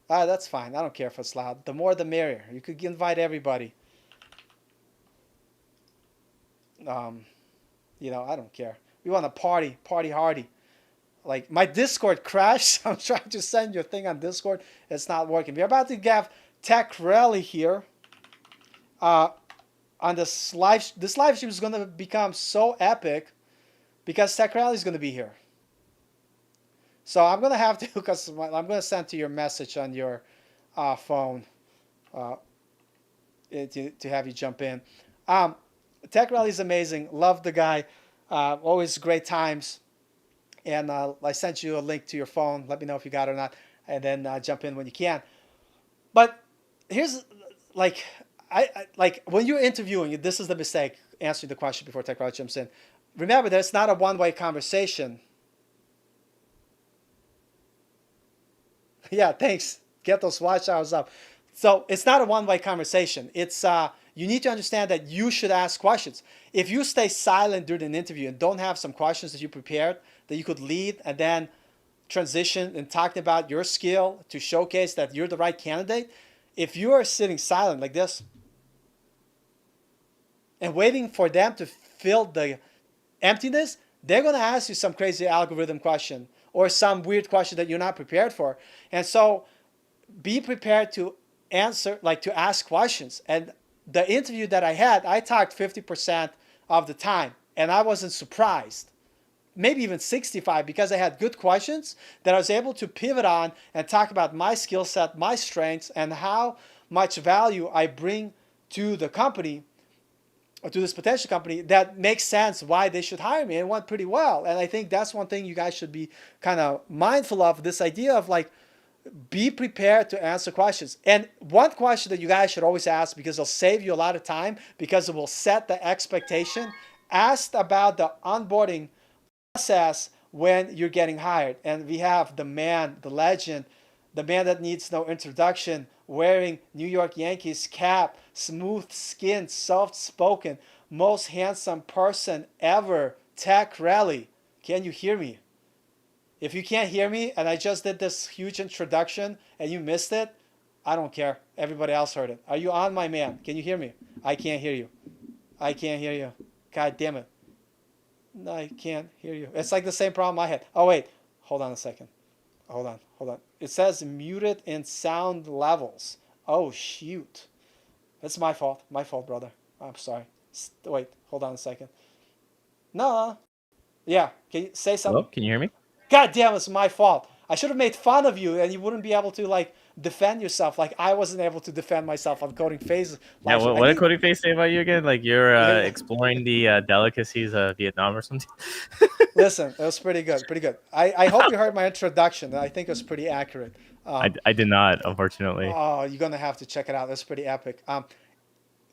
That's fine. I don't care if it's loud. The more the merrier. You could invite everybody. Um, I don't care. We want to party hardy. Like my Discord crashed. I'm trying to send you a thing on Discord. It's not working. We're about to have Tech Rally here. On this live stream is going to become so epic because Tech Rally is going to be here. So I'm going to have to, because I'm going to send to your message on your phone to have you jump in. Tech Rally is amazing. Love the guy. Always great times. And I sent you a link to your phone. Let me know if you got it or not. And then jump in when you can. But here's, like, like when you're interviewing, this is the mistake, answering the question before Tech Rally jumps in. Remember that it's not a one-way conversation. Yeah, thanks. Get those watch hours up. So it's not a one-way conversation. It's you need to understand that you should ask questions. If you stay silent during an interview and don't have some questions that you prepared that you could lead and then transition and talking about your skill to showcase that you're the right candidate, if you are sitting silent like this and waiting for them to fill the emptiness, they're going to ask you some crazy algorithm question or some weird question that you're not prepared for. And so be prepared to answer, like to ask questions. And the interview that I had, I talked 50% of the time and I wasn't surprised. Maybe even 65 because I had good questions that I was able to pivot on and talk about my skill set, my strengths, and how much value I bring to the company or to this potential company that makes sense why they should hire me. It went pretty well. And I think that's one thing you guys should be kind of mindful of, this idea of like, be prepared to answer questions. And one question that you guys should always ask, because it'll save you a lot of time, because it will set the expectation, ask about the onboarding process when you're getting hired. And we have the man, the legend, the man that needs no introduction, wearing New York Yankees cap, smooth skinned, soft spoken, most handsome person ever, Tech Rally. Can you hear me? If you can't hear me and I just did this huge introduction and you missed it, I don't care. Everybody else heard it. Are you on, my man? Can you hear me? I can't hear you. I can't hear you. God damn it. No, I can't hear you. It's like the same problem I had. Oh, wait. Hold on a second. Hold on. It says muted in sound levels. Oh, shoot. It's my fault. My fault, brother. I'm sorry. Wait, hold on a second. No. Yeah, can you say something? Hello, can you hear me? God damn, it's my fault. I should have made fun of you and you wouldn't be able to like defend yourself like I wasn't able to defend myself on Coding Phase. Yeah, what did Coding Phase say about you again? Like you're exploring the delicacies of Vietnam or something? Listen, it was pretty good. I hope you heard my introduction. I think it was pretty accurate. I did not, unfortunately. Oh, you're going to have to check it out. It's pretty epic.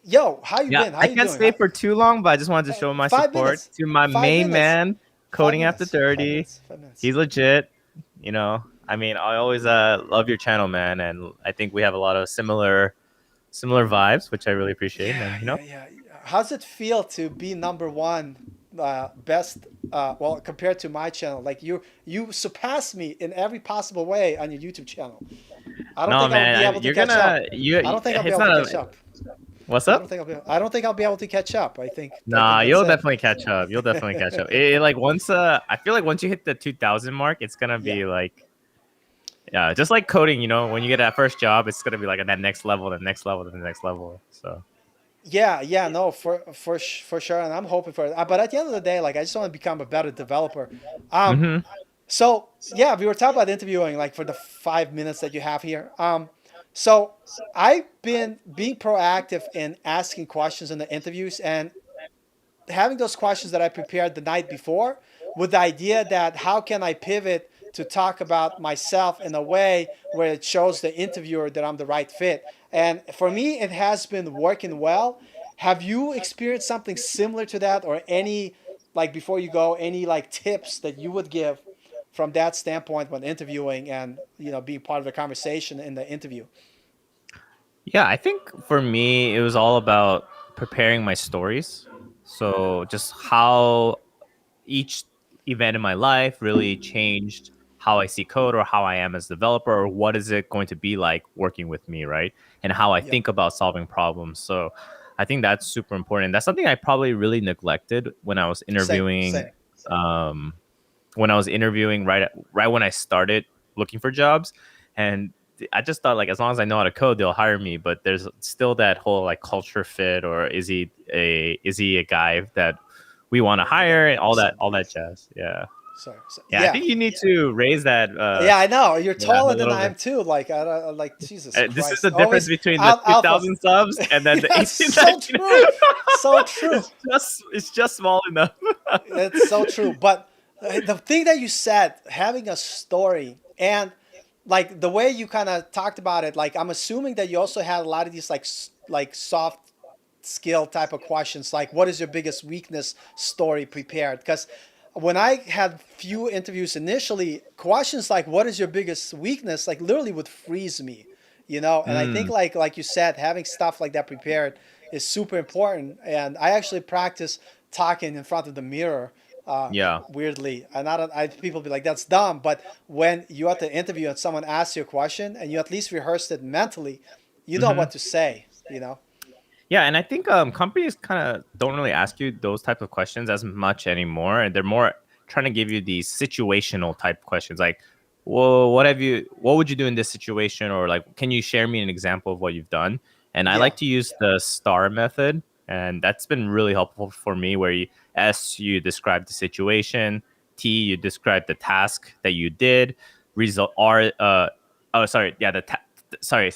Yo, how you been? How I you can't doing? stay for too long, but I just wanted to show my 5 support minutes. to my 5 main minutes. man, Coding 5 After 30. 5 minutes. He's legit. You know, I mean, I always love your channel, man, and I think we have a lot of similar vibes, which I really appreciate. Yeah, and, you know, yeah. How's it feel to be number one, best? Well, compared to my channel, like you surpass me in every possible way on your YouTube channel. I don't think I'll be able to catch up. I don't think I'll be able to catch up. What's up? I don't think I'll be able to catch up. I think. Nah, you'll definitely catch up. You'll definitely catch up. Like once, I feel like once you hit the 2,000 mark, it's gonna be like, yeah, just like coding. You know, when you get that first job, it's gonna be like at that next level, the next level, the next level. So. Yeah, no, for sure, and I'm hoping for it. But at the end of the day, like I just want to become a better developer. So yeah, we were talking about interviewing, like for the 5 minutes that you have here. So I've been being proactive in asking questions in the interviews and having those questions that I prepared the night before with the idea that how can I pivot to talk about myself in a way where it shows the interviewer that I'm the right fit. And for me, it has been working well. Have you experienced something similar to that, or any, like before you go, any like tips that you would give from that standpoint when interviewing and being part of the conversation in the interview? Yeah, I think for me, it was all about preparing my stories. So just how each event in my life really changed how I see code or how I am as a developer, or what is it going to be like working with me, right? And how I Yep. think about solving problems. So I think that's super important. That's something I probably really neglected when I was Same, interviewing. same. Um, when I was interviewing, right when I started looking for jobs, and I just thought like as long as I know how to code, they'll hire me. But there's still that whole like culture fit, or is he a guy that we want to hire, and Son. all that jazz. Yeah, Sorry. So, yeah. I yeah. think you need to raise that. Yeah, I know. You're Yeah, taller a than little I bit. am too. Like, like Jesus This is the Christ. difference Always between the alpha. 2,000 subs and then the That's 18, so 19. true. So true. It's just small enough. It's so true. But the thing that you said, having a story and like the way you kind of talked about it, like I'm assuming that you also had a lot of these like soft skill type of questions, like what is your biggest weakness story prepared? Because when I had few interviews initially, questions like what is your biggest weakness like literally would freeze me, and I think Mm, like you said, having stuff like that prepared is super important. And I actually practice talking in front of the mirror, yeah. weirdly. And people be like, that's dumb. But when you're at the interview and someone asks you a question and you at least rehearsed it mentally, you know Hmm. what to say. Yeah, and I think companies kind of don't really ask you those type of questions as much anymore, and they're more trying to give you these situational type questions, like, well, what would you do in this situation, or like, can you share me an example of what you've done? And I Yeah. like to use the STAR method, and that's been really helpful for me. Where you describe the situation, T, you describe the task that you did, result R, oh sorry, yeah, sorry,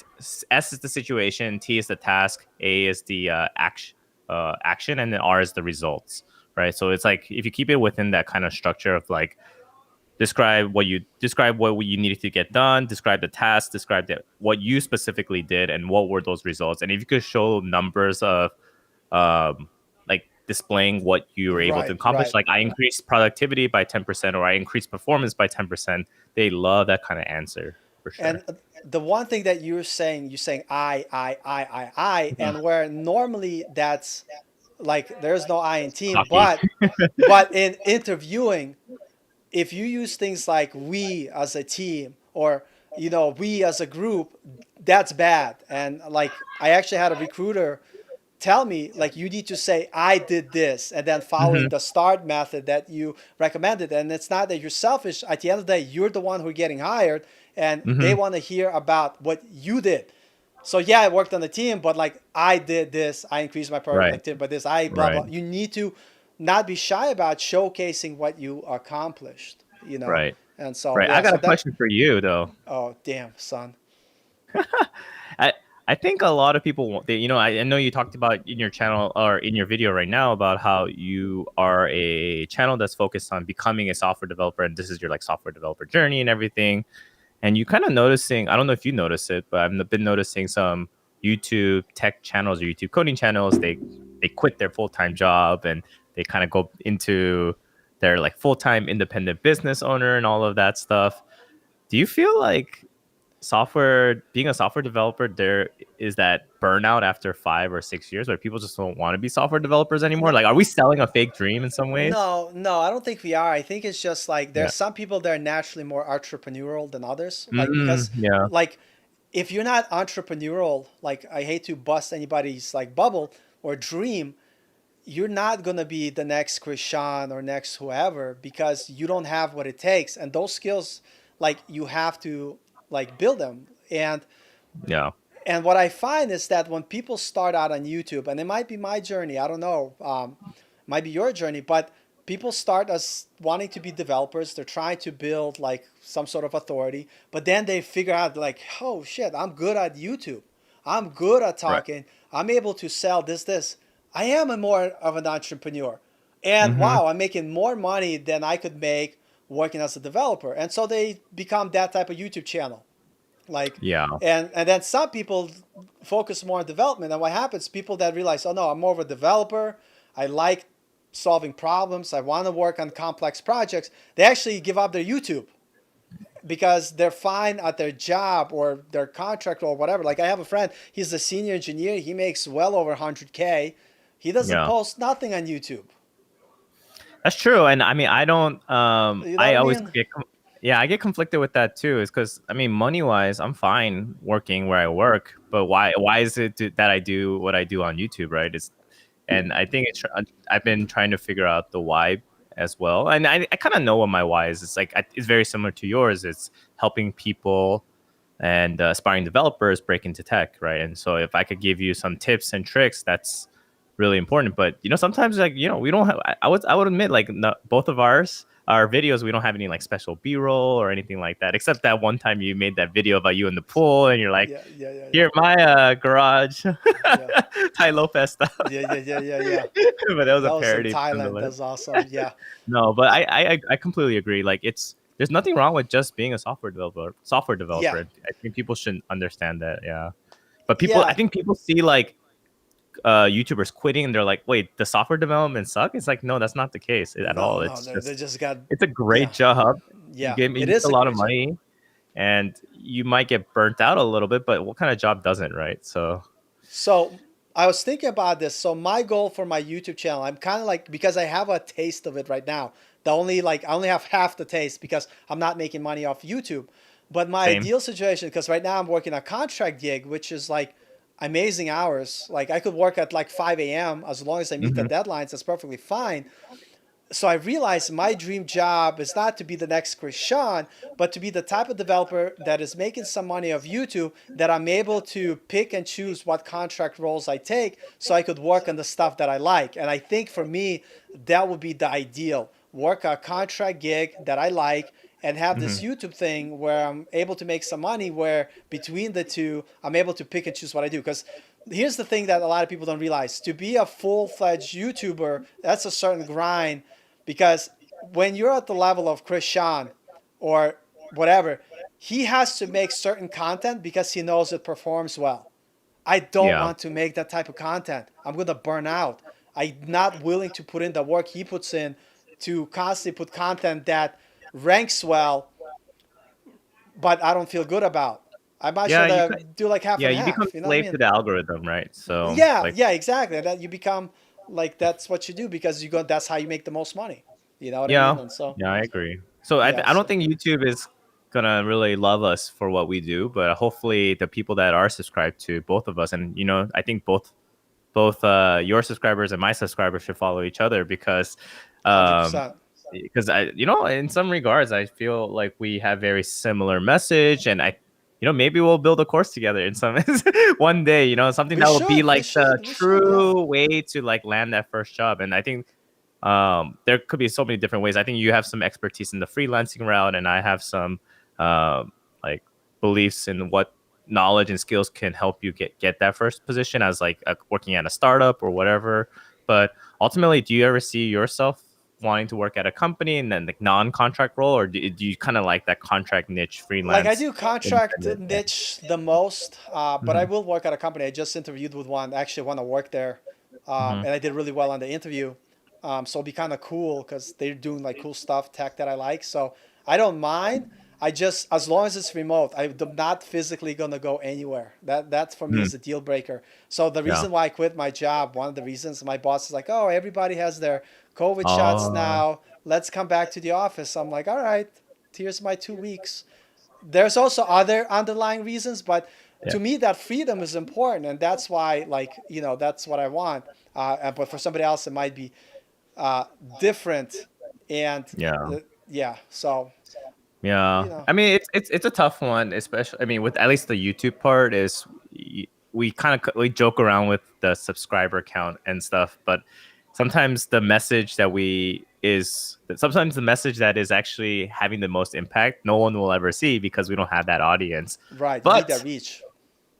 S is the situation, T is the task, A is the action, and then R is the results, right? So it's like if you keep it within that kind of structure of like describe what you needed to get done, describe the task, describe what you specifically did, and what were those results. And if you could show numbers of like displaying what you were able to Right, accomplish, right. like I increased productivity by 10%, or I increased performance by 10%, they love that kind of answer for And sure. the one thing that you're saying I, Mhm. and where normally that's like there's no I in team, Hockey. but in interviewing, if you use things like we as a team or we as a group, that's bad. And like I actually had a recruiter tell me like you need to say I did this and then following Hmm. the start method that you recommended. And it's not that you're selfish. At the end of the day, you're the one who's getting hired and they Hmm. want to hear about what you did. So yeah, I worked on the team, but like I did this, I increased my Right. productivity by this, I blah Right. blah. You need to not be shy about showcasing what you accomplished. Right. And so Right. I yeah, got so a that question for you though. oh damn son. I I think a lot of people want I know you talked about in your channel or in your video right now about how you are a channel that's focused on becoming a software developer, and this is your like software developer journey and everything. And you kind of noticing, I don't know if you notice it, but I've been noticing some YouTube tech channels or YouTube coding channels, they quit their full-time job and they kind of go into their like full-time independent business owner and all of that stuff. Do you feel like being a software developer, there is that burnout after 5 or 6 years where people just don't want to be software developers anymore? No, Like, are we selling a fake dream in some ways? no, I don't think we are. I think it's just like Yeah. there's some people that are naturally more entrepreneurial than others. Like because Yeah. like if you're not entrepreneurial, like I hate to bust anybody's like bubble or dream, you're not gonna be the next Krishan or next whoever because you don't have what it takes. And those skills, like you have to like build them. Yeah. And what I find is that when people start out on YouTube, and it might be my journey, I don't know, might be your journey, but people start as wanting to be developers. They're trying to build like some sort of authority, but then they figure out like, oh shit, I'm good at YouTube. I'm good at Right. talking. I'm able to sell this. I am a more of an entrepreneur. And Mm-hmm. wow, I'm making more money than I could make working as a developer. And so they become that type of YouTube channel. Like, Yeah. and then some people focus more on development. And what happens? People that realize, oh no, I'm more of a developer. I like solving problems. I want to work on complex projects. They actually give up their YouTube because they're fine at their job or their contract or whatever. Like I have a friend, he's a senior engineer. He makes well over 100K. He doesn't Yeah. post nothing on YouTube. That's true. And I mean, I don't, You know I what I always mean? yeah, I get conflicted with that too. Is because, I mean, money wise, I'm fine working where I work, but why is it that I do what I do on YouTube, right? And I think I've been trying to figure out the why as well. And I kind of know what my why is. It's like, it's very similar to yours. It's helping people and aspiring developers break into tech, right? And so if I could give you some tips and tricks, that's really important. But sometimes, like, we don't have. I would admit, like, no, both of our videos, we don't have any like special B-roll or anything like that, except that one time you made that video about you in the pool and you're like, Yeah, yeah, yeah, yeah, here my garage, yeah, Ty Lopez style. yeah, yeah, yeah, yeah, yeah. But that was That a was in parody Thailand. nonetheless. That's awesome. Yeah, No, but I completely agree. Like, there's nothing wrong with just being a software developer. yeah, I think people should understand that. Yeah, but I yeah. think people see like YouTubers quitting and they're like, wait, the software development suck. It's like, no, that's not the case at No, all. no, It's they just, just got. it's a Yeah, great job. yeah. You It make is a a lot of great job. money, and you might get burnt out a little bit, but what kind of job doesn't, right? So So I was thinking about this. So my goal for my YouTube channel, I'm kind of like because I have a taste of it right now. The only like I only have half the taste because I'm not making money off YouTube. But my same. ideal situation, because right now I'm working a contract gig, which is like amazing hours. Like I could work at like 5 a.m. as long as I meet the Hmm. deadlines. That's perfectly fine. So I realized my dream job is not to be the next Chris Sean, but to be the type of developer that is making some money off YouTube, that I'm able to pick and choose what contract roles I take so I could work on the stuff that I like. And I think for me, that would be the ideal. Work a contract gig that I like and have this Hmm. YouTube thing where I'm able to make some money, where between the two, I'm able to pick and choose what I do. Because here's the thing that a lot of people don't realize: to be a full-fledged YouTuber, that's a certain grind, because when you're at the level of Chris Sean or whatever, he has to make certain content because he knows it performs well. I don't Yeah. want to make that type of content. I'm going to burn out. I'm not willing to put in the work he puts in to constantly put content that ranks well, but I don't feel good about. I might Yeah, should do like half yeah, and you become half. You know what I slave to mean? the algorithm, right? So Yeah, like, yeah, exactly. That you become like that's what you do because you go. That's how you make the most money. You know what I yeah, mean? And so yeah, I agree. So yeah, I don't so think YouTube is gonna really love us for what we do, but hopefully the people that are subscribed to both of us, and I think both your subscribers and my subscribers should follow each other, hundred um percent. because I in some regards I feel like we have very similar message, and I maybe we'll build a course together in some one day, something We that will be should, we like the should, we should. Yeah, true way to like land that first job. And I think there could be so many different ways. I think you have some expertise in the freelancing route, and I have some like beliefs in what knowledge and skills can help you get that first position as like working at a startup or whatever. But ultimately, do you ever see yourself wanting to work at a company and then like non-contract role, or do you kind of like that contract niche like I freelance do contract independent? Yeah. niche the most, but I Hmm. will work at a company. I just interviewed with one. I actually want to work there, Hmm. and I did really well on the interview. So it'll be kind of cool because they're doing like cool stuff, tech that I like. So I don't mind. I just, as long as it's remote, I'm not physically gonna go anywhere. That for me Hmm. is a deal breaker. So the Yeah. reason why I quit my job, one of the reasons, my boss is like, oh, everybody has their COVID shots Oh, now. Let's come back to the office. I'm like, all right, here's my 2 weeks. There's also other underlying reasons, but yeah. to me, that freedom is important, and that's why, like, that's what I want. But for somebody else, it might be uh, different, and Yeah. yeah. So Yeah, you know, I mean it's a tough one, especially. I mean, with at least the YouTube part is we kind of we joke around with the subscriber count and stuff, but sometimes the message that we is sometimes the message that is actually having the most impact, no one will ever see because we don't have that audience. Right. You need that But reach.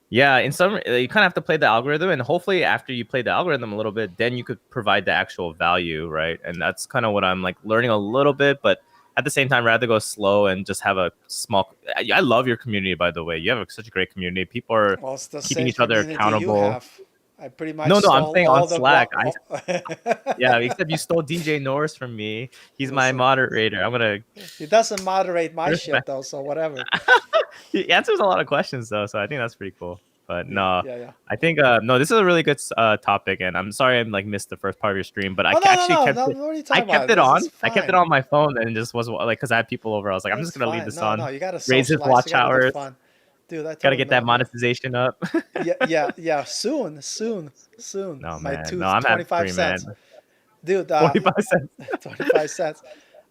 yeah, in some you kind of have to play the algorithm, and hopefully after you play the algorithm a little bit, then you could provide the actual value, right? And that's kind of what I'm like learning a little bit, but at the same time, rather go slow and just have a small. I love your community, by the way. You have such a great community. People are Well, it's the keeping same each other community you accountable. have. I pretty much No, I'm stole saying on all the Slack. Yeah, guap. except you stole DJ Norris from me. He's my Listen, moderator. I'm gonna he doesn't moderate my shit respect. though, so whatever. He answers a lot of questions though, so I think that's pretty cool. But Yeah, no, yeah, yeah. I think no, this is a really good topic, and I'm sorry I like missed the first part of your stream, but Oh actually no, kept no, it. no. What are you I talking kept about? it This is on. I kept it fine. on my phone and just was like because I had people over. I was like, I'm just That's gonna leave fine. this No, no, on. you gotta Raise his socialize. You watch gotta do hours. fun, dude. I Gotta totally get that know. Yeah, monetization up. yeah, yeah, yeah. Soon, soon, soon. No My man, no, tooth, I'm happy for 25 you, man. cents, dude. 45 cents. 25 cents.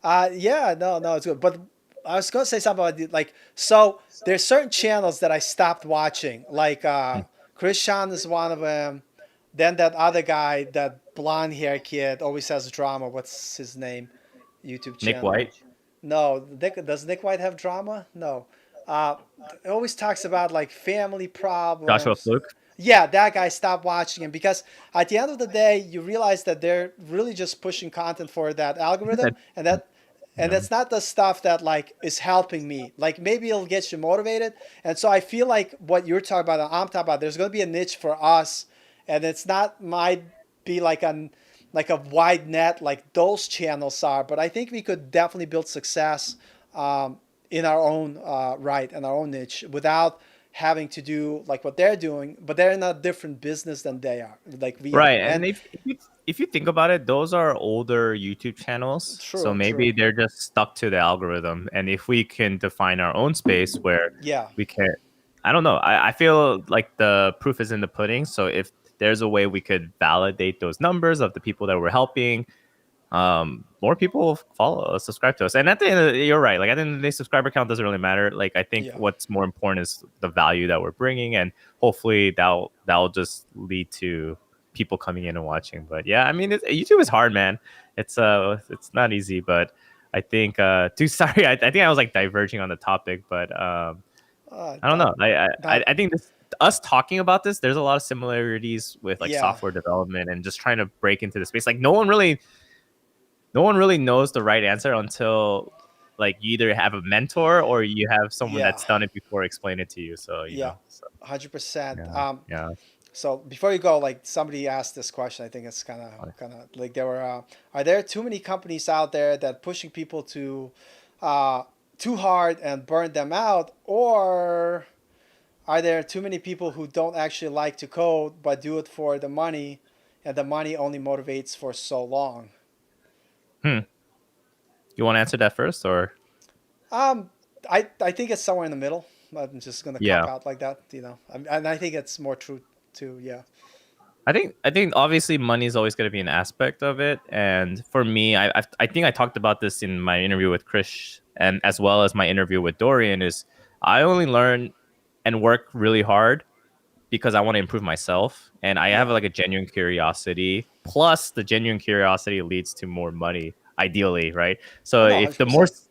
Yeah, no, no, it's good. But I was gonna say something about like so. There's certain channels that I stopped watching. Like Chris Sean is one of them. Then that other guy, that blonde hair kid, always has drama. What's his name? YouTube Nick channel. White, No, does Nick White have drama? No. Uh, it always talks about like family Joshua problems. Fluke. Yeah, that guy stopped watching him because at the end of the day, you realize that they're really just pushing content for that algorithm, and Yeah. that's not the stuff that like is helping me. Like maybe it'll get you motivated, and so I feel like what you're talking about, and I'm talking about, there's going to be a niche for us, and it's not might be like a wide net like those channels are, but I think we could definitely build success in our own right and our own niche without having to do like what they're doing, but they're in a different business than they are, like we are. Right, and And if you think about it, those are older YouTube channels, so true, maybe true. they're just stuck to the algorithm. And if we can define our own space where Yeah, we can, I don't know, I feel like the proof is in the pudding. So if there's a way we could validate those numbers of the people that we're helping, more people will follow, subscribe to us. And at the end of you're right. Like at the end of the day, subscriber count doesn't really matter. Like I think yeah, what's more important is the value that we're bringing, and hopefully that'll just lead to people coming in and watching. But yeah, I mean, YouTube is hard, man. It's not easy, but I think too sorry. I think I was like diverging on the topic, but I don't that, know. I I, that, I think this us talking about this, there's a lot of similarities with like yeah, software development and just trying to break into the space. Like no one really knows the right answer until like you either have a mentor or you have someone yeah, that's done it before explain it to you. So yeah, so 100%. yeah, yeah. So before you go, like somebody asked this question, I think it's kind of like there were, are there too many companies out there that pushing people to uh, too hard and burn them out, or are there too many people who don't actually like to code but do it for the money, and the money only motivates for so long? Hmm. You want to answer that first, or Um, I think it's somewhere in the middle. I'm just gonna cop yeah? out like that, you know. And I think it's more true too. Yeah, I think obviously money is always going to be an aspect of it, and for me, I think I talked about this in my interview with Chris, and as well as my interview with Dorian. Is I only learn and work really hard because I want to improve myself, and I have yeah. like a genuine curiosity. Plus, the genuine curiosity leads to more money, ideally, right? Oh So no, if 100%.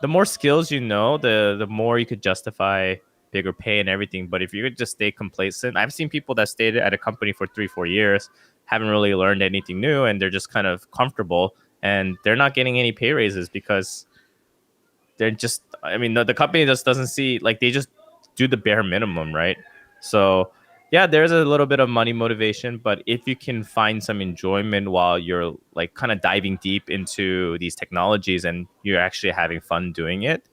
the more skills you know, the more you could justify bigger pay and everything. But if you could just stay complacent, I've seen people that stayed at a company for 3-4 years, haven't really learned anything new, and they're just kind of comfortable, and they're not getting any pay raises because they're just I mean the company just doesn't see like they just do the bare minimum, right? So yeah, there's a little bit of money motivation, but if you can find some enjoyment while you're like kind of diving deep into these technologies and you're actually having fun doing it,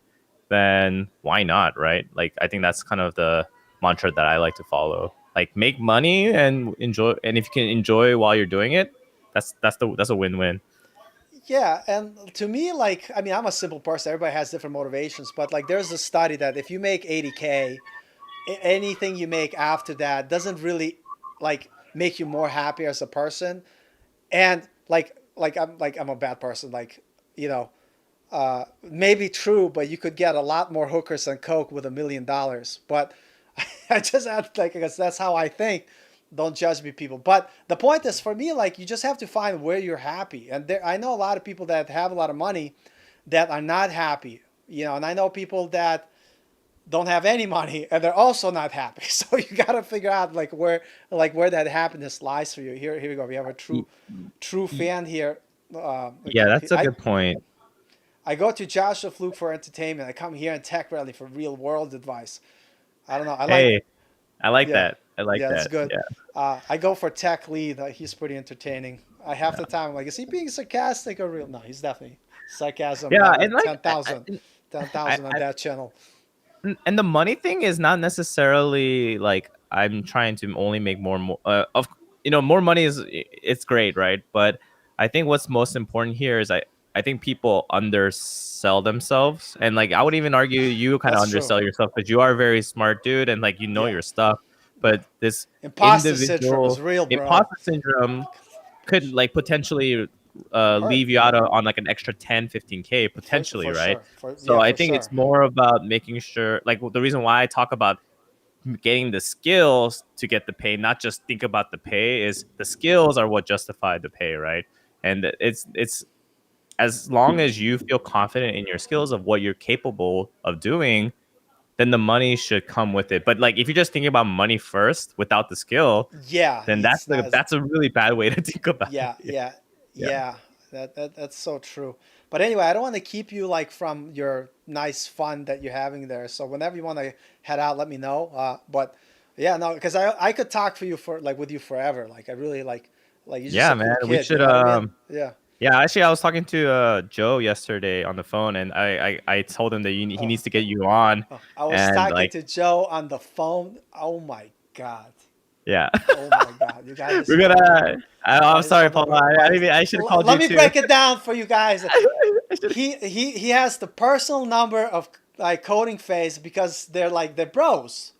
then why not, right? Like I think that's kind of the mantra that I like to follow. Like make money and enjoy, and if you can enjoy while you're doing it, that's a win-win. Yeah, and to me, like, I mean, I'm a simple person. Everybody has different motivations, but like, there's a study that if you make 80K, anything you make after that doesn't really like make you more happy as a person. And I'm a bad person. Like, you know, maybe true, but you could get a lot more hookers than coke with $1 million. But I just had like, because that's how I think. don't judge me, people. But the point is, for me, like, you just have to find where you're happy. And there, I know a lot of people that have a lot of money that are not happy, and I know people that don't have any money and they're also not happy. So you got to figure out like where that happiness lies for you. Here we go. We have a true Y- fan here. Yeah, that's a good point. I go to Joshua Fluke for entertainment. I come here in Tech Rally for real world advice. I don't know. I like, Hey, I like yeah, that. I like yeah, it's that. good. Yeah. I go for Tech Lead. He's pretty entertaining. I half the time I'm like, is he being sarcastic or real? No, he's definitely sarcasm Yeah, level and like 10,000, I, 10,000 on I that channel. and the money thing is not necessarily like I'm trying to only make more and more of more money is it's great, right? But I think what's most important here is I think people undersell themselves, and like I would even argue you kind of That's true. undersell yourself because you are a very smart dude and like Yeah, your stuff. yeah. But this Imposter syndrome is individual real, bro. imposter syndrome could like potentially Hurt leave you out on like an extra 10-15K potentially, for right? sure. So Yeah, I for think it's sure. more about making sure, like the reason why I talk about getting the skills to get the pay, not just think about the pay, is the skills are what justify the pay, right? And it's as long as you feel confident in your skills of what you're capable of doing, then the money should come with it. But like if you're just thinking about money first without the skill, Yeah, then it's not. that's a really bad way to think about Yeah, it. yeah, Yeah. yeah. That's so true. But anyway, I don't want to keep you like from your nice fun that you're having there. So whenever you want to head out, let me know. But yeah, no, because I could talk for you for like with you forever. Like I really like you're just Yeah, a man. cool We kid. You should know what I mean? Yeah. yeah, actually I was talking to Joe yesterday on the phone, and I told him that he Oh, needs to get you on, I was and talking like to Joe on the phone. Oh my god. yeah. Oh my god. You got his We're phone number. gonna You got I'm his sorry, phone Paul. number. But I should have called you let me too. break it down for you guys. I should He has the personal number of like coding phase because they're bros,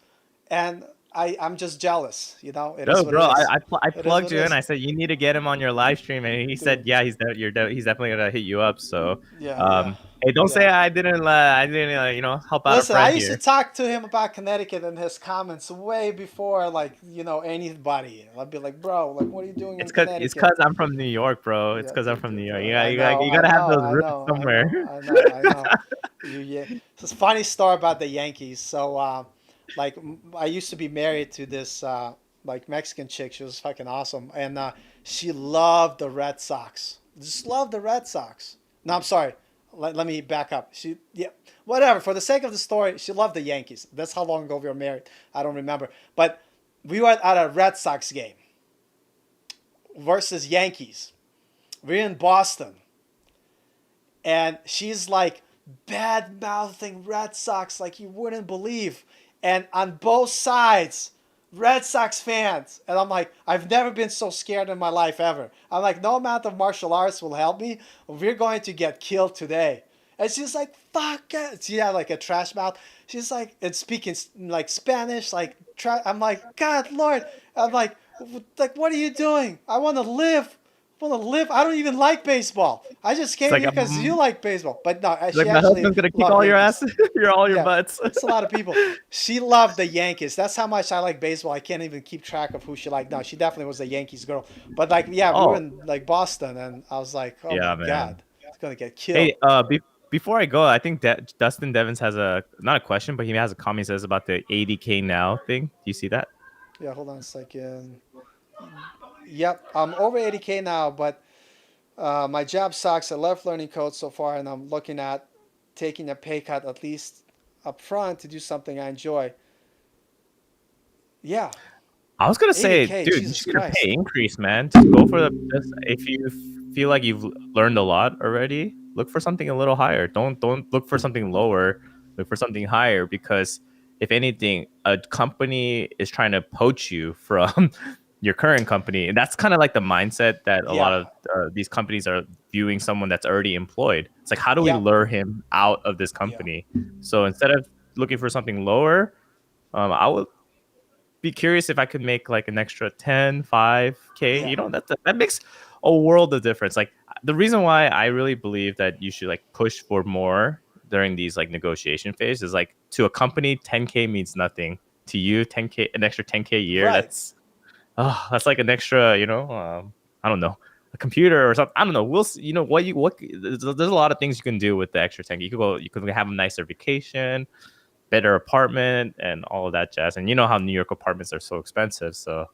and I'm just jealous. It is No, what bro. it is. I It is plugged what it you in. is, I said you need to get him on your live stream, and he said, dude. "Yeah, he's definitely gonna hit you up." So, Yeah, yeah, um, hey, don't say yeah. I didn't help out a Listen, I friend used to here. talk to him about Connecticut and his comments way before like anybody. I'd be like, bro, like what are you doing in It's Connecticut? cause I'm from New York, bro. It's Yeah, cause I'm from New York. I know, You I gotta have know, those I roots know, I somewhere. know, I know, I know. Yeah. It's a funny story about the Yankees. So, like, I used to be married to this like Mexican chick. She was fucking awesome, and she loved the Red Sox. Just loved the Red Sox. No, I'm sorry. Let me back up. Yeah, whatever. For the sake of the story, she loved the Yankees. That's how long ago we were married. I don't remember, but we were at a Red Sox game versus Yankees. We're in Boston, and she's like bad mouthing Red Sox like you wouldn't believe. And on both sides, Red Sox fans. And I'm like, I've never been so scared in my life ever. I'm like, no amount of martial arts will help me. We're going to get killed today. And she's like, fuck it. She had like a trash mouth. She's like, and speaking like Spanish, like, I'm like, God, Lord. I'm like, what are you doing? I want to live. I want to live. I don't even like baseball. I just It's came like here because you like baseball. But no, she my actually husband's gonna kick loved all your Yankees. ass, all your Yeah, butts. it's a lot of people. She loved the Yankees. That's how much I like baseball. I can't even keep track of who she liked. No, she definitely was a Yankees girl. But like, yeah, we were Oh, in like Boston, and I was like, oh my yeah, man. god, it's gonna get Hey, killed. before I go, I think Dustin Devins has a not a question, but he has a comment. He says about the 80K now thing. Do you see that? Yeah, hold on a second. Yep, I'm over 80K now, but my job sucks. I love learning code so far, and I'm looking at taking a pay cut at least up front to do something I enjoy. Yeah, I was gonna say, 80K, dude, you Jesus should get a pay Christ. increase, man. Just go for the just if you feel like you've learned a lot already, look for something a little higher. Don't look for something lower. Look for something higher because if anything, a company is trying to poach you from your current company, and that's kind of like the mindset that a lot Yeah, of these companies are viewing someone that's already employed. It's like, how do we yep, lure him out of this yeah, company? So instead of looking for something lower, I would be curious if I could make like an extra 10, 5K. yeah, That makes a world of difference. Like the reason why I really believe that you should like push for more during these like negotiation phase is like to a company, 10K means nothing. To you, 10K, an extra 10K a year, right. that's that's like an extra, I don't know, a computer or something. I don't know. We'll see, what there's a lot of things you can do with the extra 10K. You could have a nicer vacation, better apartment, and all of that jazz. And you know how New York apartments are so expensive. So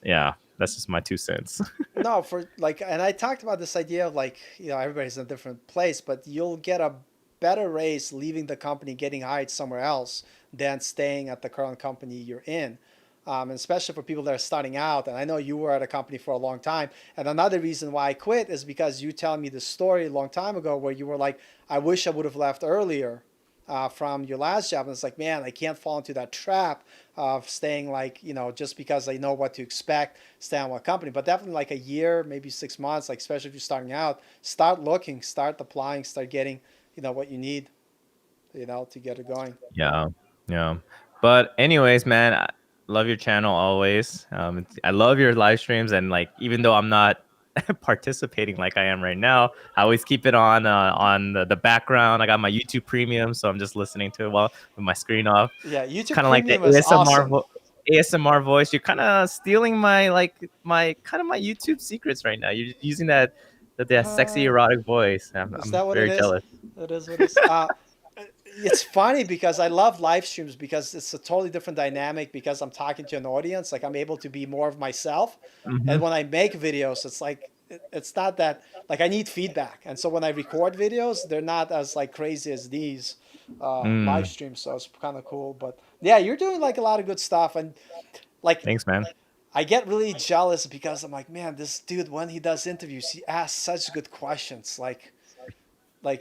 yeah, that's just my 2 cents. No, for like, and I talked about this idea of like, everybody's in a different place, but you'll get a better raise leaving the company, getting hired somewhere else than staying at the current company you're in. And especially for people that are starting out. And I know you were at a company for a long time. And another reason why I quit is because you telling me this story a long time ago where you were like, I wish I would have left earlier from your last job. And it's like, man, I can't fall into that trap of staying like, just because I know what to expect, stay on one company. But definitely like a year, maybe 6 months, like especially if you're starting out, start looking, start applying, start getting, what you need, to get it going. Yeah, yeah. But anyways, man, I love your channel always. I love your live streams, and like even though I'm not participating like I am right now, I always keep it on the background. I got my YouTube Premium, so I'm just listening to it while with my screen off. Yeah, YouTube Kind of like the Premium is awesome. ASMR voice. You're kind of stealing my YouTube secrets right now. You're using that sexy Uh, erotic voice. is I'm that what it very is? jealous. It is what it is. It's funny because I love live streams because it's a totally different dynamic because I'm talking to an audience. Like I'm able to be more of myself. And Hmm. when I make videos, it's like, it's not that, like I need feedback. And so when I record videos, they're not as like crazy as these live Mm, streams. So it's kind of cool. But yeah, you're doing like a lot of good stuff. And like, thanks, man. I get really jealous because I'm like, man, this dude, when he does interviews, he asks such good questions. Like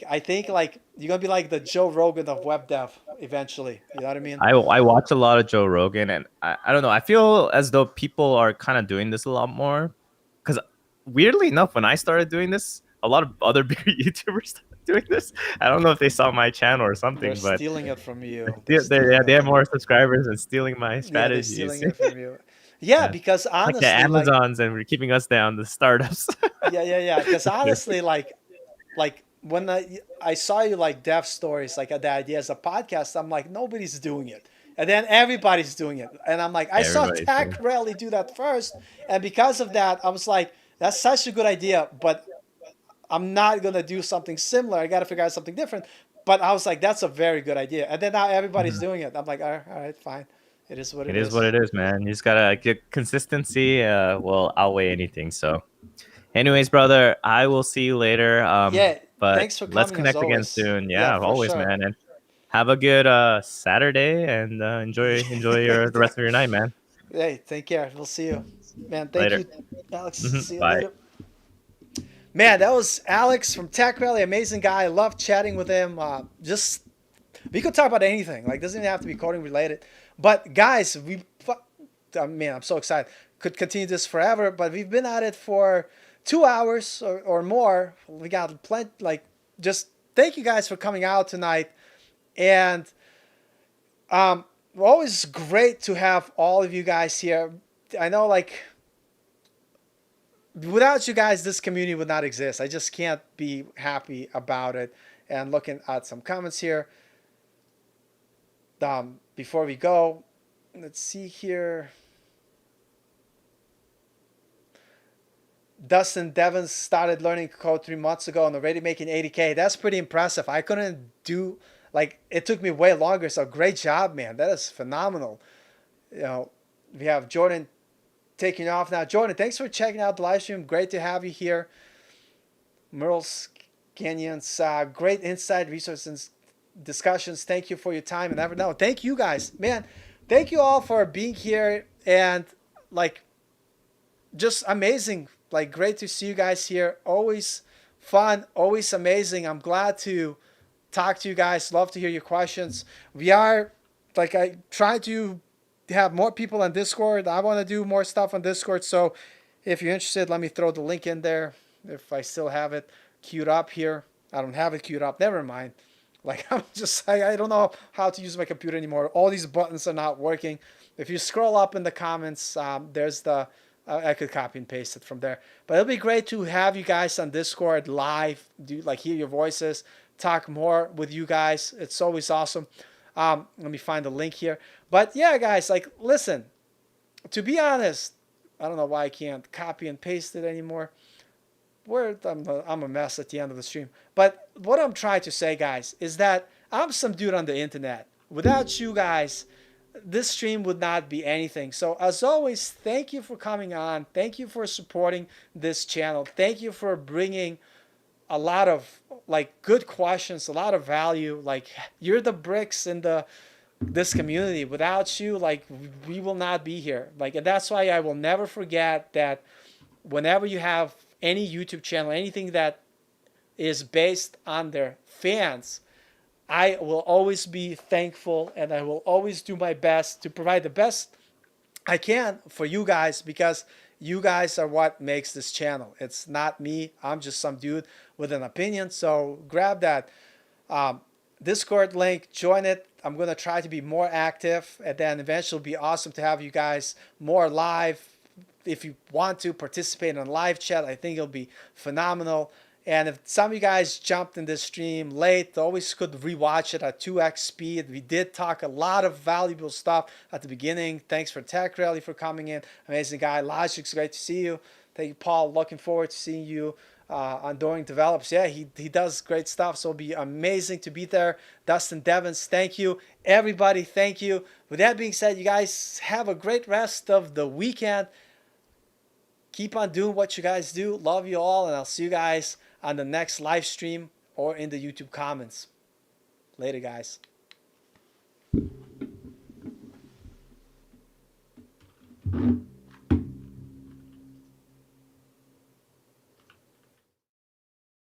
I think like you're gonna be like the Joe Rogan of web dev eventually. You know what I mean? I watch a lot of Joe Rogan, and I don't know. I feel as though people are kind of doing this a lot more. Because weirdly enough, when I started doing this, a lot of other bigger YouTubers started doing this. I don't know if they saw my channel or They're something, but stealing it from you. They're they stealing they it have from more you. subscribers and stealing my Yeah, they're strategies. stealing it from you. Yeah, Yeah, because like the honestly, like, Amazons, and we're keeping us down, the startups. yeah. Because honestly, like when I saw you like dev stories, like the idea as a podcast, I'm like nobody's doing it, and then everybody's doing it, and I'm like I saw Everybody's Tech doing. Rally do that first, and because of that, I was like that's such a good idea, but I'm not gonna do something similar. I got to figure out something different. But I was like, that's a very good idea. And then now everybody's Mhm. doing it. I'm like, all right, fine. It is what It it is what is. it is, man. You just gotta get consistency. Will outweigh anything. So. Anyways, brother, I will see you later. Yeah. But Thanks for let's coming as connect again always. soon. Yeah, Yeah, for always, sure. man. And have a good Saturday, and enjoy your the rest of your night, man. Hey, take care. We'll see you. Man, thank Later. you, Alex. Mhm. See you Bye. later. Man, that was Alex from Tech Rally. Amazing guy. I love chatting with him. Just we could talk about anything. Like doesn't even have to be coding related. But guys, man, I'm so excited. Could continue this forever, but we've been at it for 2 hours or more. We got plenty. Like, just thank you guys for coming out tonight, and um, always great to have all of you guys here. I know, like, without you guys, this community would not exist. I just can't be happy about it. And looking at some comments here, before we go, let's see here. Dustin Devons started learning code 3 months ago and already making 80K. That's pretty impressive. I couldn't do, like, it took me way longer. So great job, man. That is phenomenal. You know, we have Jordan taking off now. Jordan, thanks for checking out the live stream. Great to have you here. Merle's Canyons, great insight, resources, discussions. Thank you for your time and ever know. Thank you guys, man. Thank you all for being here and like just amazing. Like great to see you guys here. Always fun, always amazing. I'm glad to talk to you guys. Love to hear your questions. We are like I try to have more people on Discord. I want to do more stuff on Discord. So if you're interested, let me throw the link in there if I still have it queued up here. I don't have it queued up. Never mind. Like I'm just I don't know how to use my computer anymore. All these buttons are not working. If you scroll up in the comments, there's the I could copy and paste it from there. But it'll be great to have you guys on Discord live, do like hear your voices, talk more with you guys. It's always awesome. Let me find the link here. But yeah, guys, like listen, to be honest, I don't know why I can't copy and paste it anymore. I'm a mess at the end of the stream. But what I'm trying to say, guys, is that I'm some dude on the internet. Without you guys, this stream would not be anything. So as always, thank you for coming on. Thank you for supporting this channel. Thank you for bringing a lot of like good questions, a lot of value. Like you're the bricks in the this community. Without you, like we will not be here. Like, and that's why I will never forget that whenever you have any YouTube channel, anything that is based on their fans, I will always be thankful and I will always do my best to provide the best I can for you guys, because you guys are what makes this channel. It's not me. I'm just some dude with an opinion. So grab that Discord link, join it. I'm going to try to be more active, and then eventually it'll be awesome to have you guys more live. If you want to participate in live chat, I think it'll be phenomenal. And if some of you guys jumped in this stream late, always could rewatch it at 2x speed. We did talk a lot of valuable stuff at the beginning. Thanks for Tech Rally for coming in. Amazing guy. Logic's great to see you. Thank you, Paul. Looking forward to seeing you on Doing Develops. Yeah, he does great stuff, so it'll be amazing to be there. Dustin Devons, thank you. Everybody, thank you. With that being said, you guys have a great rest of the weekend. Keep on doing what you guys do. Love you all, and I'll see you guys on the next live stream or in the YouTube comments. Later, guys.